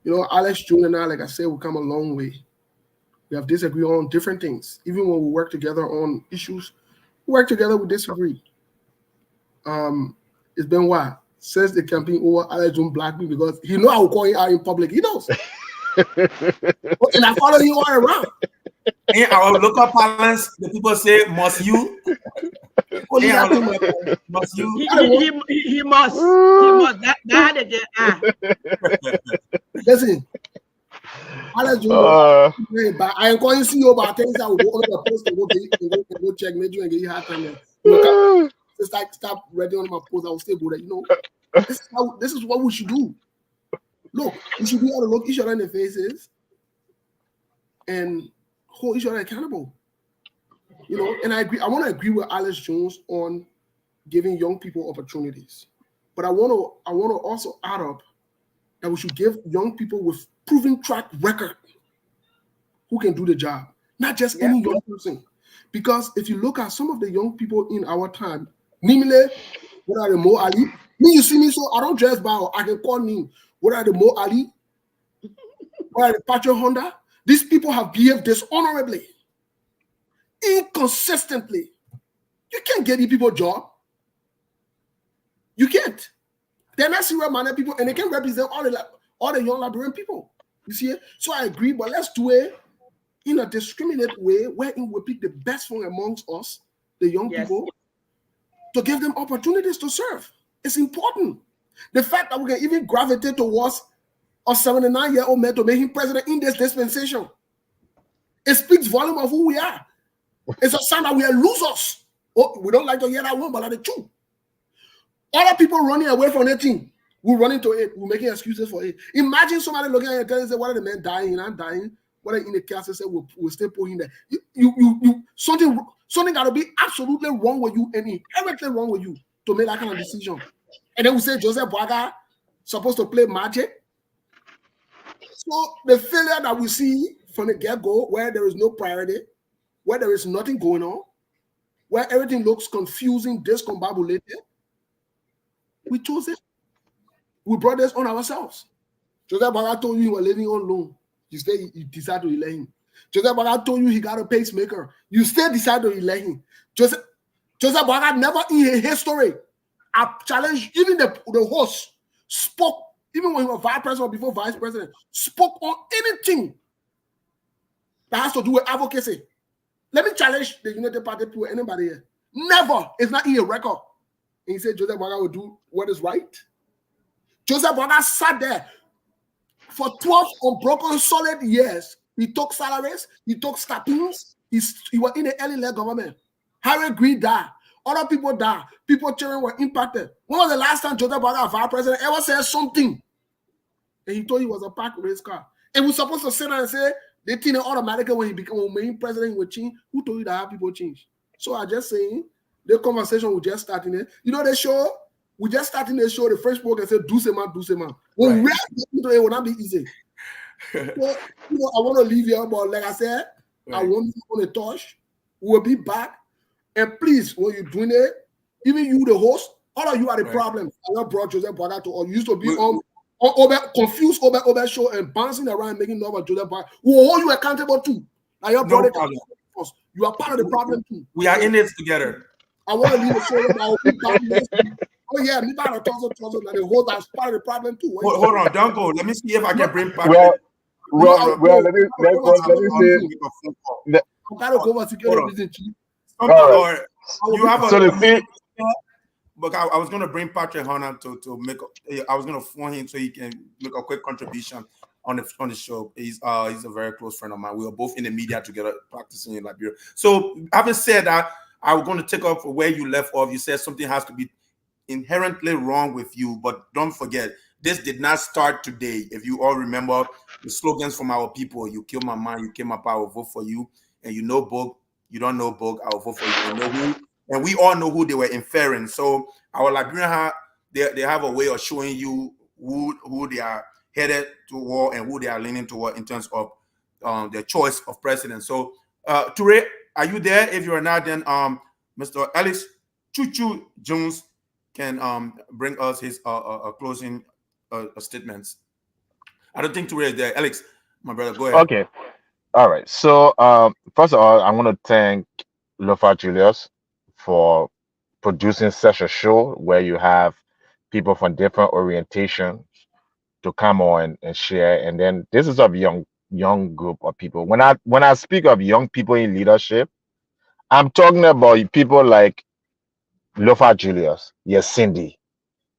You know, Alex, June, and I, like I said, we come a long way. We have disagreed on different things. Even when we work together on issues, we work together, we disagree. It's been a while since the campaign over. Alex June blocked me because he know I will call him out in public. He knows. And I follow him all around. In our local parlance, the people say, must you? Must you? He must. He must. That again. Listen. Alex June, but I am calling CEO, but things I will go on the post and go check, maybe and get you hard time. Just like stop ready on my post, I will still go there. You know, this is what we should do. Look, we should be able to look each other in the faces and hold each other accountable. You know, and I agree. I want to agree with Alex Jones on giving young people opportunities, but I want to also add up that we should give young people with proven track record who can do the job, not just any young person. Because if you look at some of the young people in our time, Nimile, what are the Mo Ali? Me, you see me, so I don't dress by. I can call name. What are the Mo Ali? What are the Patrick Honda? These people have behaved dishonorably, inconsistently. You can't get these people a job. You can't. They're not serious-minded people, and they can represent all the young Liberian people. You see it? So I agree, but let's do it in a discriminate way, wherein we pick the best from amongst us, the young people, to give them opportunities to serve. It's important. The fact that we can even gravitate towards a 79-year-old man to make him president in this dispensation, it speaks volume of who we are. It's a sign that we are losers. Oh, we don't like to hear that one, but that's the truth. Other people running away from their team, we're running to it, we're making excuses for it. Imagine somebody looking at you and say, what are the men dying? I'm dying. What are in the cast say we'll still put him there. Something got to be absolutely wrong with you and inherently wrong with you to make that kind of decision. And then we say Joseph Boaga supposed to play magic. So the failure that we see from the get-go, where there is no priority, where there is nothing going on, where everything looks confusing, discombobulated, we chose it. We brought this on ourselves. Joseph Boaga told you he was living on loan. You decide to elect him. Joseph Boaga told you he got a pacemaker. You still decide to elect him. Joseph Boaga never in his history, I challenge even the host spoke, even when he was vice president or before vice president, spoke on anything that has to do with advocacy. Let me challenge the United Party people, anybody here. Never. It's not in your record. And he said Joseph Boaga will do what is right. Joseph Boaga sat there for 12 unbroken solid years. He took salaries, he took stipends, he was in the early leg government. Harry Green died. Other people died. People children were impacted. When was the last time Joseph Boaga, vice president, ever said something? And he told you it was a park race car. And we're supposed to sit there and say, they think automatically when he became president, he would change. Who told you that how people change? So I just saying, the conversation we just starting it. You know the show? We just starting the show. The French people can say, do se man. When we are into it, will not be easy. So, you know, I want to leave here, but like I said, I want you on the touch. We'll be back. And please, when you're doing it, even you, the host, all of you are the problem. I not brought Joseph Boaga to all. You used to be confused over show and bouncing around making love of Joseph Boaga. We'll hold you accountable too. Now your brother, you are part of the problem too. We are in this together. I want to leave the show about oh yeah, me about a thousand like the whole that's part of the problem too. Hold on, don't go. Let me see if I can bring back. Well, let me see. I'm trying to go over security. You have so the thing. But I was going to bring Patrick Hunter to make. I was going to phone him so he can make a quick contribution on the show. He's a very close friend of mine. We were both in the media together practicing in Liberia. So having said that, I was going to take up where you left off. You said something has to be inherently wrong with you, but don't forget, this did not start today. If you all remember the slogans from our people, you kill my mind, you kill my power, vote for you, and you know Bog, you don't know Bog, I'll vote for you. You know who, and we all know who they were inferring. So our Liberian, they have a way of showing you who they are headed toward and who they are leaning toward in terms of their choice of president. So Toure, are you there? If you are not, then Mr. Alex Choo Jones can bring us his closing statements. I don't think Toure is there. Alex, my brother, go ahead. Okay. All right. So, first of all, I want to thank Lofa Julius for producing such a show where you have people from different orientations to come on and share. And then this is a young group of people. When I speak of young people in leadership, I'm talking about people like Lofa Julius, yes, Cindy.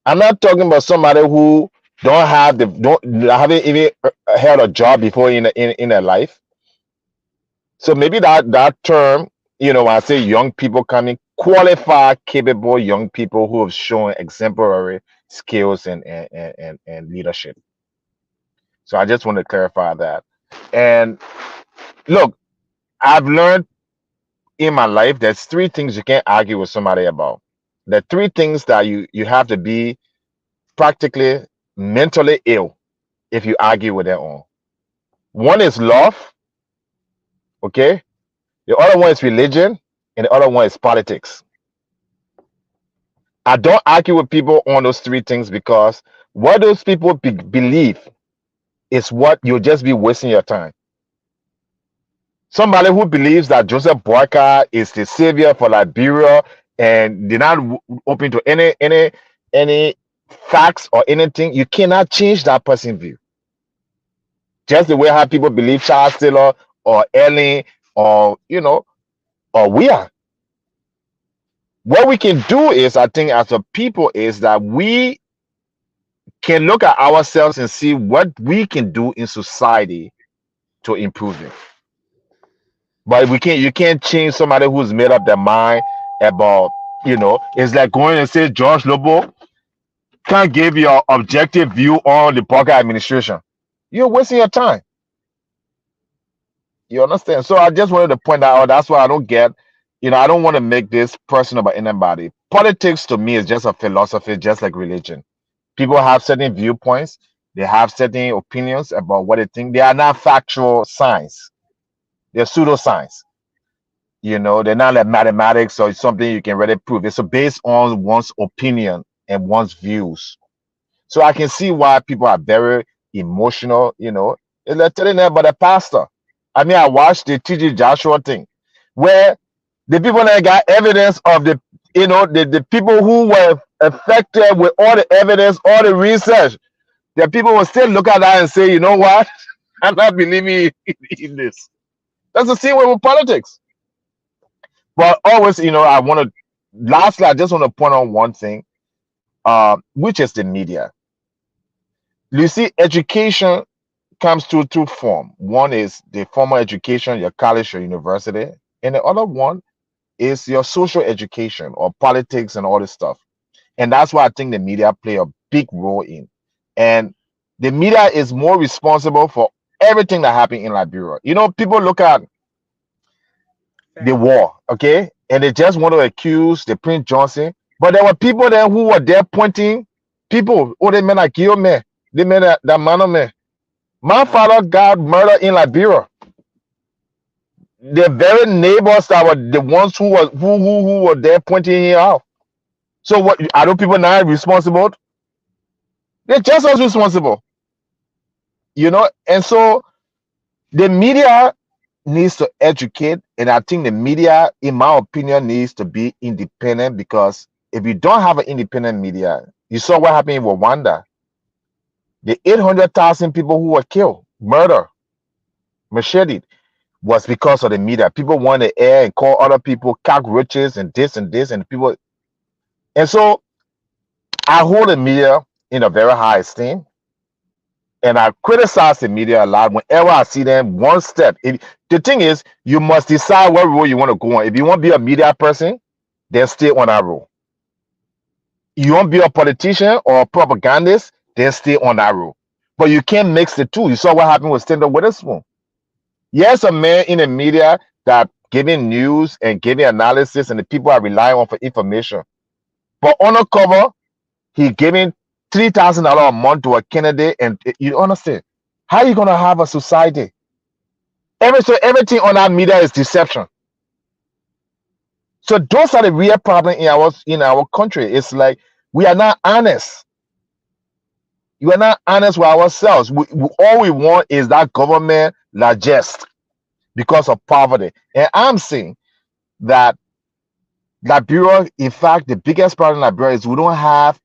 I'm not talking about somebody who haven't even held a job before in their life. So maybe that term, when I say young people coming, qualified, capable young people who have shown exemplary skills and leadership. So I just want to clarify that. And look, I've learned in my life there's three things you can't argue with somebody about. The three things that you have to be practically mentally ill if you argue with them on. One is love, okay? The other one is religion, and the other one is politics. I don't argue with people on those three things because what those people believe is what you'll just be wasting your time. Somebody who believes that Joseph Boyka is the savior for Liberia and they're not open to any facts or anything, you cannot change that person's view. Just the way how people believe Charles Taylor or Ellen or or we are. What we can do is, I think, as a people, is that we can look at ourselves and see what we can do in society to improve it. But you can't change somebody who's made up their mind about, it's like going and say George Lobo can't give your objective view on the Parker administration. You're wasting your time. You understand? So I just wanted to point that out. That's why I don't get, I don't want to make this personal about anybody. Politics to me is just a philosophy, just like religion. People have certain viewpoints. They have certain opinions about what they think. They are not factual science. They're pseudoscience. They're not like mathematics or something you can really prove. It's based on one's opinion and one's views. So I can see why people are very emotional, It's like telling them about a pastor. I mean, I watched the T.J. Joshua thing where the people that got evidence of the people who were affected with all the evidence, all the research, the people will still look at that and say, you know what? I'm not believing in this. That's the same way with politics. But always, lastly, I just want to point out one thing, which is the media. You see, education comes through two forms. One is the formal education, your college or university, and the other one is your social education or politics and all this stuff. And that's why I think the media play a big role in. And the media is more responsible for everything that happened in Liberia. People look at the war, okay, and they just want to accuse the Prince Johnson, but there were people there who were there pointing people. Oh, they meant to kill me. They meant that man of me. My father got murdered in Liberia. The very neighbors that were the ones who were there pointing him out. So what are those people now responsible? They're just as responsible. And so the media needs to educate, and I think the media, in my opinion, needs to be independent, because if you don't have an independent media, you saw what happened in Rwanda. The 800,000 people who were killed, murdered, macheted, was because of the media. People wanted to air and call other people cockroaches and this and people. And so I hold the media in a very high esteem. And I criticize the media a lot whenever I see them one step. The thing is, you must decide what role you want to go on. If you want to be a media person, then stay on that role. You want to be a politician or a propagandist, then stay on that role. But you can't mix the two. You saw what happened with Stand Up Witherspoon. Yes, a man in the media that giving news and giving analysis, and the people are relying on for information. But on the cover, he giving $3,000 a month to a candidate, and you understand how are you gonna have a society? Everything on that media is deception. So those are the real problem in our country. It's like we are not honest. You are not honest with ourselves. All we want is that government largest because of poverty. And I'm saying that Liberia, in fact, the biggest problem in Liberia is we don't have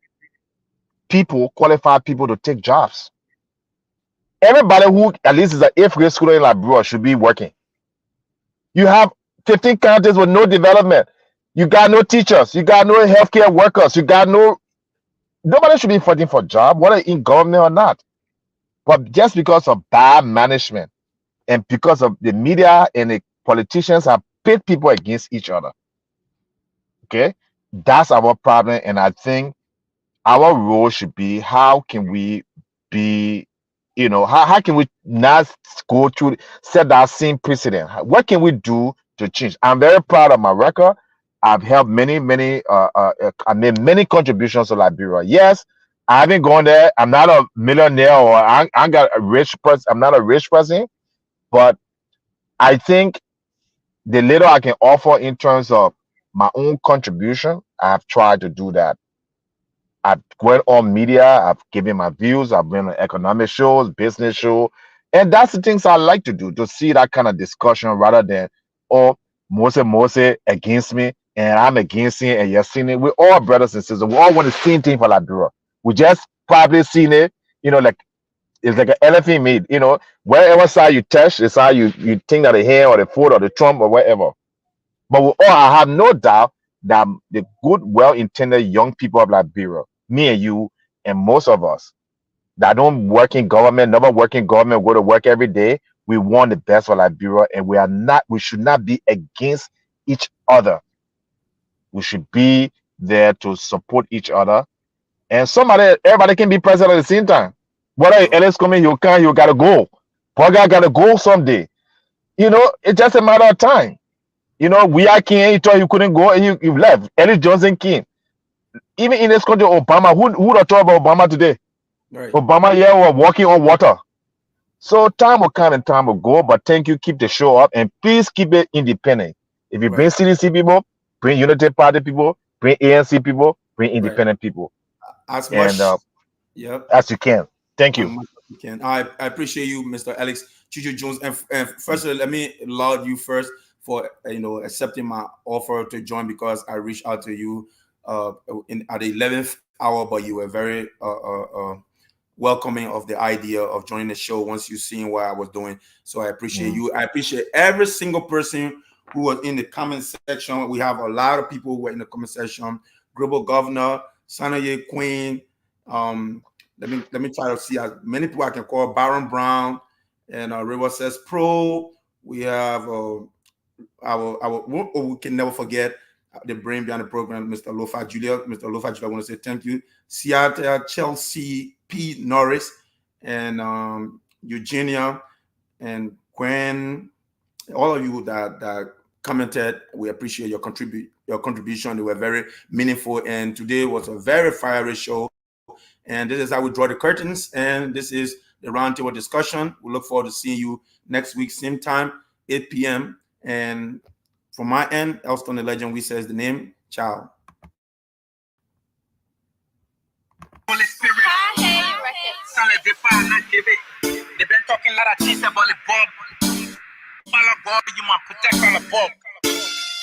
qualified people to take jobs. Everybody who at least is an 8th grade student in Liberia should be working. You have 15 counties with no development. You got no teachers. You got no healthcare workers. Nobody should be fighting for a job, whether in government or not. But just because of bad management and because of the media and the politicians have pit people against each other. Okay, that's our problem. And I think our role should be, how can we be, how can we not go through, set that same precedent? What can we do to change? I'm very proud of my record. I've helped many, I made many contributions to Liberia. Yes, I haven't gone there. I'm not a millionaire or I got a rich person. I'm not a rich person, but I think the little I can offer in terms of my own contribution, I've tried to do that. I've went on media, I've given my views, I've been on economic shows, business show, and that's the things I like to do, to see that kind of discussion rather than, Mose against me, and I'm against it, and you're seeing it. We're all brothers and sisters. We all want the same thing for Liberia. We just probably seen it, like it's like an elephant meat, wherever side you touch, it's how you think that the hair or the foot or the trump or whatever. But I have no doubt that the good, well-intended young people of Liberia, me and you, and most of us that don't work in government, never work in government, go to work every day, we want the best for Liberia, and we should not be against each other. We should be there to support each other. And everybody can be president at the same time. Whether Ellis coming, you gotta go. Poga gotta go someday. It's just a matter of time. We are king, you thought you couldn't go and you left. Ellis Johnson king. Even in this country, Obama, who would have thought about Obama today? Right. Obama here was walking on water. So time will come and time will go, but thank you, keep the show up, and please keep it independent. If you bring CDC people, bring Unity Party people, bring ANC people, bring independent people. As much as you can. Thank you. I appreciate you, Mr. Alex Chicho Jones. And first, let me laud you first for accepting my offer to join, because I reached out to you at the 11th hour, but you were very welcoming of the idea of joining the show once you seen what I was doing. So I appreciate you. I appreciate every single person who was in the comment section. We have a lot of people who were in the comment section. Global Governor, Sanaye Queen. Let me try to see as many people I can call. Baron Brown and River Says Pro. We have we can never forget the brain behind the program, Mr. Lofa Julia. Mr. Lofa Julia, I want to say thank you. Seattle, Chelsea P. Norris, and Eugenia and Gwen, all of you that commented, we appreciate your contribution. They were very meaningful, and today was a very fiery show. And this is how we draw the curtains, and this is the roundtable discussion. We look forward to seeing you next week, same time, 8 p.m. And from my end, Elston the Legend, we says the name. Ciao. Holy Spirit. They've been talking a lot of things about the Bob. Follow God, you might protect on the Bob.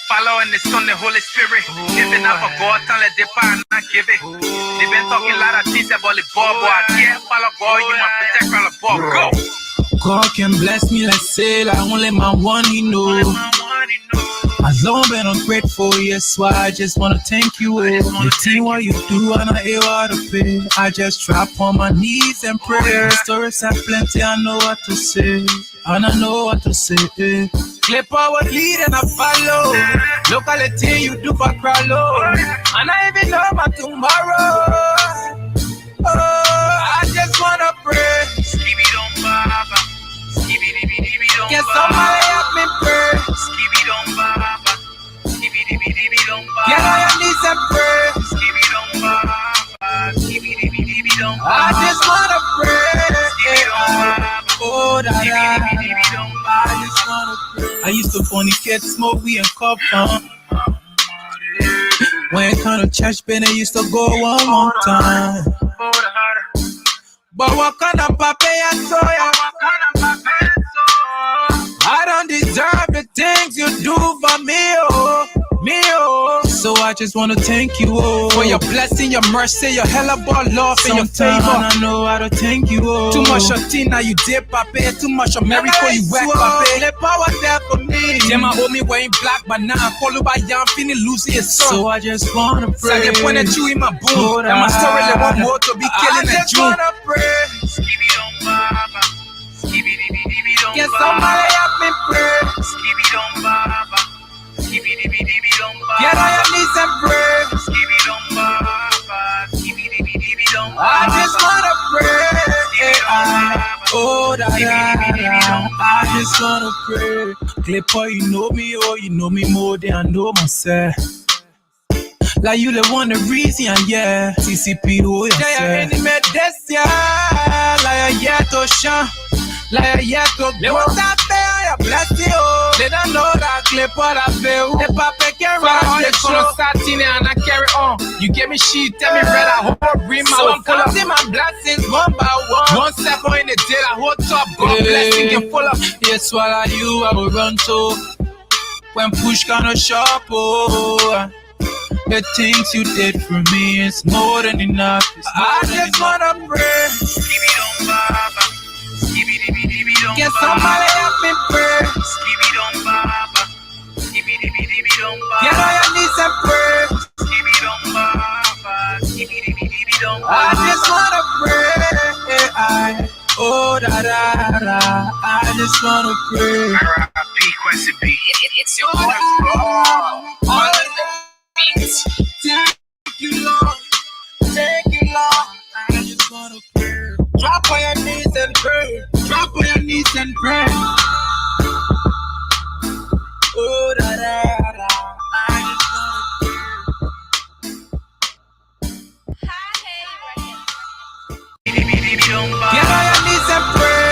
Follow in the Son, the Holy Spirit. Giving up for God, tell it they not give it. They've been talking a lot of things about the Bob, but I can't follow God, you might protect on the Bob. Go. God can bless me, let's say, like only my one he knows. I've long been ungrateful, yes, why I just wanna thank you. The team what you do, and I hear what to pay. I just drop on my knees and pray. Stories have plenty, I know what to say, and I know what to say. Clip forward, lead and I follow. Look at the thing you do for Crowlow, and I even know my tomorrow. Oh, I just wanna pray. Skibby don't baba. Skibby dibby dibby don't baba. Can somebody help me pray? Skibby don't baba. Skibby dibby dibby don't baba. Get on your knees and pray. Skibby don't baba. Skibby dibby dibby don't baba. I just wanna pray. Skibby don't baba. Oh, da Skibby da. dibby dibby don't I baba. just wanna pray. I used to fornicate, smoke weed and cup When it come to church, Benny used to go one more time. But what kind of papaya soya? I don't deserve the things you do for me, oh, me, oh. So I just wanna thank you, oh, for your blessing, your mercy, your hella ball love, and your favor. I know how to thank you, oh. Too much of Tina, you did, pape. Too much of Miracle, you whack, pape. The power there for me. Yeah, my homie wearing black, but now I'm followed by young, feeling losing his son. So I just wanna pray. So they pointed you in my boom, and my story, they want more to be killing a June. I just wanna pray. Get somebody help me pray. Get on your knees and pray. I just wanna pray. Oh, da, da, da. I just wanna pray. Clipper, you know me, oh, you know me more than I know myself. Like you the one, the reason, yeah. TCP, oh, yeah. Yeah, any me this, yeah. Like yeah, to shine. Like yeah, to go. That there, bless you. They don't know that clip what I feel. The papa can run. They're gonna start in and I carry on. You give me shit, tell me red, I hope bring my so I'm counting my blessings one by one. 1 second in the day, I hold up. God blessing can full up. Yes, swallow you, I will run to. When push gonna sharp, oh. The things you did for me is more than enough. I just wanna pray. Get somebody help me pray. Get on your knees and pray. I just wanna pray. Oh da da da. I just wanna pray. R.I.P. Quincy B. It's your all Thank you, Lord. Thank you, Lord. I just wanna pray. Drop on your knees and pray. Drop on your knees and pray. Oh, da da da. I just wanna pray. Get on your knees and pray.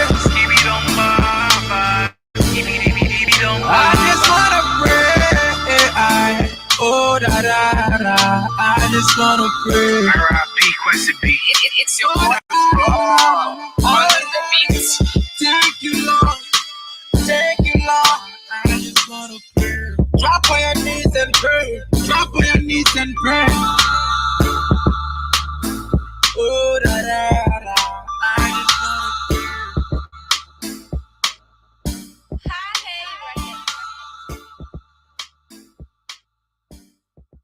I just wanna pray. Oh, da da da. I just wanna pray. R.I.P. Quincy B. It's your all the beats. Thank you, Lord. Thank you, Lord. I just wanna pray. Drop on your knees and pray. Drop on your knees and pray.